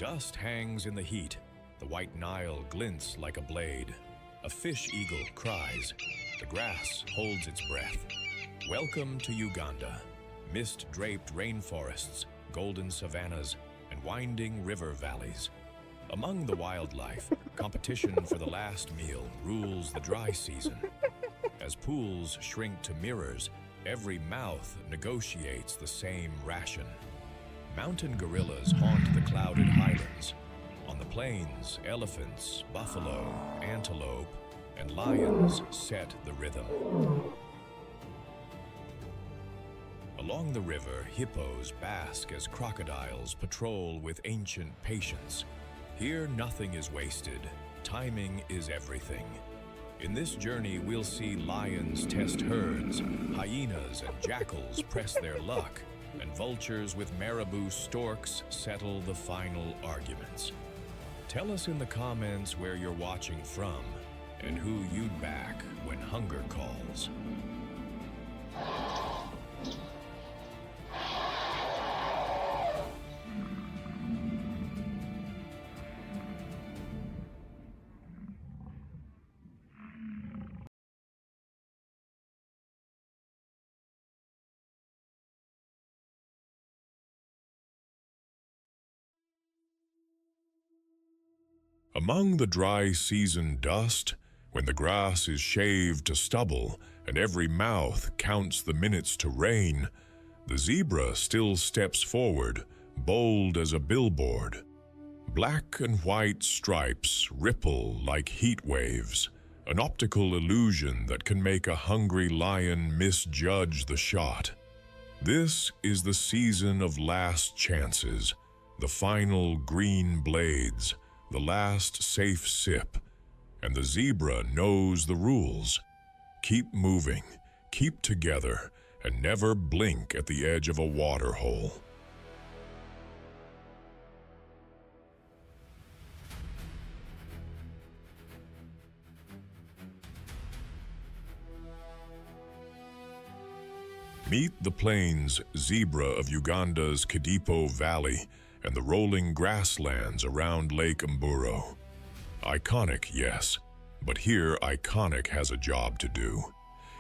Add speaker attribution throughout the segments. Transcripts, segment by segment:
Speaker 1: Dust hangs in the heat. The white Nile glints like a blade. A fish eagle cries. The grass holds its breath. Welcome to Uganda. Mist-draped rainforests, golden savannas, and winding river valleys. Among the wildlife, competition for the last meal rules the dry season. As pools shrink to mirrors, every mouth negotiates the same ration. Mountain gorillas haunt the clouded highlands. On the plains, elephants, buffalo, antelope, and lions set the rhythm. Along the river, hippos bask as crocodiles patrol with ancient patience. Here, nothing is wasted. Timing is everything. In this journey, we'll see lions test herds, hyenas and jackals press their luck, and vultures with marabou storks settle the final arguments. Tell us in the comments where you're watching from and who you'd back when hunger calls. Among the dry season dust, when the grass is shaved to stubble and every mouth counts the minutes to rain, the zebra still steps forward, bold as a billboard. Black and white stripes ripple like heat waves, an optical illusion that can make a hungry lion misjudge the shot. This is the season of last chances, the final green blades, the last safe sip, and the zebra knows the rules. Keep moving, keep together, and never blink at the edge of a water hole. Meet the plains zebra of Uganda's Kidipo Valley and the rolling grasslands around Lake Mburo. Iconic, yes, but here iconic has a job to do.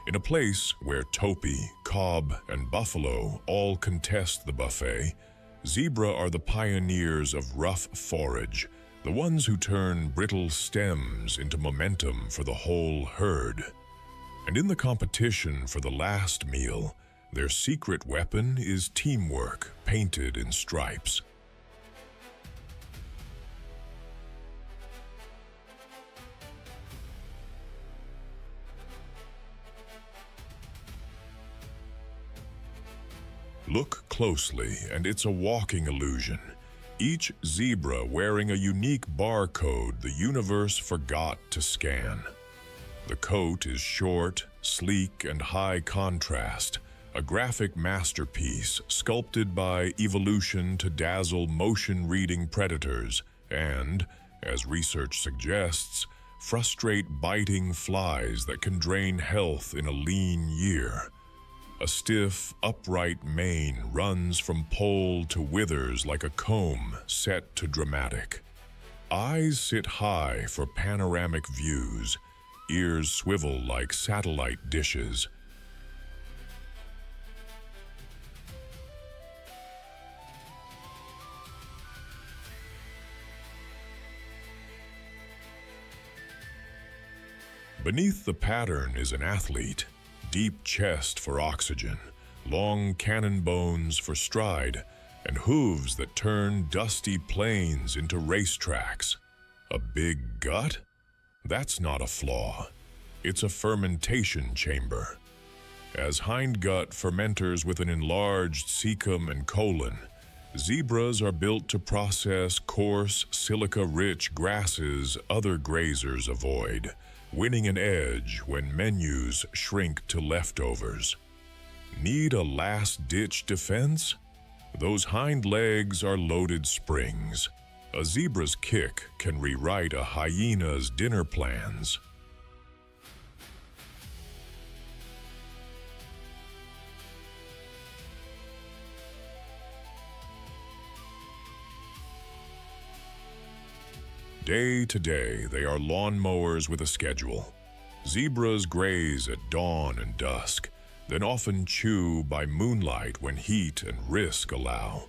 Speaker 1: In a place where Topi, cob, and buffalo all contest the buffet, zebra are the pioneers of rough forage, the ones who turn brittle stems into momentum for the whole herd. And in the competition for the last meal, their secret weapon is teamwork painted in stripes. Look closely, and it's a walking illusion. Each zebra wearing a unique barcode the universe forgot to scan. The coat is short, sleek, and high contrast, a graphic masterpiece sculpted by evolution to dazzle motion-reading predators and, as research suggests, frustrate biting flies that can drain health in a lean year. A stiff, upright mane runs from pole to withers like a comb set to dramatic. Eyes sit high for panoramic views, ears swivel like satellite dishes. Beneath the pattern is an athlete. Deep chest for oxygen, long cannon bones for stride, and hooves that turn dusty plains into racetracks. A big gut? That's not a flaw. It's a fermentation chamber. As hindgut fermenters with an enlarged cecum and colon, zebras are built to process coarse, silica-rich grasses other grazers avoid, winning an edge when menus shrink to leftovers. Need a last-ditch defense? Those hind legs are loaded springs. A zebra's kick can rewrite a hyena's dinner plans. day to day, they are lawnmowers with a schedule. Zebras graze at dawn and dusk, then often chew by moonlight when heat and risk allow.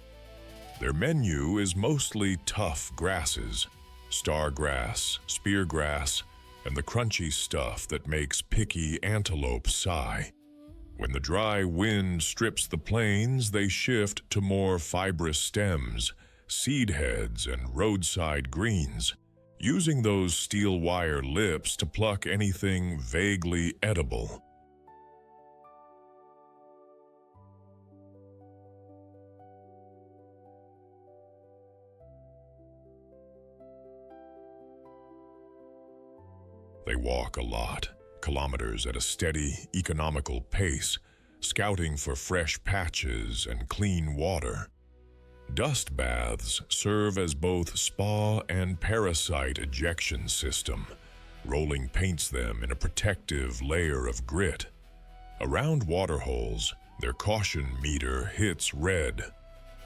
Speaker 1: Their menu is mostly tough grasses, stargrass, speargrass, and the crunchy stuff that makes picky antelope sigh. When the dry wind strips the plains, they shift to more fibrous stems, seed heads, and roadside greens, using those steel wire lips to pluck anything vaguely edible. They walk a lot, kilometers at a steady, economical pace, scouting for fresh patches and clean water. Dust baths serve as both spa and parasite ejection system. Rolling paints them in a protective layer of grit. Around waterholes, their caution meter hits red.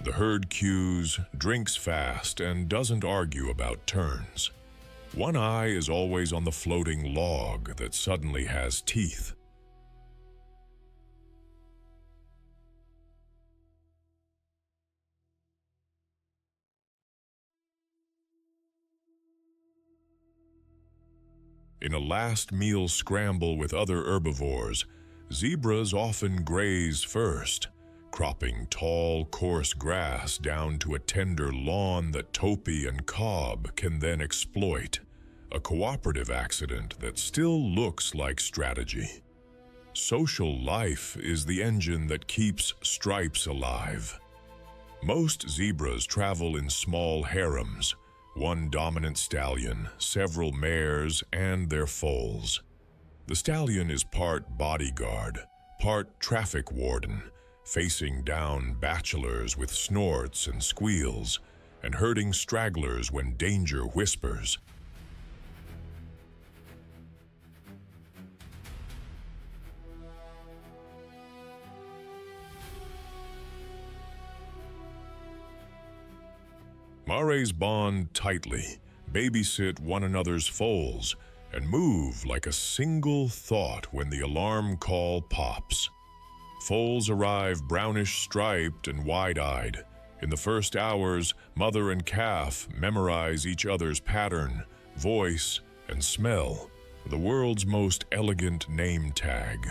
Speaker 1: The herd cues, drinks fast, and doesn't argue about turns. One eye is always on the floating log that suddenly has teeth. In a last meal scramble with other herbivores, zebras often graze first, cropping tall, coarse grass down to a tender lawn that Topi and Cobb can then exploit, a cooperative accident that still looks like strategy. Social life is the engine that keeps stripes alive. Most zebras travel in small harems, one dominant stallion, several mares, and their foals. The stallion is part bodyguard, part traffic warden, facing down bachelors with snorts and squeals, and herding stragglers when danger whispers. Mares bond tightly, babysit one another's foals, and move like a single thought when the alarm call pops. Foals arrive brownish-striped and wide-eyed. In the first hours, mother and calf memorize each other's pattern, voice, and smell, the world's most elegant name tag.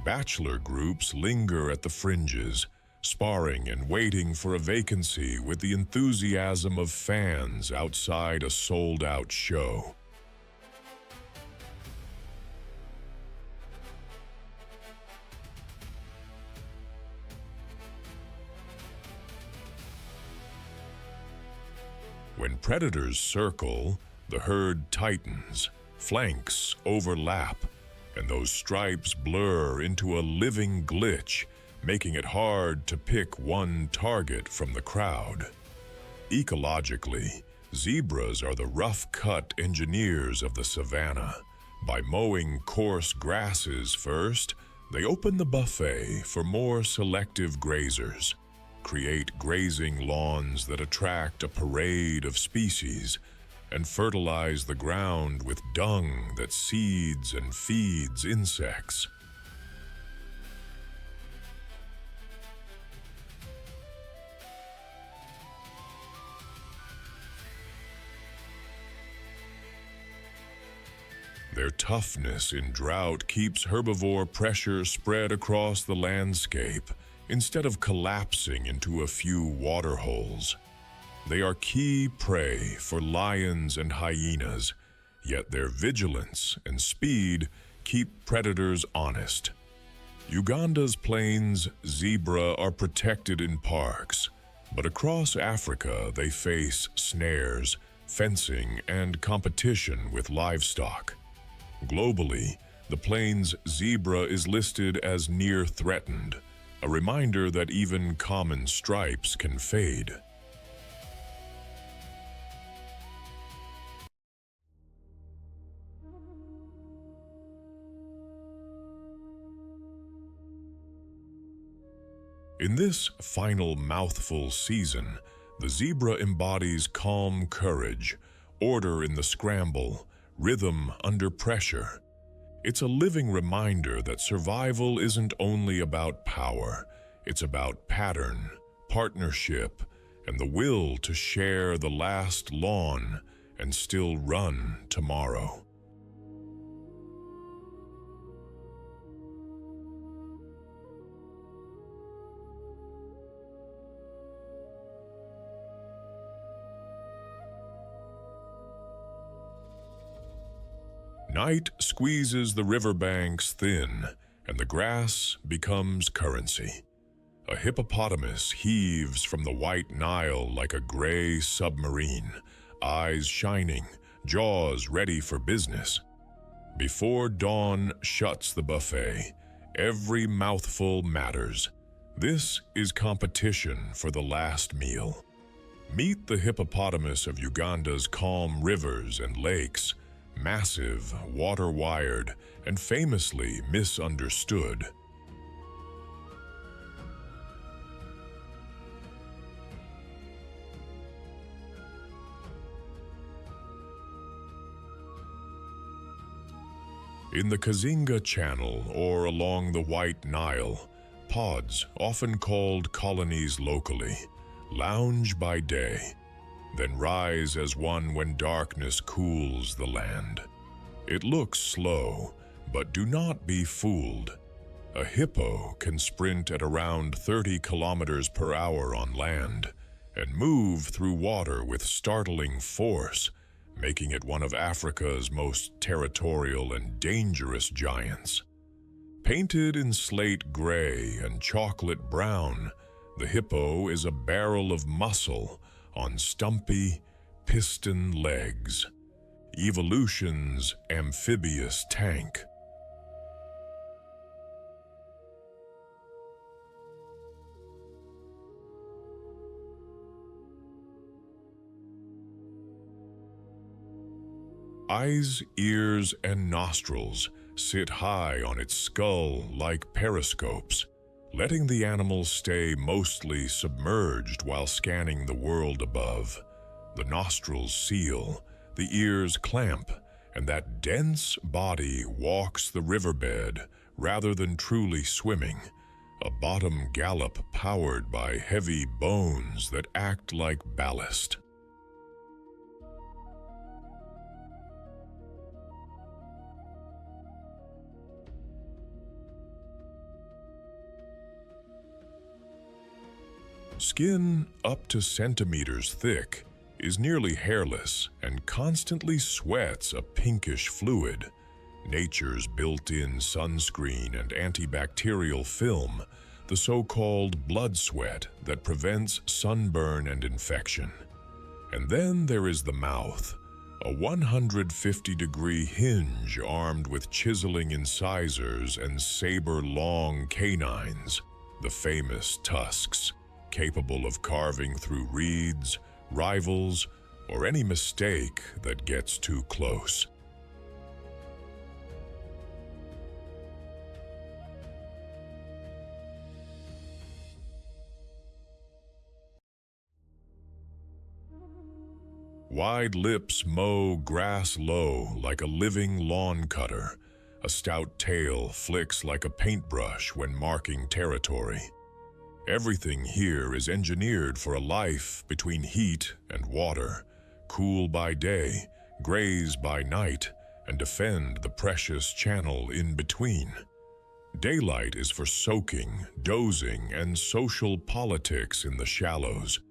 Speaker 1: Bachelor groups linger at the fringes, sparring and waiting for a vacancy with the enthusiasm of fans outside a sold-out show. When predators circle, the herd tightens, flanks overlap, and those stripes blur into a living glitch, making it hard to pick one target from the crowd. Ecologically, zebras are the rough-cut engineers of the savannah. By mowing coarse grasses first, they open the buffet for more selective grazers, create grazing lawns that attract a parade of species, and fertilize the ground with dung that seeds and feeds insects. Their toughness in drought keeps herbivore pressure spread across the landscape instead of collapsing into a few water holes. They are key prey for lions and hyenas, yet their vigilance and speed keep predators honest. Uganda's plains zebra are protected in parks, but across Africa they face snares, fencing, and competition with livestock. Globally, the plains zebra is listed as near threatened, a reminder that even common stripes can fade. In this final mouthful season, the zebra embodies calm courage, order in the scramble, rhythm under pressure. It's a living reminder that survival isn't only about power, it's about pattern, partnership, and the will to share the last lawn and still run tomorrow. Night squeezes the riverbanks thin, and the grass becomes currency. A hippopotamus heaves from the white Nile like a gray submarine, eyes shining, jaws ready for business. Before dawn shuts the buffet, every mouthful matters. This is competition for the last meal. Meet the hippopotamus of Uganda's calm rivers and lakes, massive, water-wired, and famously misunderstood. In the Kazinga Channel or along the White Nile, pods, often called colonies locally, lounge by day, then rise as one when darkness cools the land. It looks slow, but do not be fooled. A hippo can sprint at around 30 kilometers per hour on land and move through water with startling force, making it one of Africa's most territorial and dangerous giants. Painted in slate gray and chocolate brown, the hippo is a barrel of muscle on stumpy, piston legs, evolution's amphibious tank. Eyes, ears, and nostrils sit high on its skull like periscopes, letting the animal stay mostly submerged while scanning the world above. The nostrils seal, the ears clamp, and that dense body walks the riverbed rather than truly swimming, a bottom gallop powered by heavy bones that act like ballast. Skin up to centimeters thick is nearly hairless and constantly sweats a pinkish fluid, nature's built-in sunscreen and antibacterial film, the so-called blood sweat that prevents sunburn and infection. And then there is the mouth, a 150-degree hinge armed with chiseling incisors and saber-long canines, the famous tusks, capable of carving through reeds, rivals, or any mistake that gets too close. Wide lips mow grass low like a living lawn cutter. A stout tail flicks like a paintbrush when marking territory. Everything here is engineered for a life between heat and water, cool by day, graze by night, and defend the precious channel in between. Daylight is for soaking, dozing, and social politics in the shallows.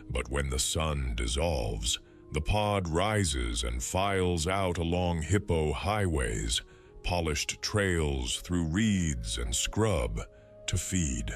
Speaker 1: But when the sun dissolves, the pod rises and files out along hippo highways, polished trails through reeds and scrub to feed.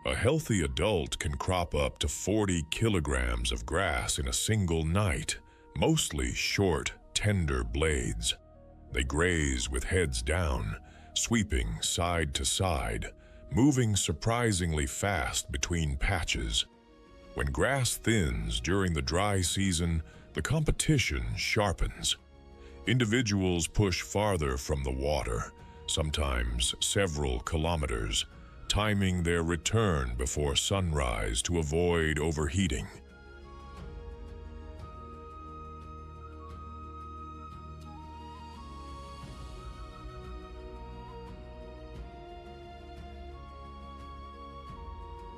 Speaker 1: A healthy adult can crop up to 40 kilograms of grass in a single night, mostly short, tender blades. They graze with heads down, sweeping side to side, moving surprisingly fast between patches. When grass thins during the dry season, the competition sharpens. Individuals push farther from the water, sometimes several kilometers, timing their return before sunrise to avoid overheating.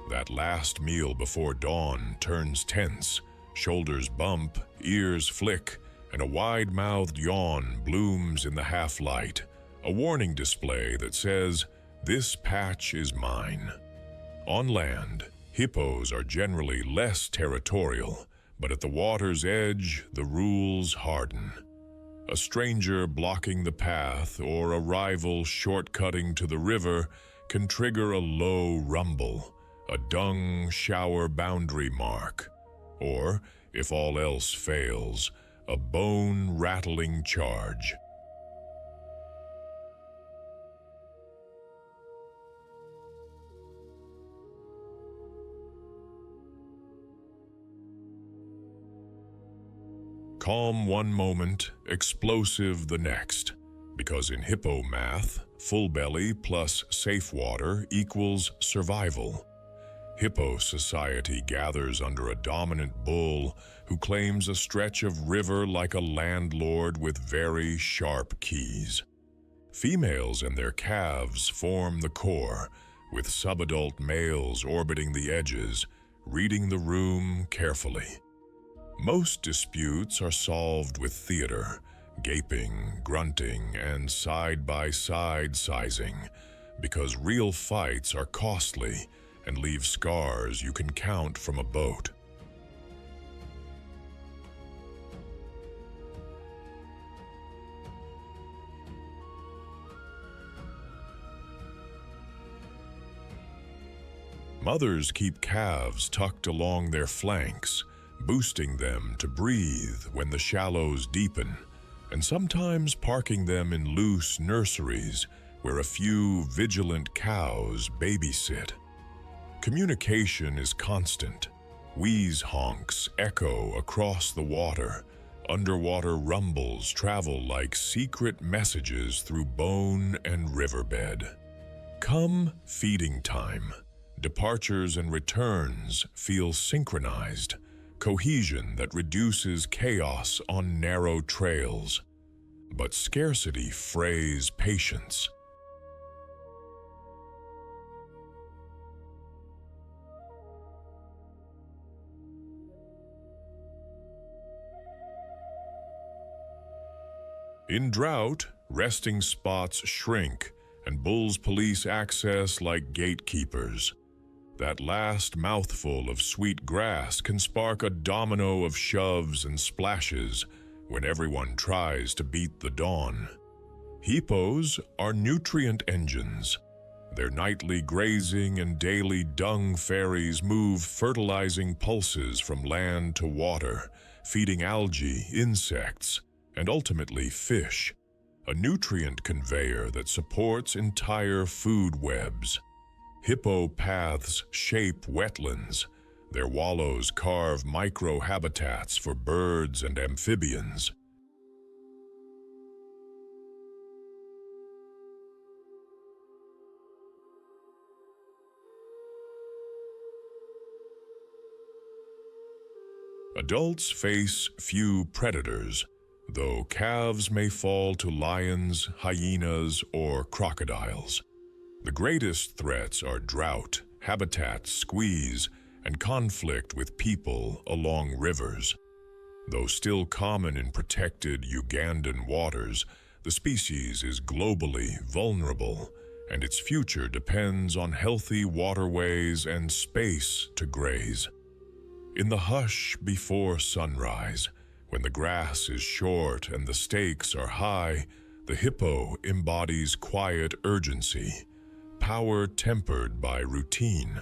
Speaker 1: That last meal before dawn turns tense, shoulders bump, ears flick, and a wide-mouthed yawn blooms in the half-light, a warning display that says, "This patch is mine." On land, hippos are generally less territorial, but at the water's edge, the rules harden. A stranger blocking the path or a rival shortcutting to the river can trigger a low rumble, a dung shower boundary mark, or, if all else fails, a bone-rattling charge. Calm one moment, explosive the next, because in hippo math, full belly plus safe water equals survival. Hippo society gathers under a dominant bull who claims a stretch of river like a landlord with very sharp keys. Females and their calves form the core, with subadult males orbiting the edges, reading the room carefully. Most disputes are solved with theater, gaping, grunting, and side-by-side sizing, because real fights are costly and leave scars you can count from a boat. Mothers keep calves tucked along their flanks, boosting them to breathe when the shallows deepen, and sometimes parking them in loose nurseries where a few vigilant cows babysit. Communication is constant. Wheeze honks echo across the water. Underwater rumbles travel like secret messages through bone and riverbed. Come feeding time. Departures and returns feel synchronized, cohesion that reduces chaos on narrow trails. But scarcity frays patience. In drought, resting spots shrink, and bulls police access like gatekeepers. That last mouthful of sweet grass can spark a domino of shoves and splashes when everyone tries to beat the dawn. Hippos are nutrient engines. Their nightly grazing and daily dung ferries move fertilizing pulses from land to water, feeding algae, insects, and ultimately fish, a nutrient conveyor that supports entire food webs. Hippo paths shape wetlands. Their wallows carve micro-habitats for birds and amphibians. Adults face few predators, though calves may fall to lions, hyenas, or crocodiles. The greatest threats are drought, habitat squeeze, and conflict with people along rivers. Though still common in protected Ugandan waters, the species is globally vulnerable, and its future depends on healthy waterways and space to graze. In the hush before sunrise, when the grass is short and the stakes are high, the hippo embodies quiet urgency, power tempered by routine.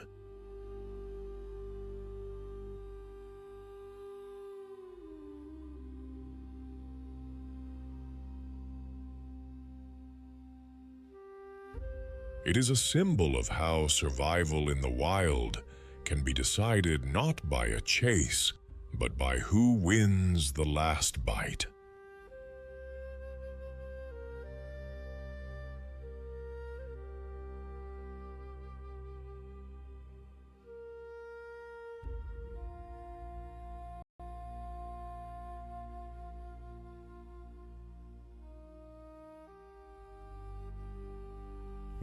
Speaker 1: It is a symbol of how survival in the wild can be decided not by a chase, but by who wins the last bite.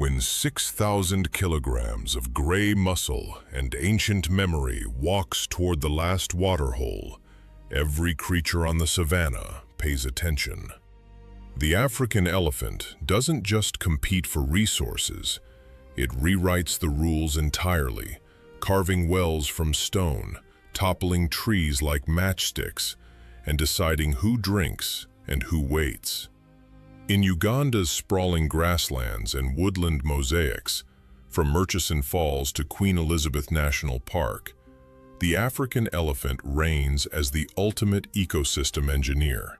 Speaker 1: When 6,000 kilograms of gray muscle and ancient memory walks toward the last waterhole, every creature on the savannah pays attention. The African elephant doesn't just compete for resources, it rewrites the rules entirely, carving wells from stone, toppling trees like matchsticks, and deciding who drinks and who waits. In Uganda's sprawling grasslands and woodland mosaics, from Murchison Falls to Queen Elizabeth National Park, the African elephant reigns as the ultimate ecosystem engineer.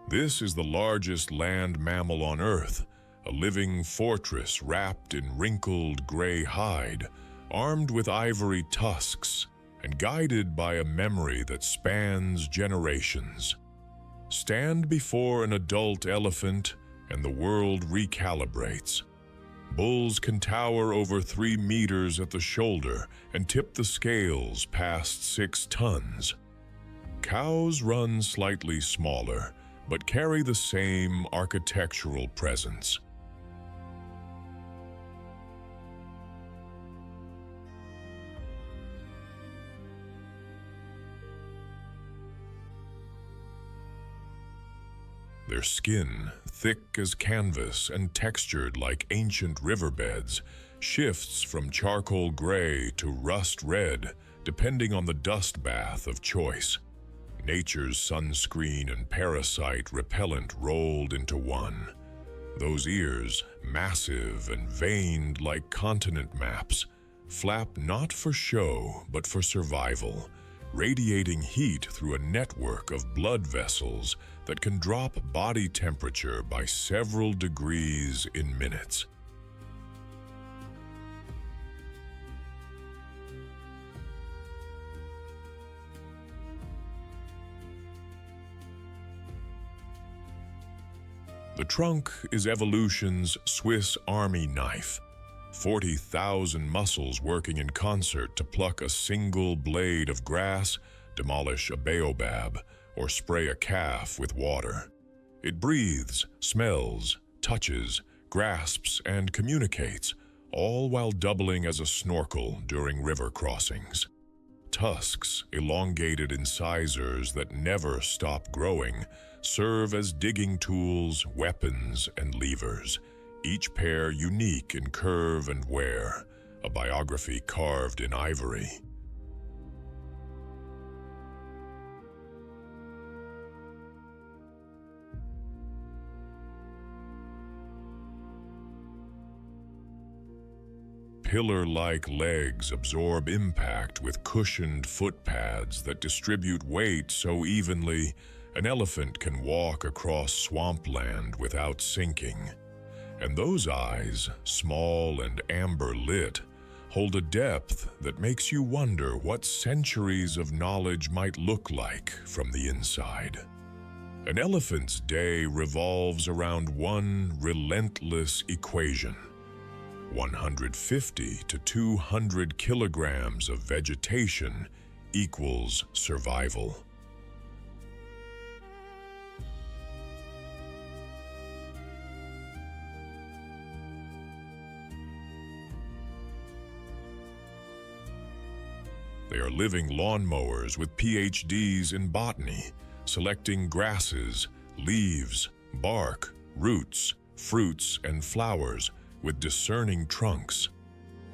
Speaker 1: This is the largest land mammal on Earth, a living fortress wrapped in wrinkled gray hide, armed with ivory tusks, and guided by a memory that spans generations. Stand before an adult elephant, and the world recalibrates. Bulls can tower over 3 meters at the shoulder and tip the scales past 6 tons. Cows run slightly smaller, but carry the same architectural presence. Their skin, thick as canvas and textured like ancient riverbeds, shifts from charcoal gray to rust red, depending on the dust bath of choice. Nature's sunscreen and parasite repellent rolled into one. Those ears, massive and veined like continent maps, flap not for show but for survival, radiating heat through a network of blood vessels that can drop body temperature by several degrees in minutes. The trunk is evolution's Swiss Army knife, 40,000 muscles working in concert to pluck a single blade of grass, demolish a baobab, or spray a calf with water. It breathes, smells, touches, grasps, and communicates, all while doubling as a snorkel during river crossings. Tusks, elongated incisors that never stop growing, serve as digging tools, weapons, and levers, each pair unique in curve and wear, a biography carved in ivory. Pillar-like legs absorb impact with cushioned footpads that distribute weight so evenly an elephant can walk across swampland without sinking. And those eyes, small and amber-lit, hold a depth that makes you wonder what centuries of knowledge might look like from the inside. An elephant's day revolves around one relentless equation: 150 to 200 kilograms of vegetation equals survival. They are living lawnmowers with PhDs in botany, selecting grasses, leaves, bark, roots, fruits, and flowers with discerning trunks.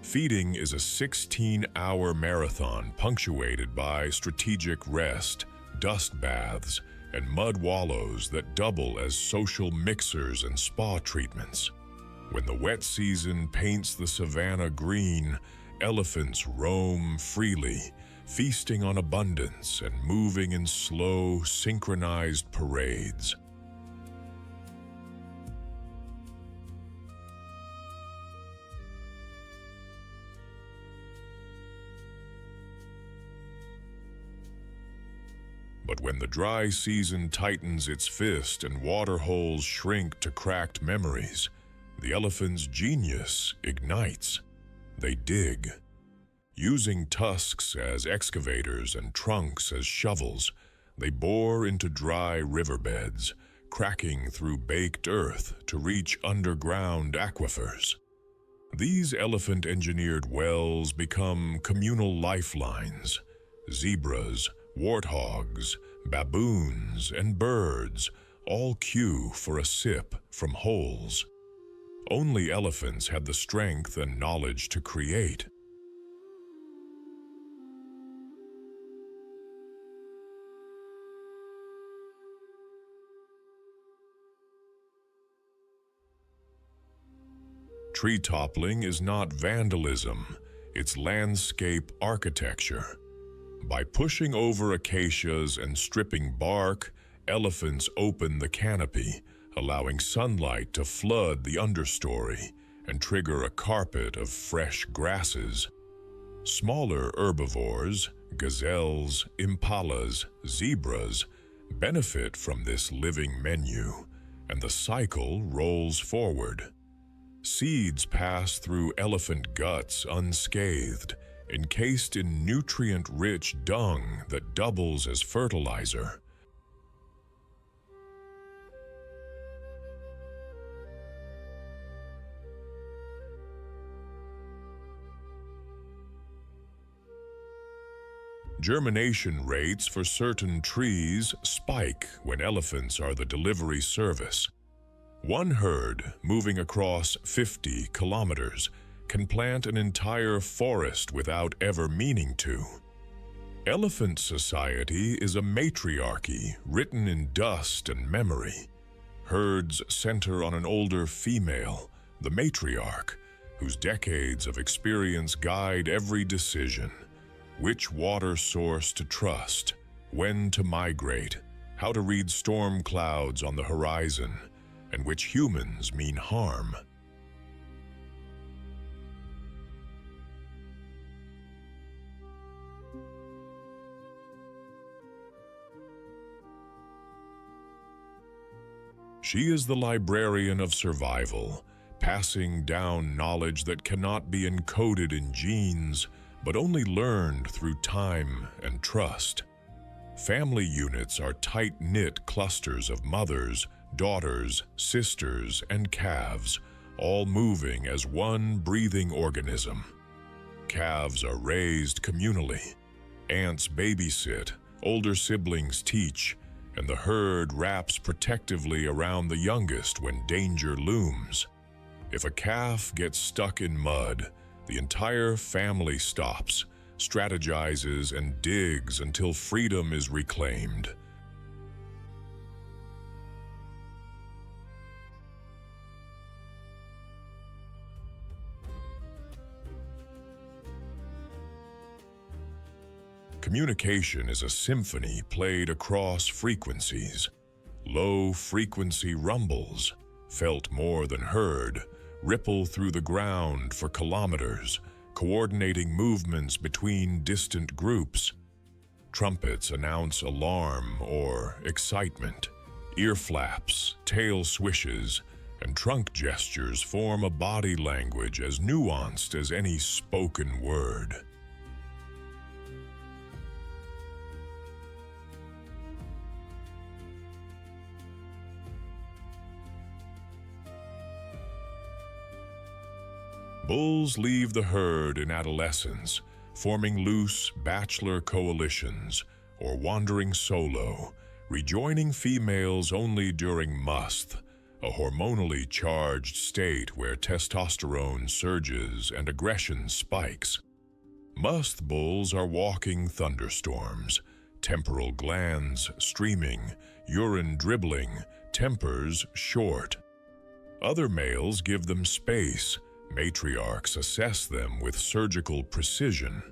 Speaker 1: Feeding is a 16-hour marathon punctuated by strategic rest, dust baths, and mud wallows that double as social mixers and spa treatments. When the wet season paints the savannah green, elephants roam freely, feasting on abundance and moving in slow, synchronized parades. But when the dry season tightens its fist and water holes shrink to cracked memories, the elephant's genius ignites. They dig. Using tusks as excavators and trunks as shovels, they bore into dry riverbeds, cracking through baked earth to reach underground aquifers. These elephant-engineered wells become communal lifelines. Zebras, warthogs, baboons, and birds all queue for a sip from holes. Only elephants had the strength and knowledge to create. Tree toppling is not vandalism, it's landscape architecture. By pushing over acacias and stripping bark, elephants open the canopy, allowing sunlight to flood the understory and trigger a carpet of fresh grasses. Smaller herbivores, gazelles, impalas, zebras, benefit from this living menu, and the cycle rolls forward. Seeds pass through elephant guts unscathed, encased in nutrient-rich dung that doubles as fertilizer. Germination rates for certain trees spike when elephants are the delivery service. One herd, moving across 50 kilometers, can plant an entire forest without ever meaning to. Elephant society is a matriarchy written in dust and memory. Herds center on an older female, the matriarch, whose decades of experience guide every decision. Which water source to trust, when to migrate, how to read storm clouds on the horizon, and which humans mean harm. She is the librarian of survival, passing down knowledge that cannot be encoded in genes, but only learned through time and trust. Family units are tight-knit clusters of mothers, daughters, sisters, and calves, all moving as one breathing organism. Calves are raised communally. Aunts babysit, older siblings teach, and the herd wraps protectively around the youngest when danger looms. If a calf gets stuck in mud, the entire family stops, strategizes, and digs until freedom is reclaimed. Communication is a symphony played across frequencies. Low-frequency rumbles, felt more than heard, ripple through the ground for kilometers, coordinating movements between distant groups. Trumpets announce alarm or excitement. Ear flaps, tail swishes, and trunk gestures form a body language as nuanced as any spoken word. Bulls leave the herd in adolescence, forming loose bachelor coalitions or wandering solo, rejoining females only during musth, a hormonally charged state where testosterone surges and aggression spikes. Musth bulls are walking thunderstorms, temporal glands streaming, urine dribbling, tempers short. Other males give them space. Matriarchs assess them with surgical precision.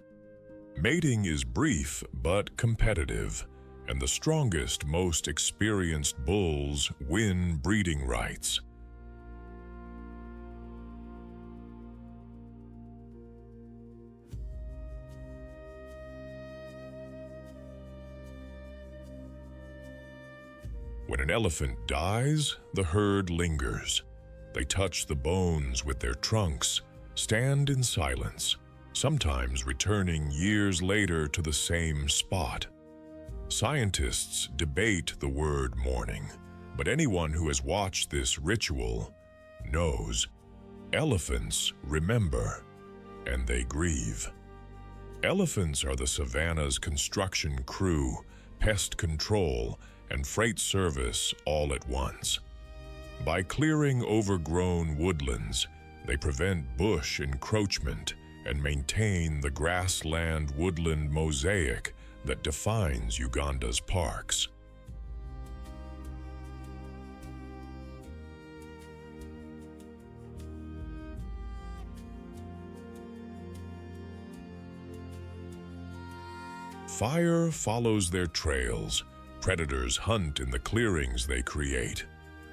Speaker 1: Mating is brief but competitive, and the strongest, most experienced bulls win breeding rights. When an elephant dies, the herd lingers. They touch the bones with their trunks, stand in silence, sometimes returning years later to the same spot. Scientists debate the word mourning, But anyone who has watched this ritual knows elephants remember, and they grieve. Elephants are the savannah's construction crew, pest control, and freight service all at once. By clearing overgrown woodlands, they prevent bush encroachment and maintain the grassland-woodland mosaic that defines Uganda's parks. Fire follows their trails. Predators hunt in the clearings they create.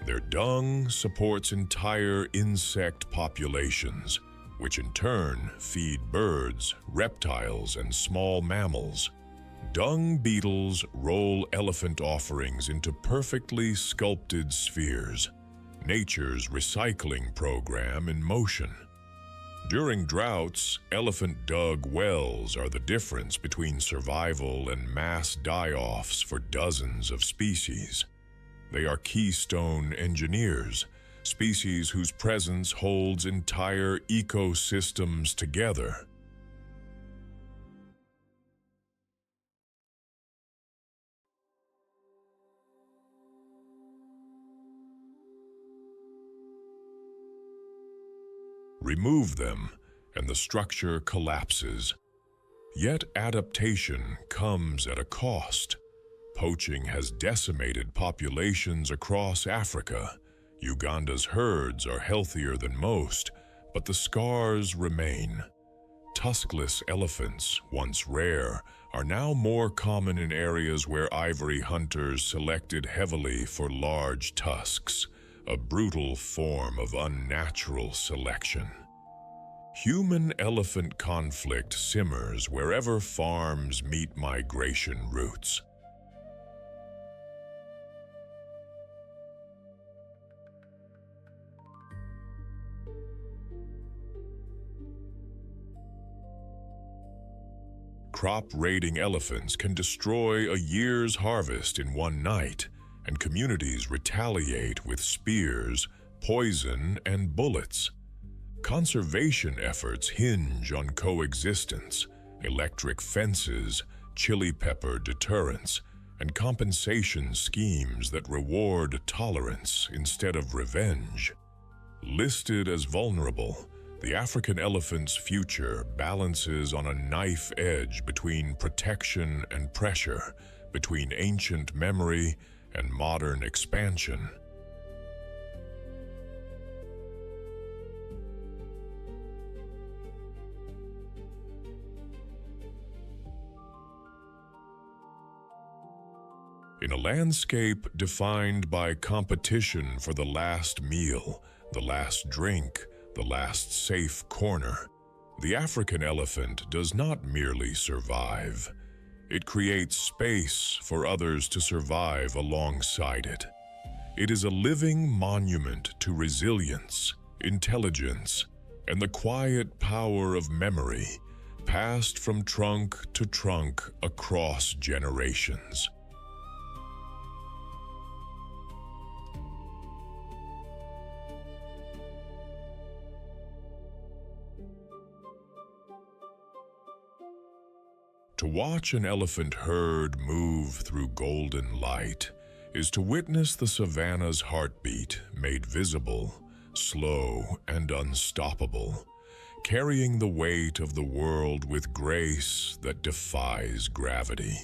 Speaker 1: Their dung supports entire insect populations, which in turn feed birds, reptiles, and small mammals. Dung beetles roll elephant offerings into perfectly sculpted spheres, nature's recycling program in motion. During droughts, elephant-dug wells are the difference between survival and mass die-offs for dozens of species. They are keystone engineers, species whose presence holds entire ecosystems together. Remove them, and the structure collapses. Yet adaptation comes at a cost. Poaching has decimated populations across Africa. Uganda's herds are healthier than most, but the scars remain. Tuskless elephants, once rare, are now more common in areas where ivory hunters selected heavily for large tusks, a brutal form of unnatural selection. Human-elephant conflict simmers wherever farms meet migration routes. Crop-raiding elephants can destroy a year's harvest in one night, and communities retaliate with spears, poison, and bullets. Conservation efforts hinge on coexistence, electric fences, chili pepper deterrents, and compensation schemes that reward tolerance instead of revenge. Listed as vulnerable, the African elephant's future balances on a knife edge between protection and pressure, between ancient memory and modern expansion. In a landscape defined by competition for the last meal, the last drink, the last safe corner, the African elephant does not merely survive. It creates space for others to survive alongside it. It is a living monument to resilience, intelligence, and the quiet power of memory, passed from trunk to trunk across generations. To watch an elephant herd move through golden light is to witness the savannah's heartbeat made visible, slow and unstoppable, carrying the weight of the world with grace that defies gravity.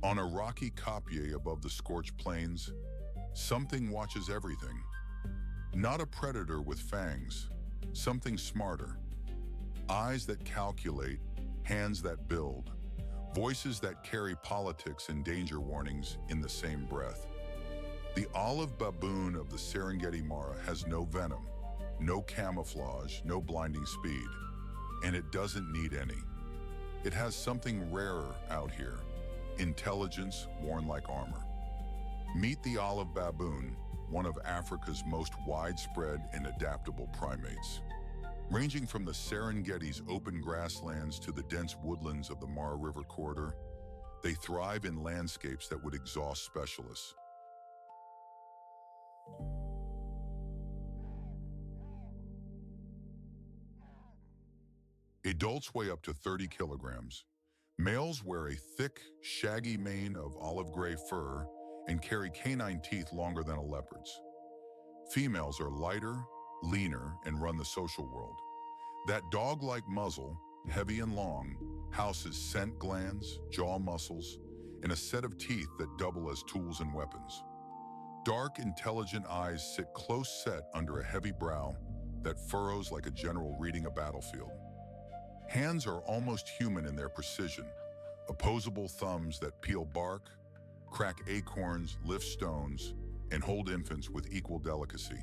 Speaker 2: On a rocky kopje above the scorched plains, something watches everything. Not a predator with fangs, something smarter. Eyes that calculate, hands that build, voices that carry politics and danger warnings in the same breath. The olive baboon of the Serengeti Mara has no venom, no camouflage, no blinding speed, and it doesn't need any. It has something rarer out here. Intelligence worn like armor. Meet the olive baboon, one of Africa's most widespread and adaptable primates. Ranging from the Serengeti's open grasslands to the dense woodlands of the Mara River corridor, they thrive in landscapes that would exhaust specialists. Adults weigh up to 30 kilograms. Males wear a thick, shaggy mane of olive gray fur and carry canine teeth longer than a leopard's. Females are lighter, leaner, and run the social world. That dog-like muzzle, heavy and long, houses scent glands, jaw muscles, and a set of teeth that double as tools and weapons. Dark, intelligent eyes sit close set under a heavy brow that furrows like a general reading a battlefield. Hands are almost human in their precision, opposable thumbs that peel bark, crack acorns, lift stones, and hold infants with equal delicacy.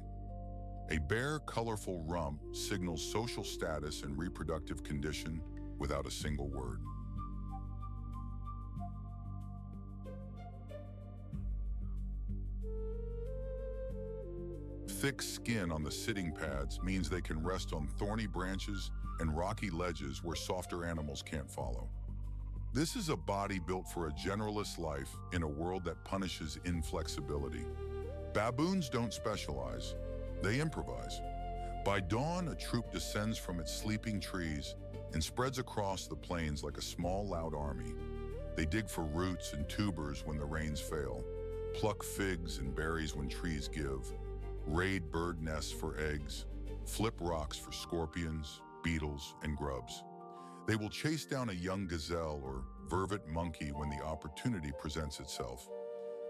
Speaker 2: A bare, colorful rump signals social status and reproductive condition without a single word. Thick skin on the sitting pads means they can rest on thorny branches and rocky ledges where softer animals can't follow. This is a body built for a generalist life in a world that punishes inflexibility. Baboons don't specialize, they improvise. By dawn, a troop descends from its sleeping trees and spreads across the plains like a small, loud army. They dig for roots and tubers when the rains fail, pluck figs and berries when trees give, raid bird nests for eggs, flip rocks for scorpions, beetles, and grubs. They will chase down a young gazelle or vervet monkey when the opportunity presents itself.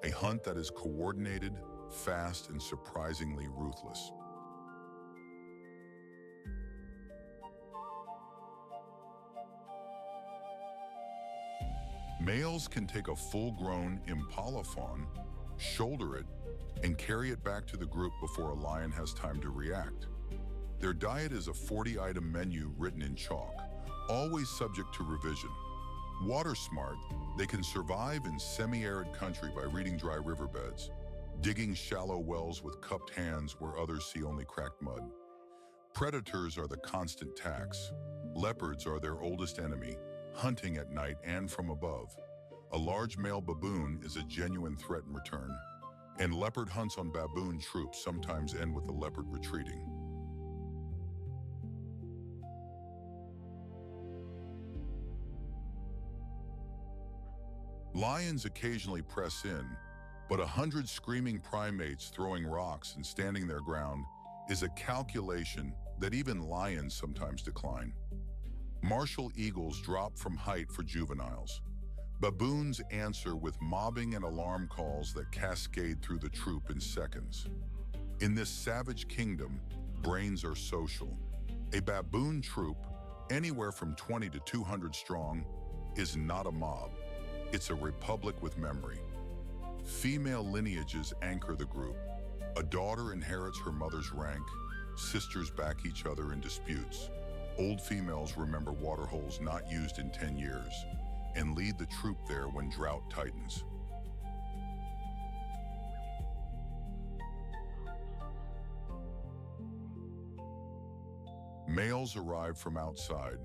Speaker 2: A hunt that is coordinated, fast, and surprisingly ruthless. Males can take a full-grown Impala fawn, shoulder it, and carry it back to the group before a lion has time to react. Their diet is a 40-item menu written in chalk, always subject to revision. Water smart, they can survive in semi-arid country by reading dry riverbeds, digging shallow wells with cupped hands where others see only cracked mud. Predators are the constant tax. Leopards are their oldest enemy, hunting at night and from above. A large male baboon is a genuine threat in return, and leopard hunts on baboon troops sometimes end with the leopard retreating. Lions occasionally press in, but 100 screaming primates throwing rocks and standing their ground is a calculation that even lions sometimes decline. Martial eagles drop from height for juveniles. Baboons answer with mobbing and alarm calls that cascade through the troop in seconds. In this savage kingdom, brains are social. A baboon troop, anywhere from 20 to 200 strong, is not a mob. It's a republic with memory. Female lineages anchor the group. A daughter inherits her mother's rank. Sisters back each other in disputes. Old females remember waterholes not used in 10 years and lead the troop there when drought tightens. Males arrive from outside,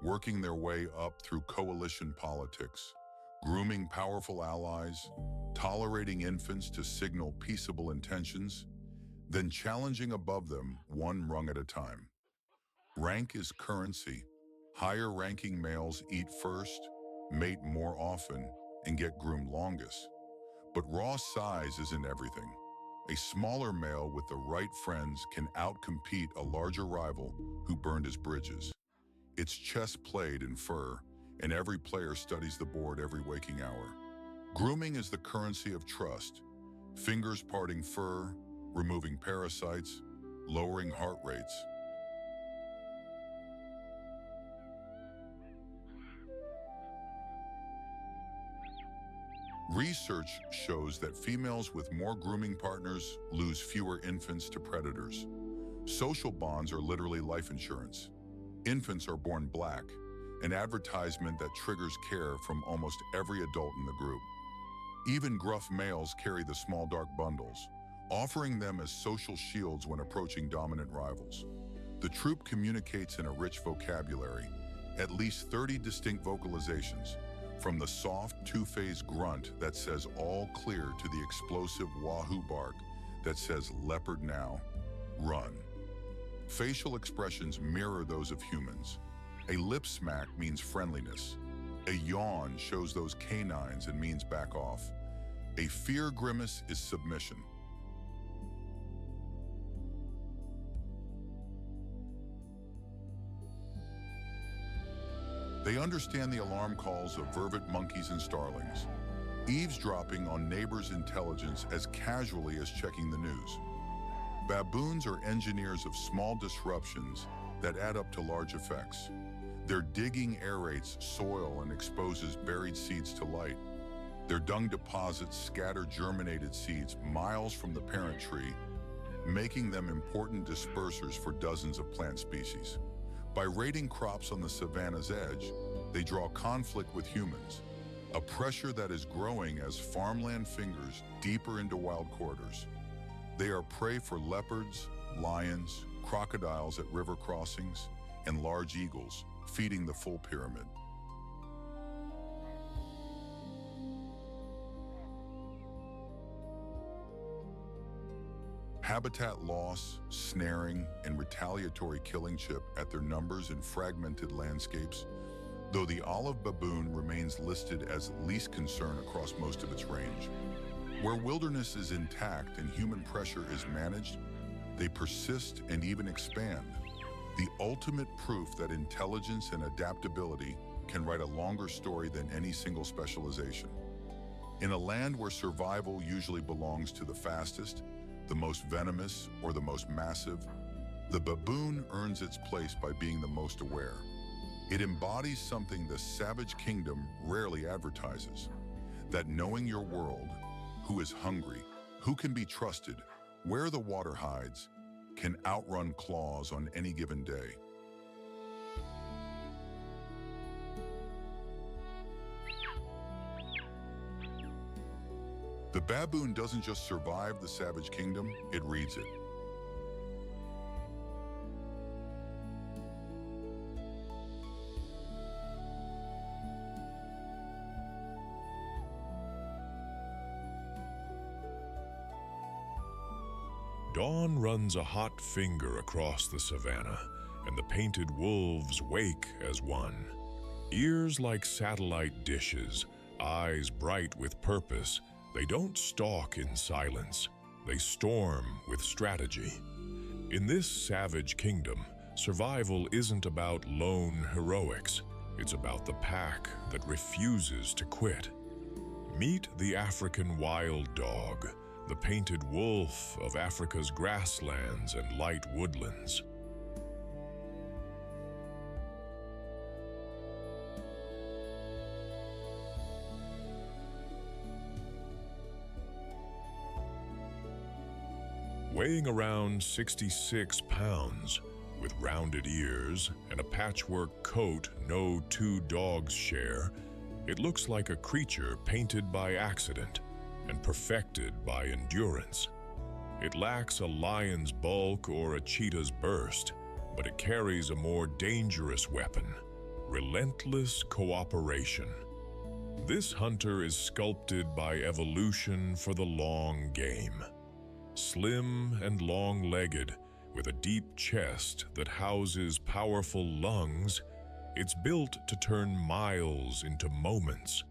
Speaker 2: working their way up through coalition politics, grooming powerful allies, tolerating infants to signal peaceable intentions, then challenging above them one rung at a time. Rank is currency. Higher-ranking males eat first, mate more often, and get groomed longest. But raw size isn't everything. A smaller male with the right friends can outcompete a larger rival who burned his bridges. It's chess played in fur, and every player studies the board every waking hour. Grooming is the currency of trust. Fingers parting fur, removing parasites, lowering heart rates. Research shows that females with more grooming partners lose fewer infants to predators. Social bonds are literally life insurance. Infants are born black, an advertisement that triggers care from almost every adult in the group. Even gruff males carry the small dark bundles, offering them as social shields when approaching dominant rivals. The troop communicates in a rich vocabulary, at least 30 distinct vocalizations, from the soft two-phase grunt that says all clear to the explosive wahoo bark that says leopard now, run. Facial expressions mirror those of humans. A lip smack means friendliness. A yawn shows those canines and means back off. A fear grimace is submission. They understand the alarm calls of vervet monkeys and starlings, eavesdropping on neighbors' intelligence as casually as checking the news. Baboons are engineers of small disruptions that add up to large effects. Their digging aerates soil and exposes buried seeds to light. Their dung deposits scatter germinated seeds miles from the parent tree, making them important dispersers for dozens of plant species. By raiding crops on the savannah's edge, they draw conflict with humans, a pressure that is growing as farmland fingers deeper into wild corridors. They are prey for leopards, lions, crocodiles at river crossings, and large eagles, feeding the full pyramid. Habitat loss, snaring, and retaliatory killing chip at their numbers in fragmented landscapes, though the olive baboon remains listed as least concern across most of its range. Where wilderness is intact and human pressure is managed, they persist and even expand. The ultimate proof that intelligence and adaptability can write a longer story than any single specialization. In a land where survival usually belongs to the fastest, the most venomous, or the most massive, the baboon earns its place by being the most aware. It embodies something the savage kingdom rarely advertises: that knowing your world, who is hungry, who can be trusted, where the water hides, can outrun claws on any given day. The baboon doesn't just survive the savage kingdom, it reads it.
Speaker 1: Dawn runs a hot finger across the savannah, and the painted wolves wake as one. Ears like satellite dishes, eyes bright with purpose, they don't stalk in silence, they storm with strategy. In this savage kingdom, survival isn't about lone heroics, it's about the pack that refuses to quit. Meet the African wild dog, the painted wolf of Africa's grasslands and light woodlands. Weighing around 66 pounds, with rounded ears and a patchwork coat no two dogs share, it looks like a creature painted by accident and perfected by endurance. It lacks a lion's bulk or a cheetah's burst, but it carries a more dangerous weapon: relentless cooperation. This hunter is sculpted by evolution for the long game. Slim and long-legged, with a deep chest that houses powerful lungs, it's built to turn miles into moments.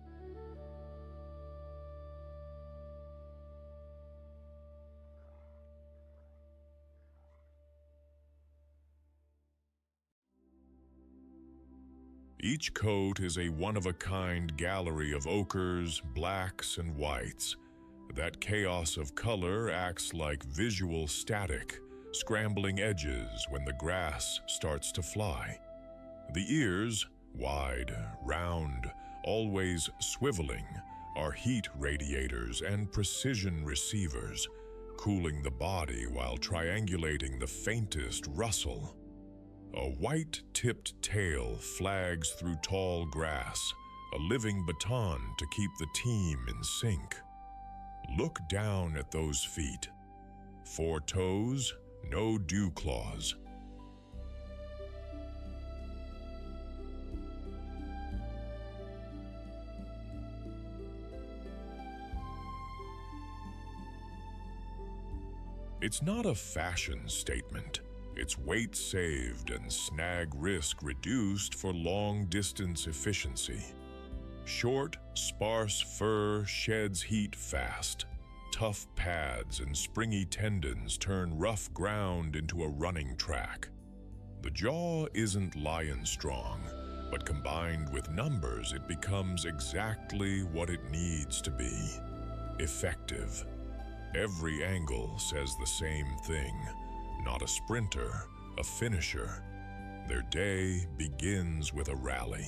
Speaker 1: Each coat is a one-of-a-kind gallery of ochres, blacks, and whites. That chaos of color acts like visual static, scrambling edges when the grass starts to fly. The ears, wide, round, always swiveling, are heat radiators and precision receivers, cooling the body while triangulating the faintest rustle. A white-tipped tail flags through tall grass, a living baton to keep the team in sync. Look down at those feet. 4 toes, no dew claws. It's not a fashion statement. It's weight saved and snag risk reduced for long-distance efficiency. Short, sparse fur sheds heat fast. Tough pads and springy tendons turn rough ground into a running track. The jaw isn't lion strong, but combined with numbers, it becomes exactly what it needs to be: effective. Every angle says the same thing. Not a sprinter, a finisher. Their day begins with a rally.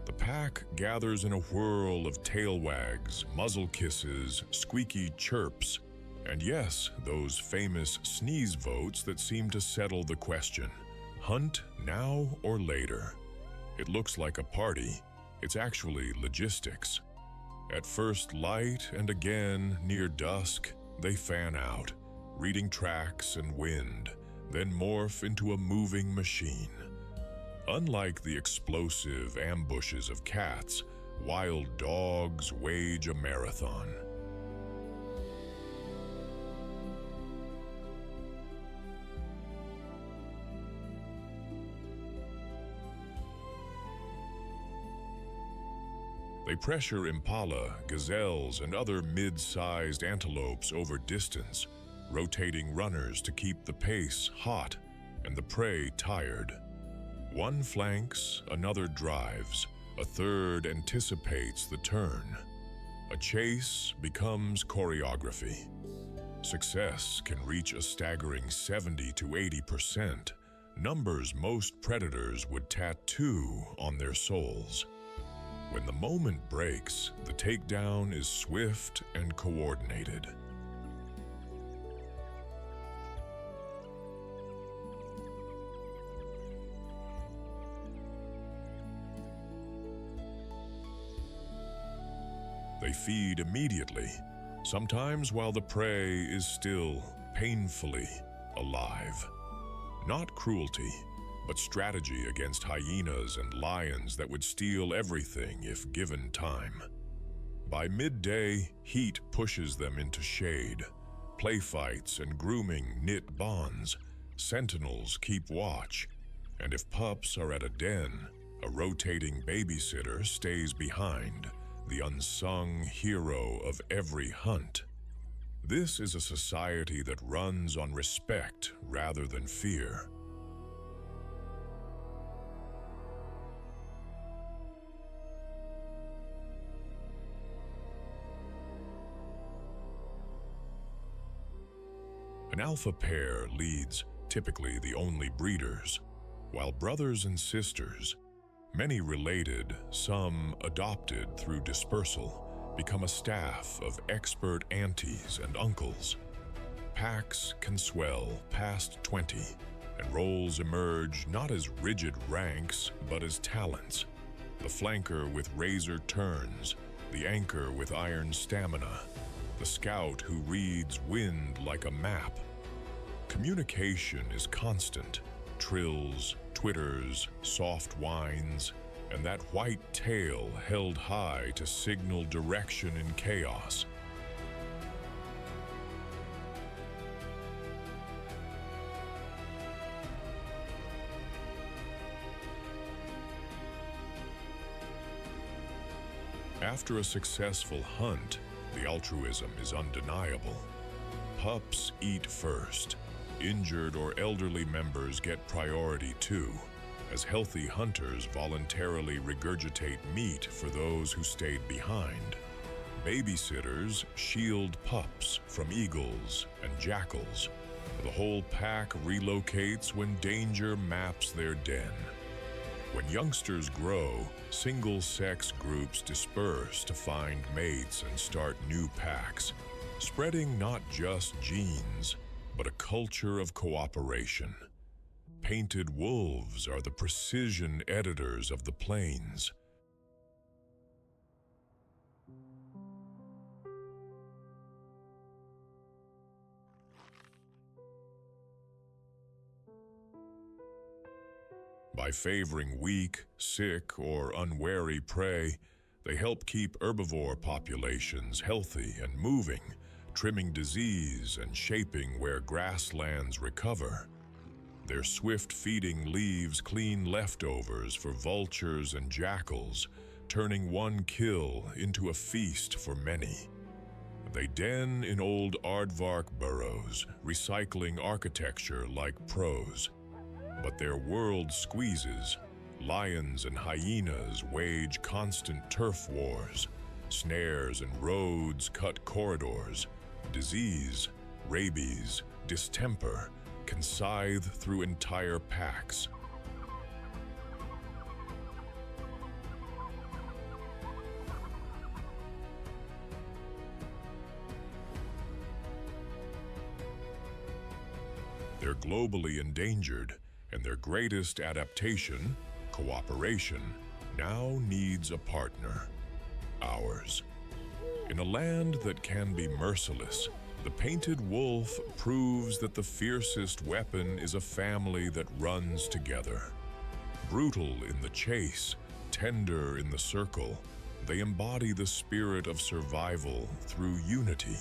Speaker 1: The pack gathers in a whirl of tail wags, muzzle kisses, squeaky chirps, and yes, those famous sneeze votes that seem to settle the question. Hunt now or later? It looks like a party. It's actually logistics. At first light and again near dusk, they fan out, reading tracks and wind, then morph into a moving machine. Unlike the explosive ambushes of cats, wild dogs wage a marathon. They pressure impala, gazelles, and other mid-sized antelopes over distance, rotating runners to keep the pace hot and the prey tired. One flanks, another drives, a third anticipates the turn. A chase becomes choreography. Success can reach a staggering 70 to 80%, numbers most predators would tattoo on their souls. When the moment breaks, the takedown is swift and coordinated. They feed immediately, sometimes while the prey is still painfully alive. Not cruelty, but strategy against hyenas and lions that would steal everything if given time. By midday, heat pushes them into shade. Play fights and grooming knit bonds. Sentinels keep watch. And if pups are at a den, a rotating babysitter stays behind, the unsung hero of every hunt. This is a society that runs on respect rather than fear. An alpha pair leads, typically the only breeders, while brothers and sisters, many related, some adopted through dispersal, become a staff of expert aunties and uncles. Packs can swell past 20, and roles emerge not as rigid ranks, but as talents. The flanker with razor turns, the anchor with iron stamina, the scout who reads wind like a map. Communication is constant. Trills, twitters, soft whines, and that white tail held high to signal direction in chaos. After a successful hunt, the altruism is undeniable. Pups eat first. Injured or elderly members get priority too, as healthy hunters voluntarily regurgitate meat for those who stayed behind. Babysitters shield pups from eagles and jackals. The whole pack relocates when danger maps their den. When youngsters grow, single-sex groups disperse to find mates and start new packs, spreading not just genes, but a culture of cooperation. Painted wolves are the precision editors of the plains. By favoring weak, sick, or unwary prey, they help keep herbivore populations healthy and moving, trimming disease and shaping where grasslands recover. Their swift feeding leaves clean leftovers for vultures and jackals, turning one kill into a feast for many. They den in old aardvark burrows, recycling architecture like pros. But their world squeezes. Lions and hyenas wage constant turf wars. Snares and roads cut corridors. Disease, rabies, distemper can scythe through entire packs. They're globally endangered, and their greatest adaptation, cooperation, now needs a partner. Ours. In a land that can be merciless, the painted wolf proves that the fiercest weapon is a family that runs together. Brutal in the chase, tender in the circle, they embody the spirit of survival through unity.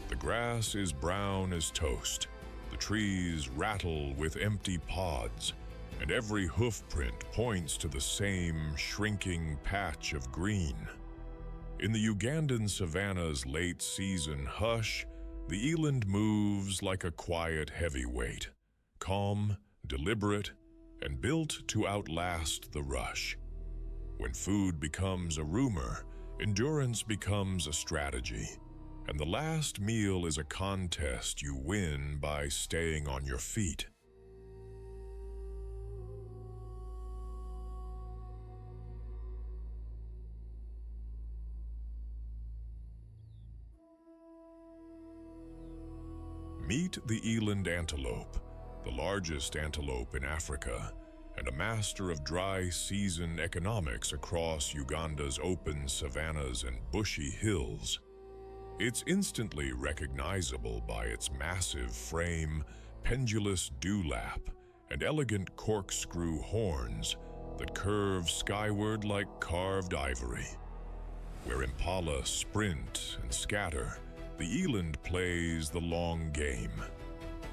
Speaker 1: The grass is brown as toast. The trees rattle with empty pods, and every hoofprint points to the same shrinking patch of green. In the Ugandan savannah's late-season hush, the eland moves like a quiet heavyweight, calm, deliberate, and built to outlast the rush. When food becomes a rumor, endurance becomes a strategy. And the last meal is a contest you win by staying on your feet. Meet the eland antelope, the largest antelope in Africa, and a master of dry season economics across Uganda's open savannas and bushy hills. It's instantly recognizable by its massive frame, pendulous dewlap, and elegant corkscrew horns that curve skyward like carved ivory. Where Impala sprint and scatter, the eland plays the long game.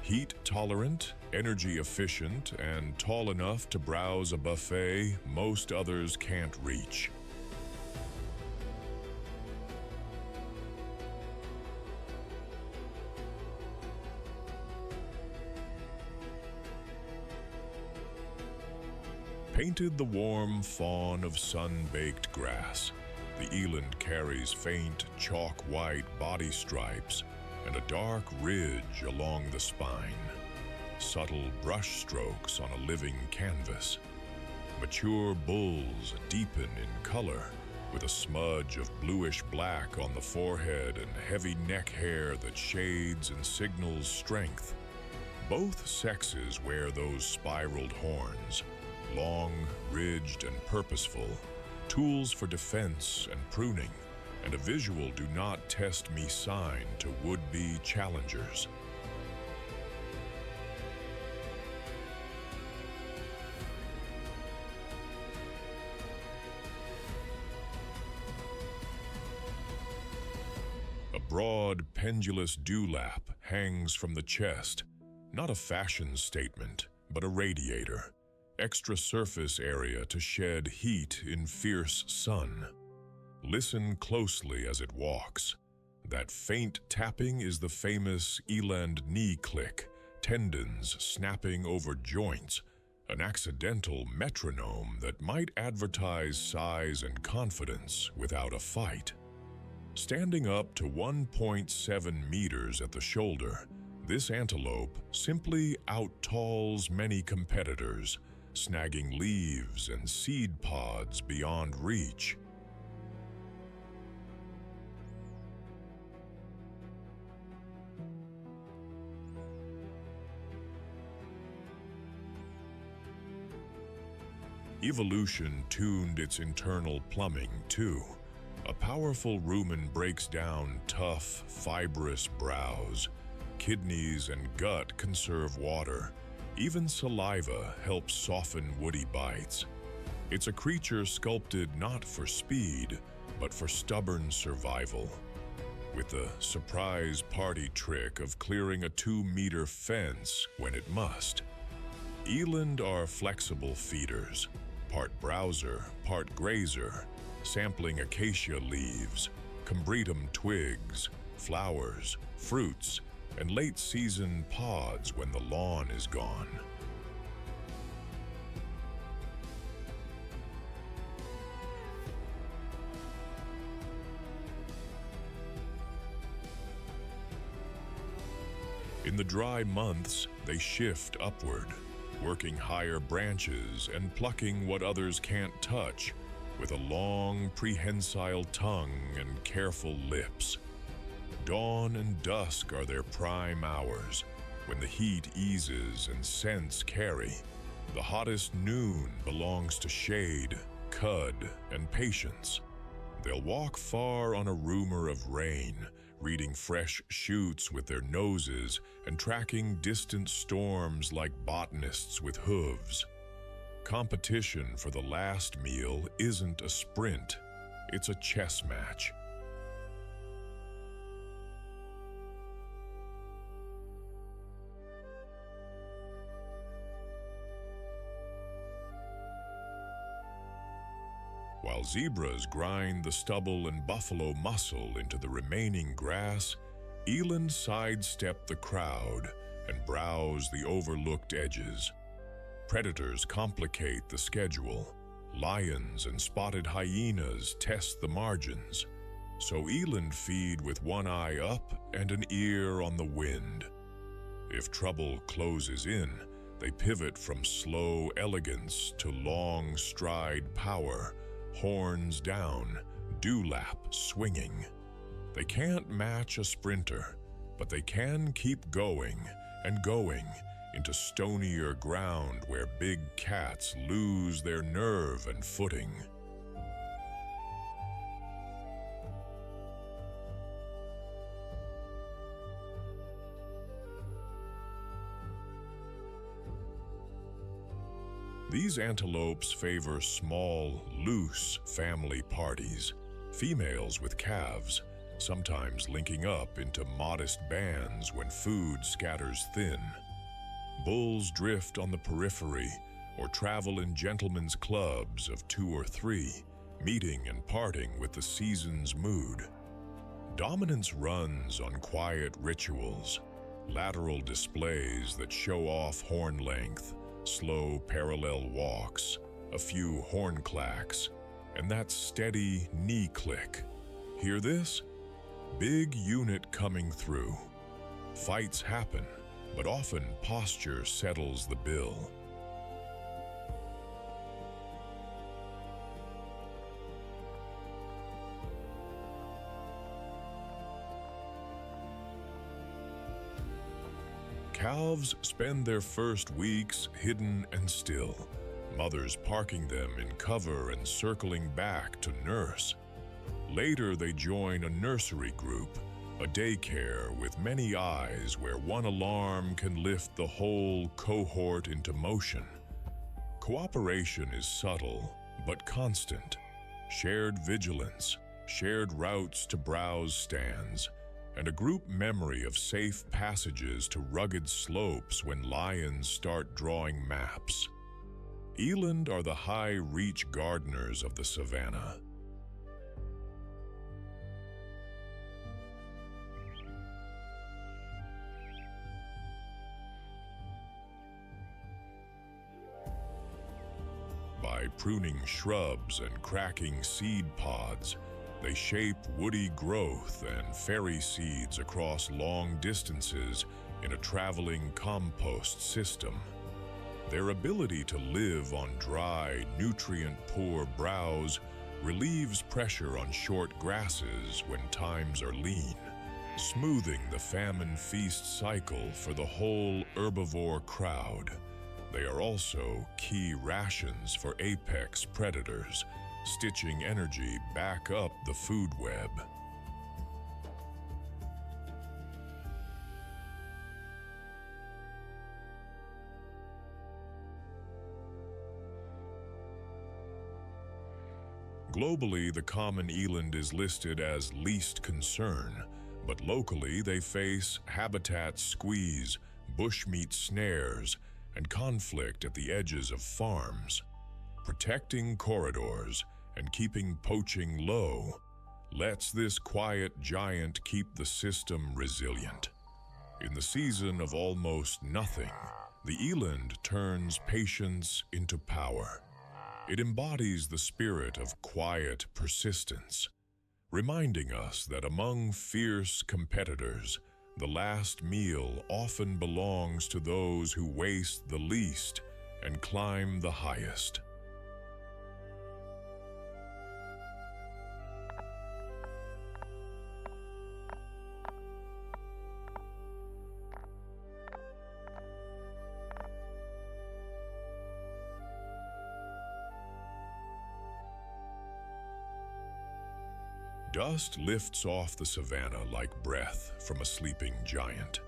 Speaker 1: Heat-tolerant, energy-efficient, and tall enough to browse a buffet most others can't reach. Painted the warm fawn of sun-baked grass, the eland carries faint, chalk-white body stripes and a dark ridge along the spine. Subtle brush strokes on a living canvas. Mature bulls deepen in color, with a smudge of bluish-black on the forehead and heavy neck hair that shades and signals strength. Both sexes wear those spiraled horns, long, ridged, and purposeful, tools for defense and pruning, and a visual do not test me sign to would-be challengers. A broad, pendulous dewlap hangs from the chest, not a fashion statement, but a radiator. Extra surface area to shed heat in fierce sun. Listen closely as it walks. That faint tapping is the famous Eland knee click, tendons snapping over joints, an accidental metronome that might advertise size and confidence without a fight. Standing up to 1.7 meters at the shoulder, this antelope simply out-talls many competitors, snagging leaves and seed pods beyond reach. Evolution tuned its internal plumbing, too. A powerful rumen breaks down tough, fibrous browse. Kidneys and gut conserve water. Even saliva helps soften woody bites. It's a creature sculpted not for speed, but for stubborn survival. With the surprise party trick of clearing a 2-meter fence when it must. Eland are flexible feeders. Part browser, part grazer, sampling acacia leaves, combretum twigs, flowers, fruits, and late-season pods when the lawn is gone. In the dry months, they shift upward, working higher branches and plucking what others can't touch with a long, prehensile tongue and careful lips. Dawn and dusk are their prime hours, when the heat eases and scents carry. The hottest noon belongs to shade, cud, and patience. They'll walk far on a rumor of rain, reading fresh shoots with their noses and tracking distant storms like botanists with hooves. Competition for the last meal isn't a sprint, it's a chess match. While zebras grind the stubble and buffalo muscle into the remaining grass, eland sidestep the crowd and browse the overlooked edges. Predators complicate the schedule. Lions and spotted hyenas test the margins. So eland feed with one eye up and an ear on the wind. If trouble closes in, they pivot from slow elegance to long stride power, horns down, dewlap swinging. They can't match a sprinter, but they can keep going and going into stonier ground where big cats lose their nerve and footing. These antelopes favor small, loose family parties, females with calves, sometimes linking up into modest bands when food scatters thin. Bulls drift on the periphery or travel in gentlemen's clubs of 2 or 3, meeting and parting with the season's mood. Dominance runs on quiet rituals, lateral displays that show off horn length, slow parallel walks, a few horn clacks, and that steady knee click. Hear this? Big unit coming through. Fights happen, but often posture settles the bill. Calves spend their first weeks hidden and still, mothers parking them in cover and circling back to nurse. Later, they join a nursery group, a daycare with many eyes where one alarm can lift the whole cohort into motion. Cooperation is subtle but constant. Shared vigilance, shared routes to browse stands, and a group memory of safe passages to rugged slopes when lions start drawing maps. Eland are the high-reach gardeners of the savannah. by pruning shrubs and cracking seed pods. They shape woody growth and ferry seeds across long distances in a traveling compost system. Their ability to live on dry, nutrient-poor browse relieves pressure on short grasses when times are lean, smoothing the famine feast cycle for the whole herbivore crowd. They are also key rations for apex predators, stitching energy back up the food web. Globally, the common eland is listed as least concern, but locally they face habitat squeeze, bushmeat snares, and conflict at the edges of farms. Protecting corridors and keeping poaching low lets this quiet giant keep the system resilient. In the season of almost nothing, the eland turns patience into power. It embodies the spirit of quiet persistence, reminding us that among fierce competitors, the last meal often belongs to those who waste the least and climb the highest. Dust lifts off the savannah like breath from a sleeping giant.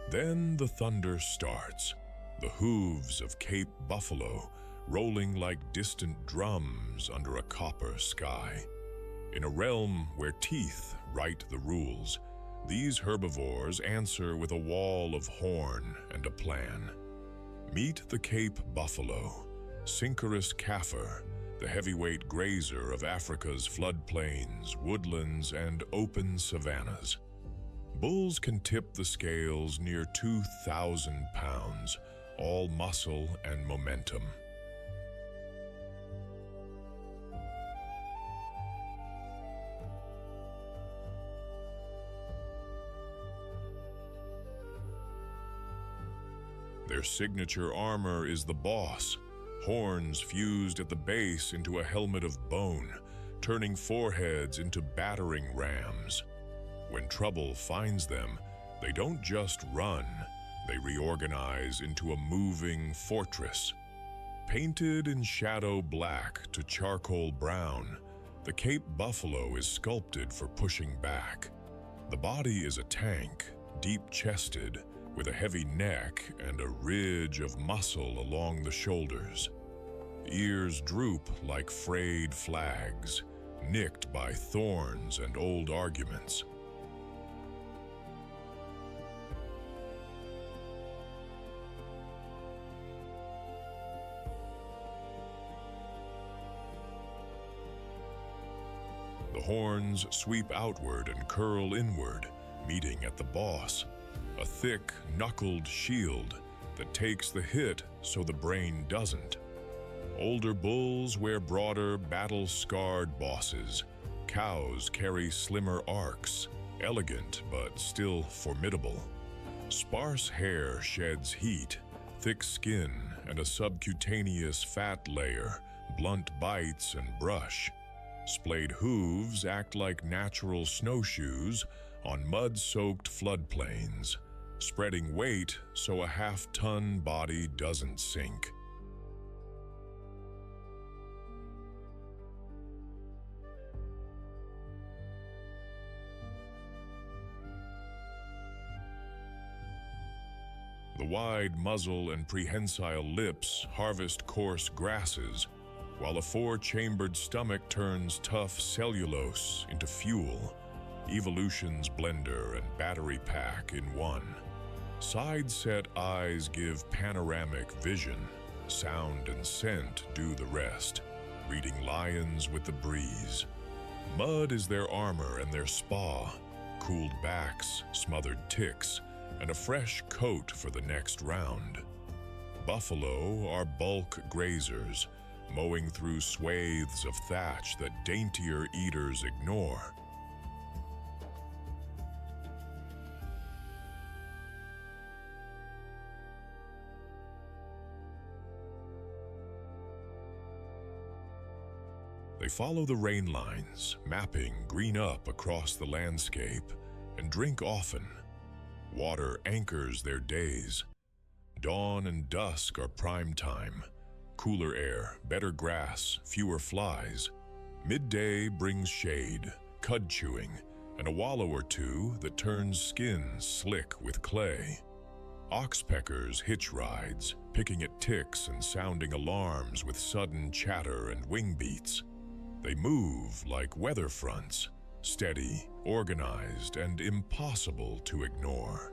Speaker 1: Then the thunder starts, the hooves of Cape buffalo rolling like distant drums under a copper sky. In a realm where teeth write the rules, these herbivores answer with a wall of horn and a plan. Meet the Cape buffalo, Synchorus Kaffir, the heavyweight grazer of Africa's floodplains, woodlands, and open savannas. Bulls can tip the scales near 2,000 pounds, all muscle and momentum. Their signature armor is the boss, horns fused at the base into a helmet of bone, turning foreheads into battering rams. When trouble finds them, they don't just run, they reorganize into a moving fortress. Painted in shadow black to charcoal brown, the Cape buffalo is sculpted for pushing back. The body is a tank, deep-chested, with a heavy neck and a ridge of muscle along the shoulders. Ears droop like frayed flags, nicked by thorns and old arguments. The horns sweep outward and curl inward, meeting at the boss, a thick, knuckled shield that takes the hit so the brain doesn't. Older bulls wear broader, battle-scarred bosses. Cows carry slimmer arcs, elegant but still formidable. Sparse hair sheds heat, thick skin, and a subcutaneous fat layer, blunt bites and brush. Splayed hooves act like natural snowshoes on mud-soaked floodplains, spreading weight so a half-ton body doesn't sink. The wide muzzle and prehensile lips harvest coarse grasses, while a four-chambered stomach turns tough cellulose into fuel, evolution's blender and battery pack in one. Side-set eyes give panoramic vision. Sound and scent do the rest, reading lions with the breeze. Mud is their armor and their spa, cooled backs, smothered ticks, and a fresh coat for the next round. Buffalo are bulk grazers, mowing through swathes of thatch that daintier eaters ignore. They follow the rain lines, mapping green up across the landscape, and drink often. Water anchors their days. Dawn and dusk are prime time. Cooler air, better grass, fewer flies. Midday brings shade, cud chewing, and a wallow or two that turns skin slick with clay. Oxpeckers hitch rides, picking at ticks and sounding alarms with sudden chatter and wing beats. They move like weather fronts, steady, organized, and impossible to ignore.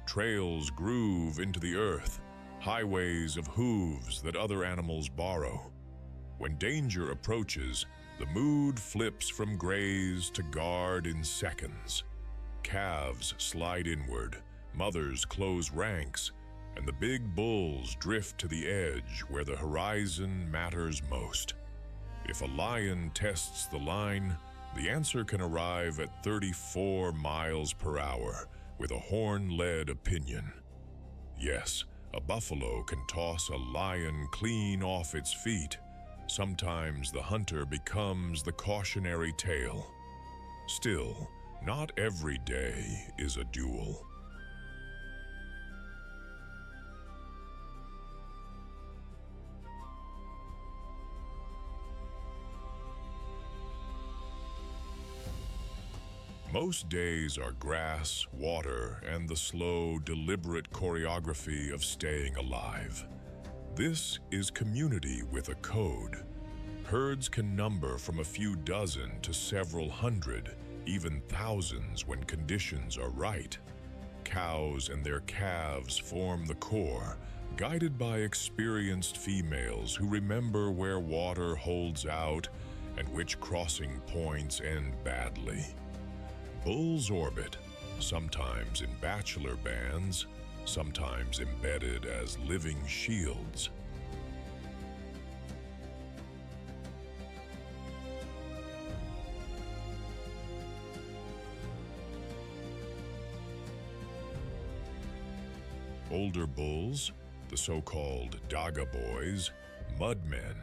Speaker 1: Trails groove into the earth, highways of hooves that other animals borrow. When danger approaches, the mood flips from graze to guard in seconds. Calves slide inward, mothers close ranks, and the big bulls drift to the edge where the horizon matters most. If a lion tests the line, the answer can arrive at 34 miles per hour with a horn-led opinion. Yes, a buffalo can toss a lion clean off its feet. Sometimes the hunter becomes the cautionary tale. Still, not every day is a duel. Most days are grass, water, and the slow, deliberate choreography of staying alive. This is community with a code. Herds can number from a few dozen to several hundred, even thousands when conditions are right. Cows and their calves form the core, guided by experienced females who remember where water holds out and which crossing points end badly. Bulls orbit, sometimes in bachelor bands, sometimes embedded as living shields. Older bulls, the so-called Daga boys, mudmen,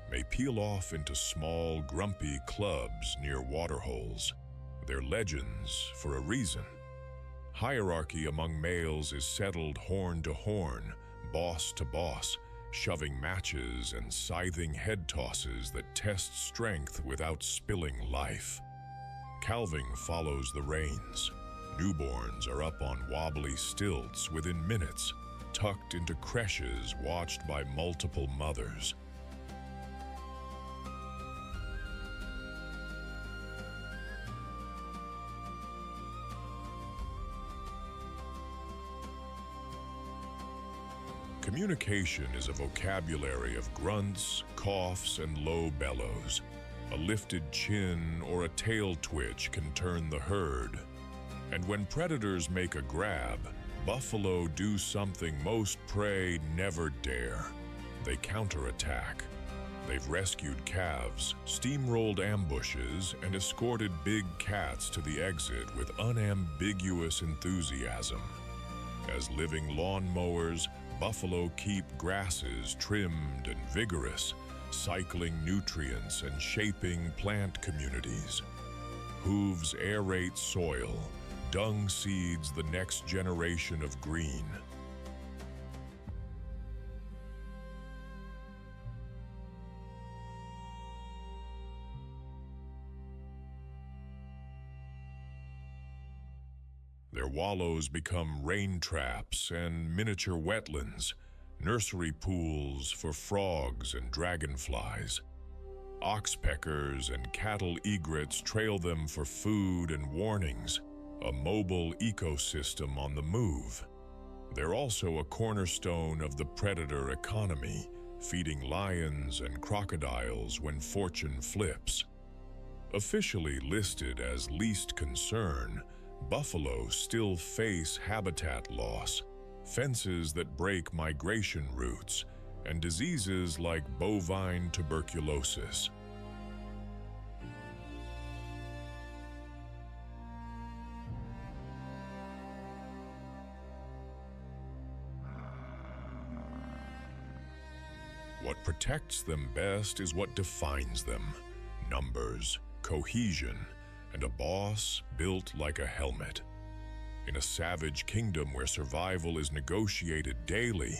Speaker 1: may peel off into small, grumpy clubs near waterholes. They're legends for a reason. Hierarchy among males is settled horn to horn, boss to boss, shoving matches and scything head tosses that test strength without spilling life. Calving follows the reins. Newborns are up on wobbly stilts within minutes, tucked into creches watched by multiple mothers. Communication is a vocabulary of grunts, coughs, and low bellows. A lifted chin or a tail twitch can turn the herd. And when predators make a grab, buffalo do something most prey never dare. They counterattack. They've rescued calves, steamrolled ambushes, and escorted big cats to the exit with unambiguous enthusiasm. As living lawnmowers, buffalo keep grasses trimmed and vigorous, cycling nutrients and shaping plant communities. Hooves aerate soil, dung seeds the next generation of green. Their wallows become rain traps and miniature wetlands, nursery pools for frogs and dragonflies. Oxpeckers and cattle egrets trail them for food and warnings, a mobile ecosystem on the move. They're also a cornerstone of the predator economy, feeding lions and crocodiles when fortune flips. Officially listed as least concern, buffalo still face habitat loss, fences that break migration routes, and diseases like bovine tuberculosis. What protects them best is what defines them: numbers, cohesion, and a boss built like a helmet. In a savage kingdom where survival is negotiated daily,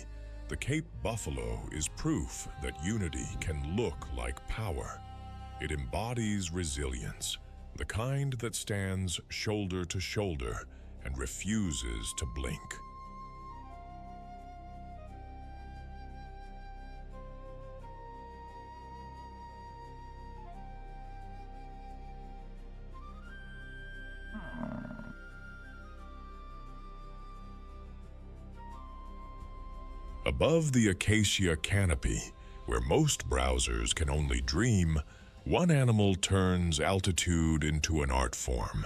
Speaker 1: the Cape buffalo is proof that unity can look like power. It embodies resilience, the kind that stands shoulder to shoulder and refuses to blink. Above the acacia canopy, where most browsers can only dream, one animal turns altitude into an art form.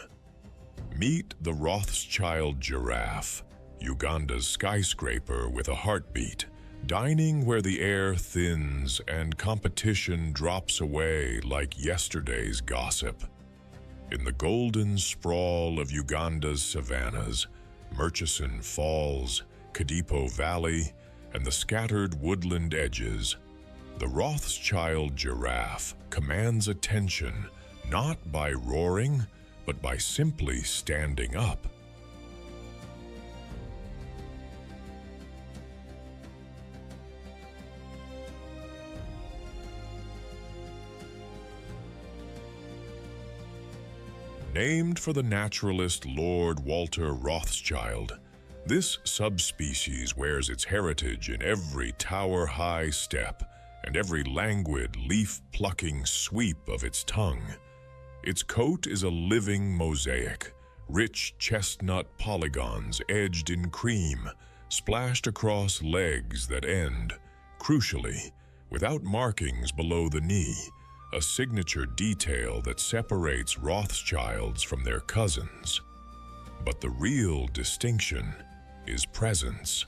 Speaker 1: Meet the Rothschild giraffe, Uganda's skyscraper with a heartbeat, dining where the air thins and competition drops away like yesterday's gossip. In the golden sprawl of Uganda's savannas, Murchison Falls, Kadipo Valley, and the scattered woodland edges, the Rothschild giraffe commands attention not by roaring, but by simply standing up. Named for the naturalist Lord Walter Rothschild, this subspecies wears its heritage in every tower-high step and every languid, leaf-plucking sweep of its tongue. Its coat is a living mosaic, rich chestnut polygons edged in cream, splashed across legs that end, crucially, without markings below the knee, a signature detail that separates Rothschilds from their cousins. But the real distinction is presence.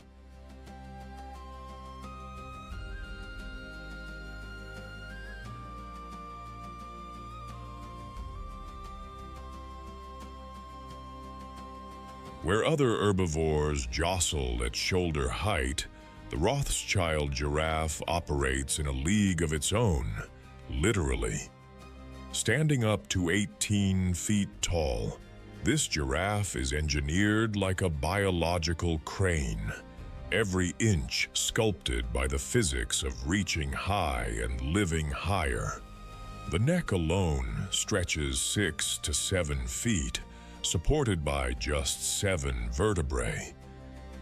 Speaker 1: Where other herbivores jostle at shoulder height, the Rothschild giraffe operates in a league of its own, literally. Standing up to 18 feet tall, this giraffe is engineered like a biological crane, every inch sculpted by the physics of reaching high and living higher. The neck alone stretches 6 to 7 feet, supported by just 7 vertebrae.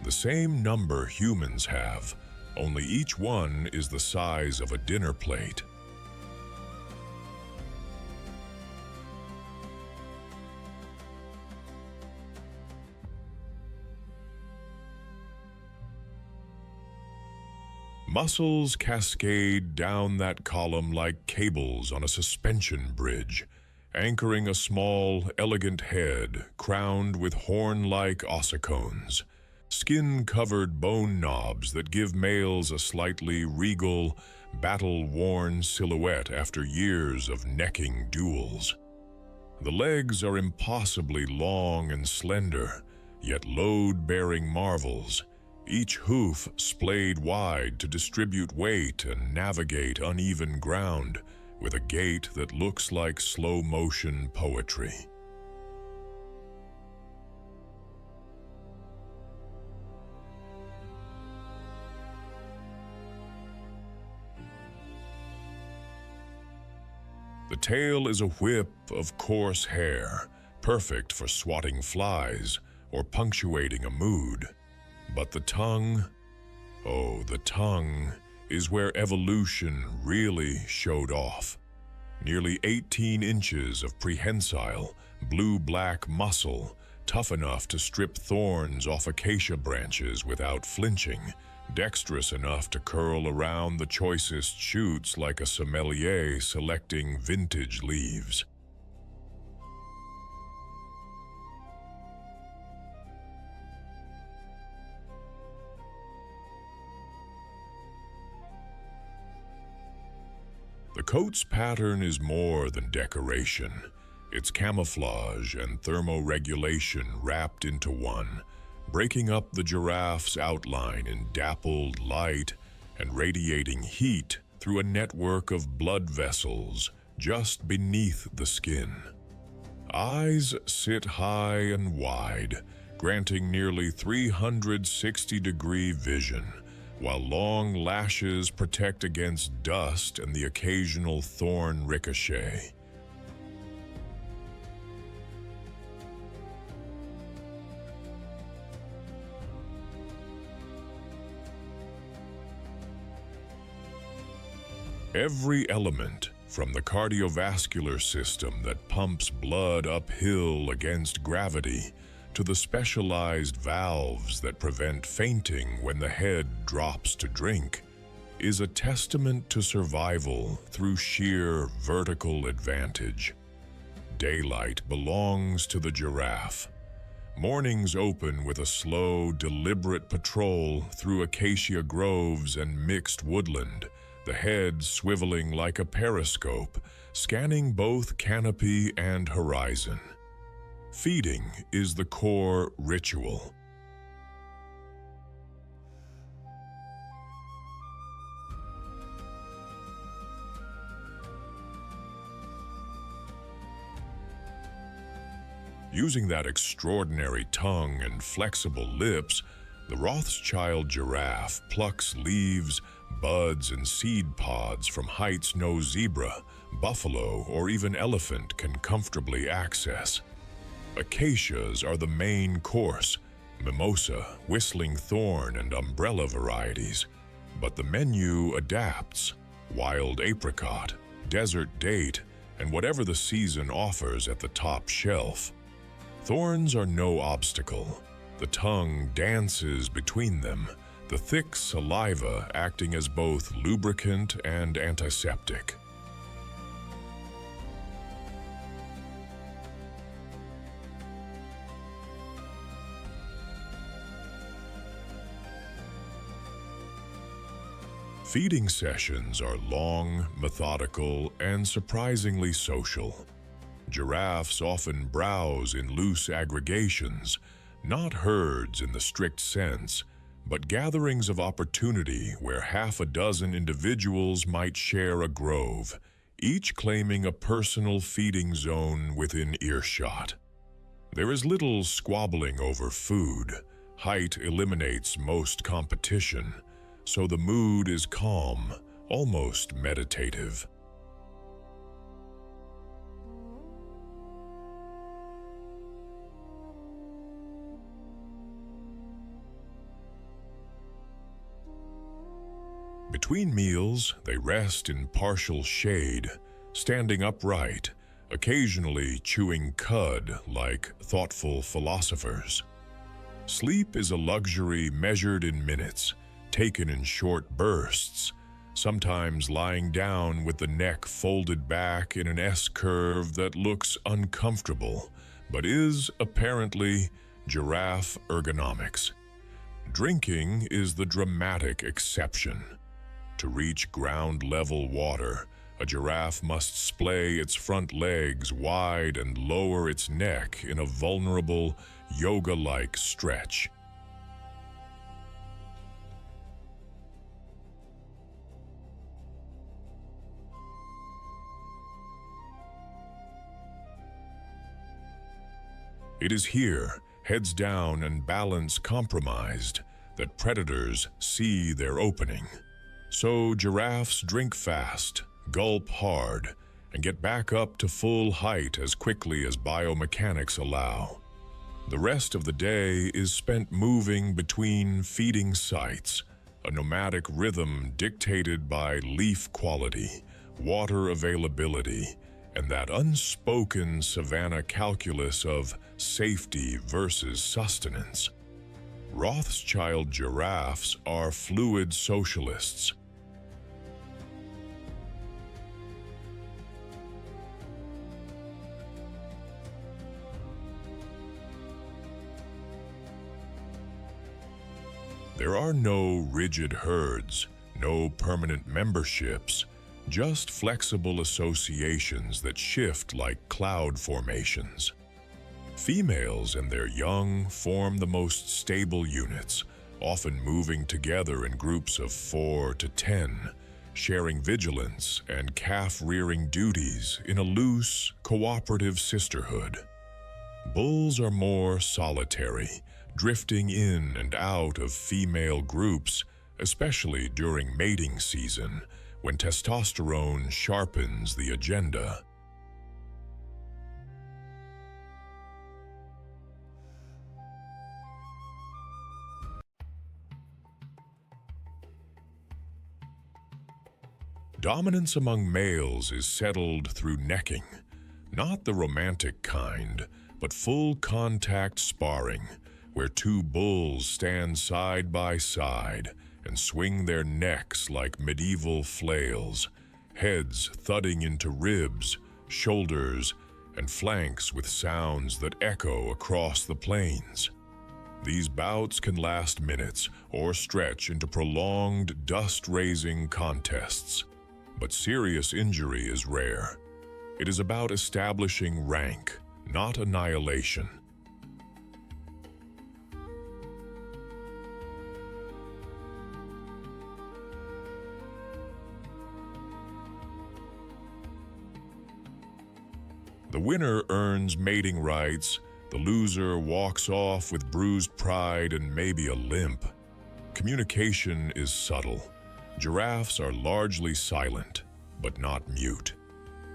Speaker 1: The same number humans have, only each one is the size of a dinner plate. Muscles cascade down that column like cables on a suspension bridge, anchoring a small, elegant head crowned with horn-like ossicones, skin-covered bone knobs that give males a slightly regal, battle-worn silhouette after years of necking duels. The legs are impossibly long and slender, yet load-bearing marvels, each hoof splayed wide to distribute weight and navigate uneven ground with a gait that looks like slow-motion poetry. The tail is a whip of coarse hair, perfect for swatting flies or punctuating a mood. But the tongue, oh, the tongue is where evolution really showed off. Nearly 18 inches of prehensile, blue-black muscle, tough enough to strip thorns off acacia branches without flinching, dexterous enough to curl around the choicest shoots like a sommelier selecting vintage leaves. The coat's pattern is more than decoration. It's camouflage and thermoregulation wrapped into one, breaking up the giraffe's outline in dappled light and radiating heat through a network of blood vessels just beneath the skin. Eyes sit high and wide, granting nearly 360-degree vision, while long lashes protect against dust and the occasional thorn ricochet. Every element, from the cardiovascular system that pumps blood uphill against gravity, to the specialized valves that prevent fainting when the head drops to drink, is a testament to survival through sheer vertical advantage. Daylight belongs to the giraffe. Mornings open with a slow, deliberate patrol through acacia groves and mixed woodland, the head swiveling like a periscope, scanning both canopy and horizon. Feeding is the core ritual. Using that extraordinary tongue and flexible lips, the Rothschild giraffe plucks leaves, buds, and seed pods from heights no zebra, buffalo, or even elephant can comfortably access. Acacias are the main course, mimosa, whistling thorn, and umbrella varieties. But the menu adapts: wild apricot, desert date, and whatever the season offers at the top shelf. Thorns are no obstacle. The tongue dances between them, the thick saliva acting as both lubricant and antiseptic. Feeding sessions are long, methodical, and surprisingly social. Giraffes often browse in loose aggregations, not herds in the strict sense, but gatherings of opportunity where half a dozen individuals might share a grove, each claiming a personal feeding zone within earshot. There is little squabbling over food. Height eliminates most competition, so the mood is calm, almost meditative. Between meals, they rest in partial shade, standing upright, occasionally chewing cud like thoughtful philosophers. Sleep is a luxury measured in minutes, taken in short bursts, sometimes lying down with the neck folded back in an S-curve that looks uncomfortable, but is apparently giraffe ergonomics. Drinking is the dramatic exception. To reach ground-level water, a giraffe must splay its front legs wide and lower its neck in a vulnerable, yoga-like stretch. It is here, heads down and balance compromised, that predators see their opening. So giraffes drink fast, gulp hard, and get back up to full height as quickly as biomechanics allow. The rest of the day is spent moving between feeding sites, a nomadic rhythm dictated by leaf quality, water availability, and that unspoken savannah calculus of safety versus sustenance. Rothschild giraffes are fluid socialists. There are no rigid herds, no permanent memberships, just flexible associations that shift like cloud formations. Females and their young form the most stable units, often moving together in groups of 4 to 10, sharing vigilance and calf-rearing duties in a loose, cooperative sisterhood. Bulls are more solitary, drifting in and out of female groups, especially during mating season, when testosterone sharpens the agenda. Dominance among males is settled through necking, not the romantic kind, but full contact sparring, where two bulls stand side by side and swing their necks like medieval flails, heads thudding into ribs, shoulders, and flanks with sounds that echo across the plains. These bouts can last minutes or stretch into prolonged dust-raising contests. But serious injury is rare. It is about establishing rank, not annihilation. The winner earns mating rights, the loser walks off with bruised pride and maybe a limp. Communication is subtle. Giraffes are largely silent, but not mute.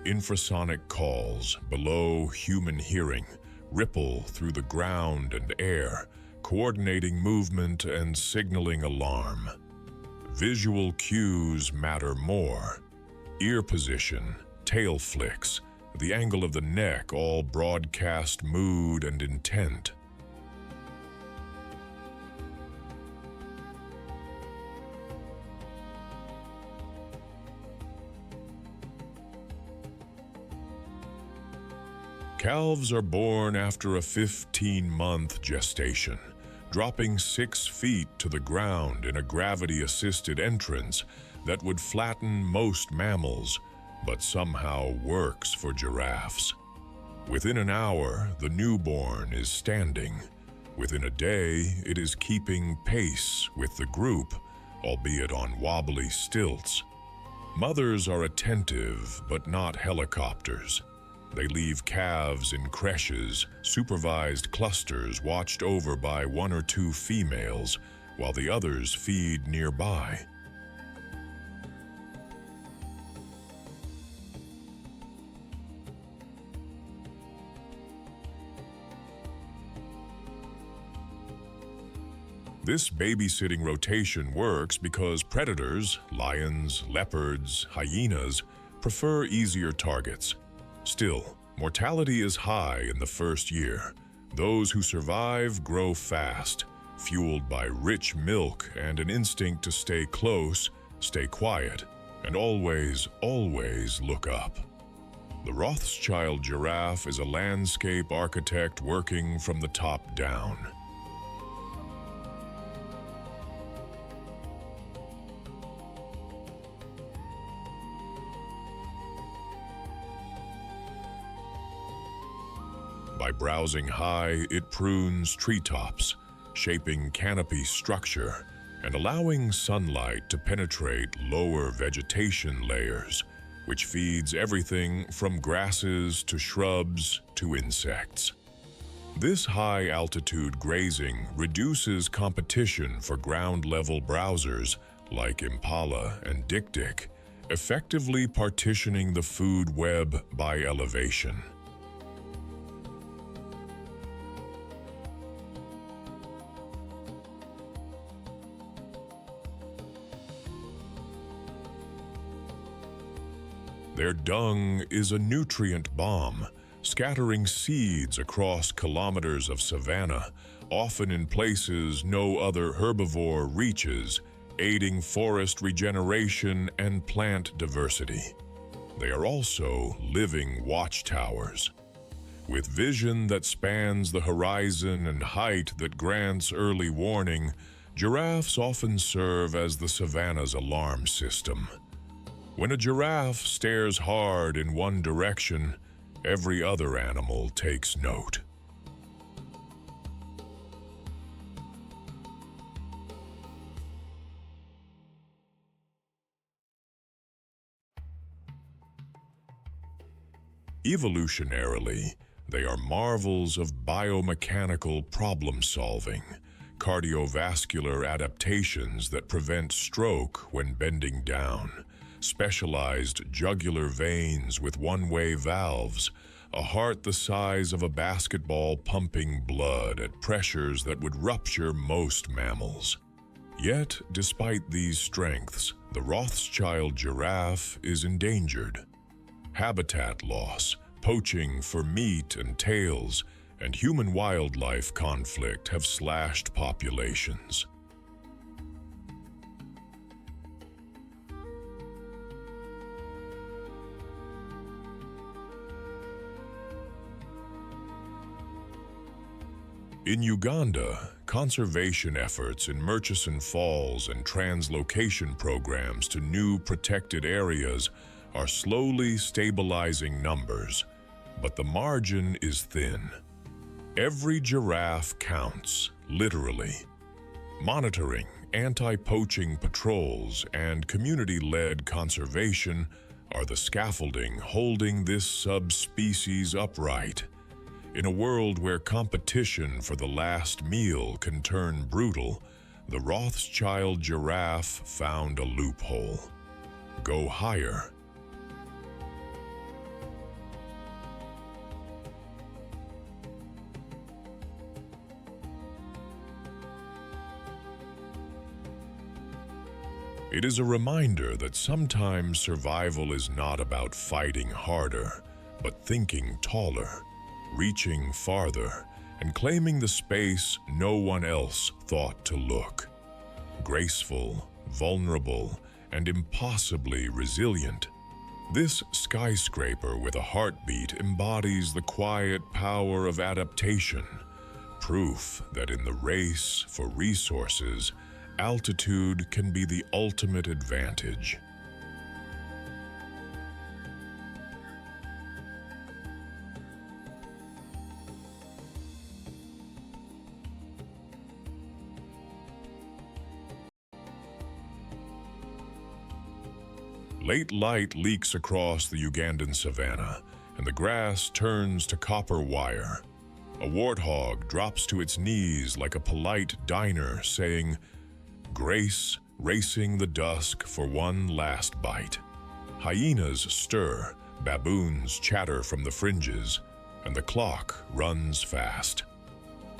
Speaker 1: Infrasonic calls, below human hearing, ripple through the ground and air, coordinating movement and signaling alarm. Visual cues matter more. Ear position, tail flicks, the angle of the neck all broadcast mood and intent. Calves are born after a 15-month gestation, dropping 6 feet to the ground in a gravity-assisted entrance that would flatten most mammals, but somehow works for giraffes. Within an hour, the newborn is standing. Within a day, it is keeping pace with the group, albeit on wobbly stilts. Mothers are attentive, but not helicopters. They leave calves in creches, supervised clusters watched over by 1 or 2 females, while the others feed nearby. This babysitting rotation works because predators, lions, leopards, hyenas, prefer easier targets. Still, mortality is high in the first year. Those who survive grow fast, fueled by rich milk and an instinct to stay close, stay quiet, and always, always look up. The Rothschild giraffe is a landscape architect working from the top down. By browsing high, it prunes treetops, shaping canopy structure and allowing sunlight to penetrate lower vegetation layers, which feeds everything from grasses to shrubs to insects. This high-altitude grazing reduces competition for ground-level browsers like Impala and Dik-Dik, effectively partitioning the food web by elevation. Their dung is a nutrient bomb, scattering seeds across kilometers of savannah, often in places no other herbivore reaches, aiding forest regeneration and plant diversity. They are also living watchtowers. With vision that spans the horizon and height that grants early warning, giraffes often serve as the savannah's alarm system. When a giraffe stares hard in one direction, every other animal takes note. Evolutionarily, they are marvels of biomechanical problem-solving, cardiovascular adaptations that prevent stroke when bending down, specialized jugular veins with one-way valves, a heart the size of a basketball pumping blood at pressures that would rupture most mammals. Yet, despite these strengths, the Rothschild giraffe is endangered. Habitat loss, poaching for meat and tails, and human-wildlife conflict have slashed populations. In Uganda, conservation efforts in Murchison Falls and translocation programs to new protected areas are slowly stabilizing numbers, but the margin is thin. Every giraffe counts, literally. Monitoring, anti-poaching patrols, and community-led conservation are the scaffolding holding this subspecies upright. In a world where competition for the last meal can turn brutal, the Rothschild giraffe found a loophole. Go higher. It is a reminder that sometimes survival is not about fighting harder, but thinking taller, reaching farther, and claiming the space no one else thought to look. Graceful, vulnerable, and impossibly resilient, this skyscraper with a heartbeat embodies the quiet power of adaptation, proof that in the race for resources, altitude can be the ultimate advantage. Late light leaks across the Ugandan savannah, and the grass turns to copper wire. A warthog drops to its knees like a polite diner, saying, "Grace, racing the dusk for one last bite." Hyenas stir, baboons chatter from the fringes, and the clock runs fast.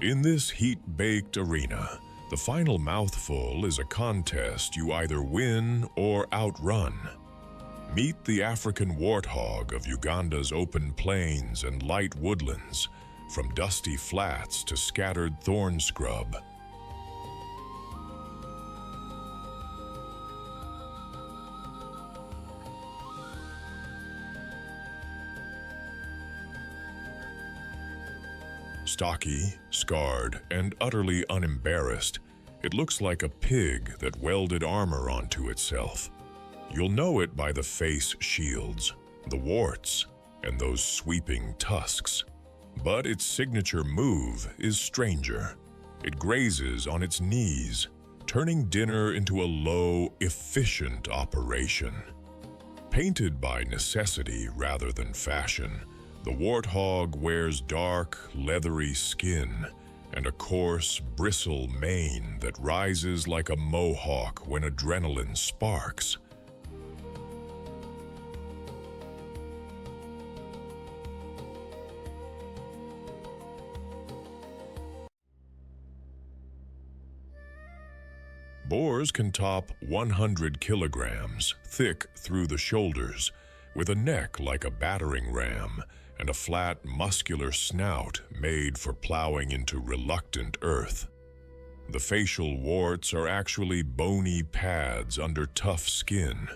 Speaker 1: In this heat-baked arena, the final mouthful is a contest you either win or outrun. Meet the African warthog of Uganda's open plains and light woodlands, from dusty flats to scattered thorn scrub. Stocky, scarred, and utterly unembarrassed, it looks like a pig that welded armor onto itself. You'll know it by the face shields, the warts, and those sweeping tusks. But its signature move is stranger. It grazes on its knees, turning dinner into a low, efficient operation. Painted by necessity rather than fashion, the warthog wears dark, leathery skin and a coarse, bristle mane that rises like a mohawk when adrenaline sparks. Boars can top 100 kilograms, thick through the shoulders, with a neck like a battering ram and a flat, muscular snout made for plowing into reluctant earth. The facial warts are actually bony pads under tough skin,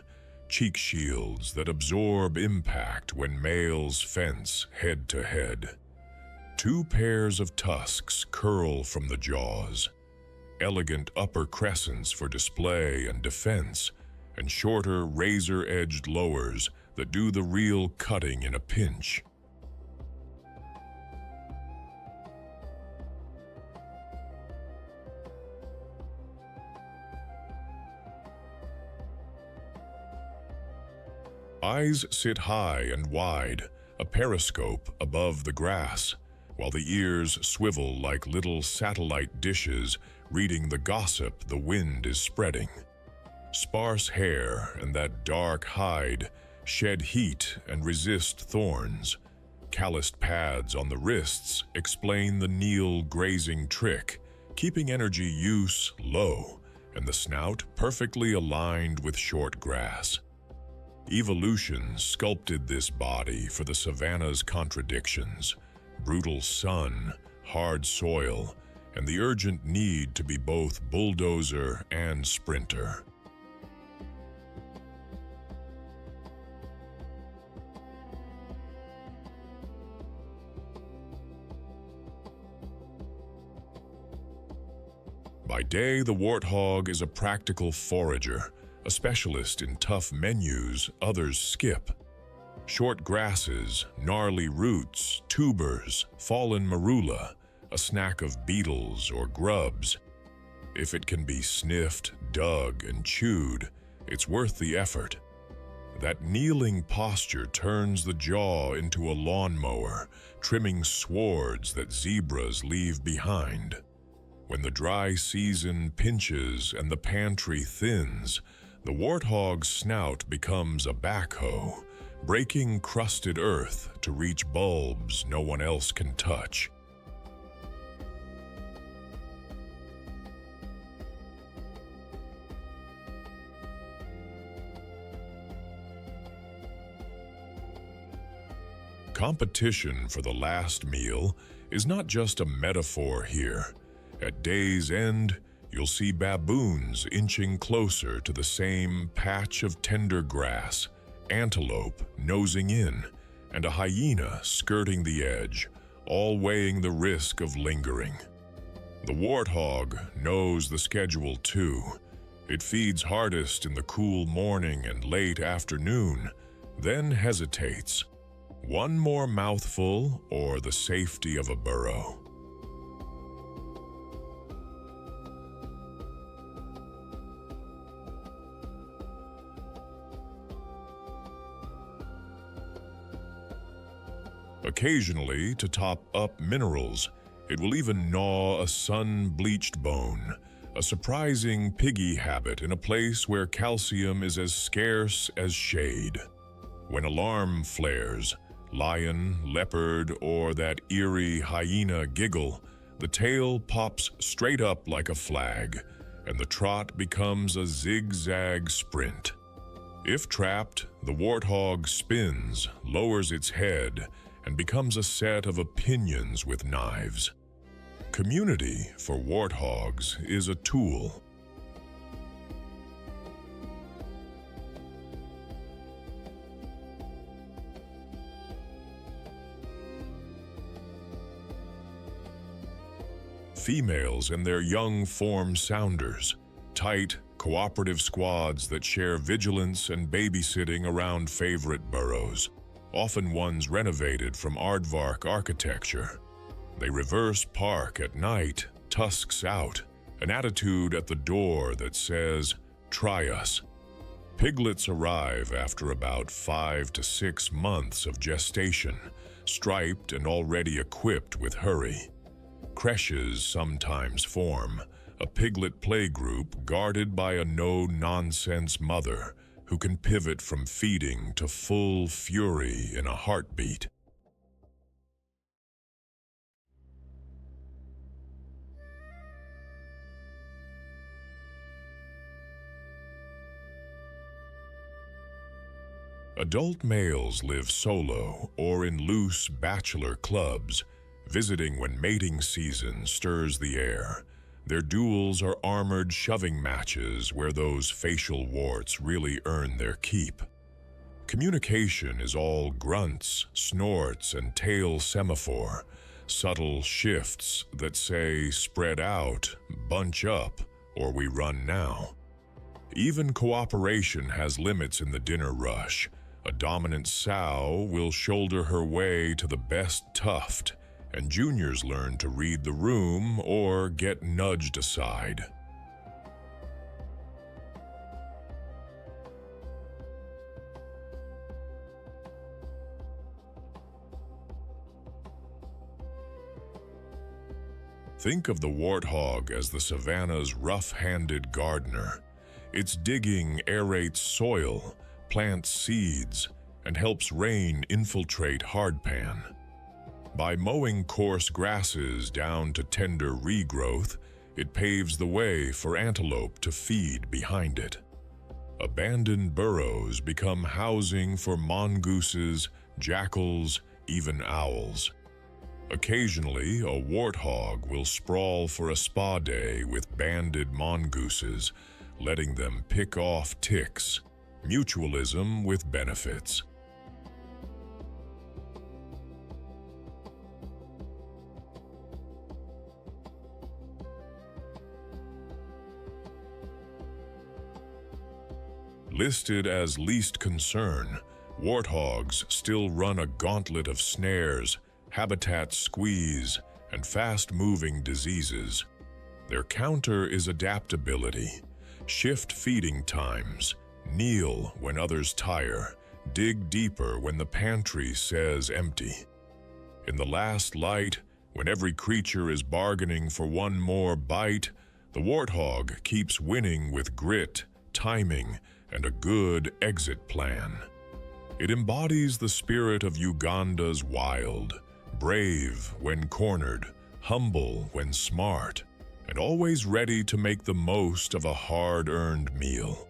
Speaker 1: cheek shields that absorb impact when males fence head to head. 2 pairs of tusks curl from the jaws, elegant upper crescents for display and defense, and shorter razor-edged lowers that do the real cutting in a pinch. Eyes sit high and wide, a periscope above the grass, while the ears swivel like little satellite dishes reading the gossip the wind is spreading. Sparse hair and that dark hide shed heat and resist thorns. Calloused pads on the wrists explain the Nile grazing trick, keeping energy use low and the snout perfectly aligned with short grass. Evolution sculpted this body for the savannah's contradictions: brutal sun, hard soil, and the urgent need to be both bulldozer and sprinter. By day, the warthog is a practical forager, a specialist in tough menus others skip. Short grasses, gnarly roots, tubers, fallen marula, a snack of beetles or grubs. If it can be sniffed, dug, and chewed, it's worth the effort. That kneeling posture turns the jaw into a lawnmower, trimming swords that zebras leave behind. When the dry season pinches and the pantry thins, the warthog's snout becomes a backhoe, breaking crusted earth to reach bulbs no one else can touch. Competition for the last meal is not just a metaphor here. At day's end, you'll see baboons inching closer to the same patch of tender grass, antelope nosing in, and a hyena skirting the edge, all weighing the risk of lingering. The warthog knows the schedule too. It feeds hardest in the cool morning and late afternoon, then hesitates. One more mouthful or the safety of a burrow. Occasionally, to top up minerals, it will even gnaw a sun-bleached bone, a surprising piggy habit in a place where calcium is as scarce as shade. When alarm flares, lion, leopard, or that eerie hyena giggle, the tail pops straight up like a flag, and the trot becomes a zigzag sprint. If trapped, the warthog spins, lowers its head, and becomes a set of opinions with knives. Community, for warthogs, is a tool. Females and their young form sounders, tight, cooperative squads that share vigilance and babysitting around favorite burrows, often ones renovated from aardvark architecture. They reverse park at night, tusks out, an attitude at the door that says, "Try us." Piglets arrive after about 5 to 6 months of gestation, striped and already equipped with hurry. Creches sometimes form, a piglet playgroup guarded by a no-nonsense mother who can pivot from feeding to full fury in a heartbeat. Adult males live solo or in loose bachelor clubs, visiting when mating season stirs the air. Their duels are armored shoving matches where those facial warts really earn their keep. Communication is all grunts, snorts, and tail semaphore, subtle shifts that say spread out, bunch up, or we run now. Even cooperation has limits in the dinner rush. A dominant sow will shoulder her way to the best tuft, and juniors learn to read the room or get nudged aside. Think of the warthog as the savannah's rough-handed gardener. Its digging aerates soil, plants seeds, and helps rain infiltrate hardpan. By mowing coarse grasses down to tender regrowth, it paves the way for antelope to feed behind it. Abandoned burrows become housing for mongooses, jackals, even owls. Occasionally, a warthog will sprawl for a spa day with banded mongooses, letting them pick off ticks. Mutualism with benefits. Listed as least concern, warthogs still run a gauntlet of snares, habitat squeeze, and fast-moving diseases. Their counter is adaptability. Shift feeding times, kneel when others tire, dig deeper when the pantry says empty. In the last light, when every creature is bargaining for one more bite, the warthog keeps winning with grit, timing, and a good exit plan. It embodies the spirit of Uganda's wild, brave when cornered, humble when smart, and always ready to make the most of a hard-earned meal.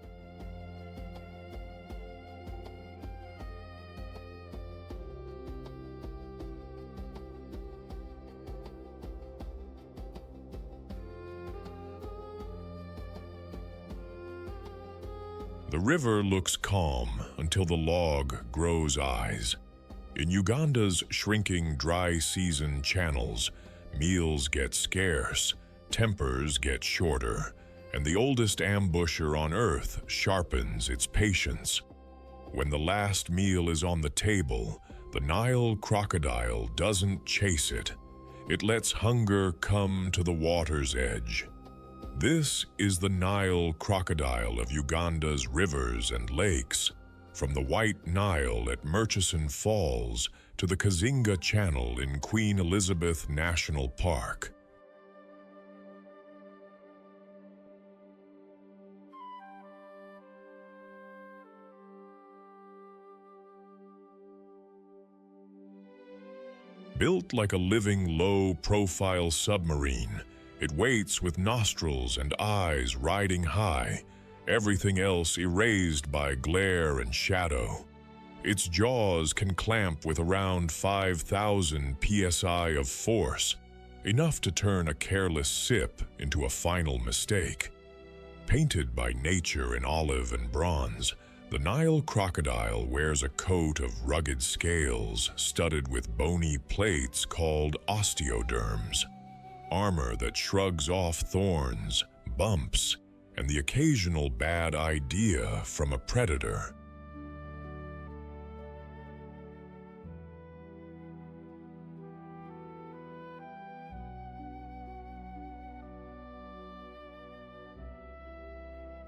Speaker 1: The river looks calm until the log grows eyes. In Uganda's shrinking dry season channels, meals get scarce, tempers get shorter, and the oldest ambusher on Earth sharpens its patience. When the last meal is on the table, the Nile crocodile doesn't chase it. It lets hunger come to the water's edge. This is the Nile crocodile of Uganda's rivers and lakes, from the White Nile at Murchison Falls to the Kazinga Channel in Queen Elizabeth National Park. Built like a living low-profile submarine, it waits with nostrils and eyes riding high, everything else erased by glare and shadow. Its jaws can clamp with around 5,000 psi of force, enough to turn a careless sip into a final mistake. Painted by nature in olive and bronze, the Nile crocodile wears a coat of rugged scales studded with bony plates called osteoderms. Armor that shrugs off thorns, bumps, and the occasional bad idea from a predator.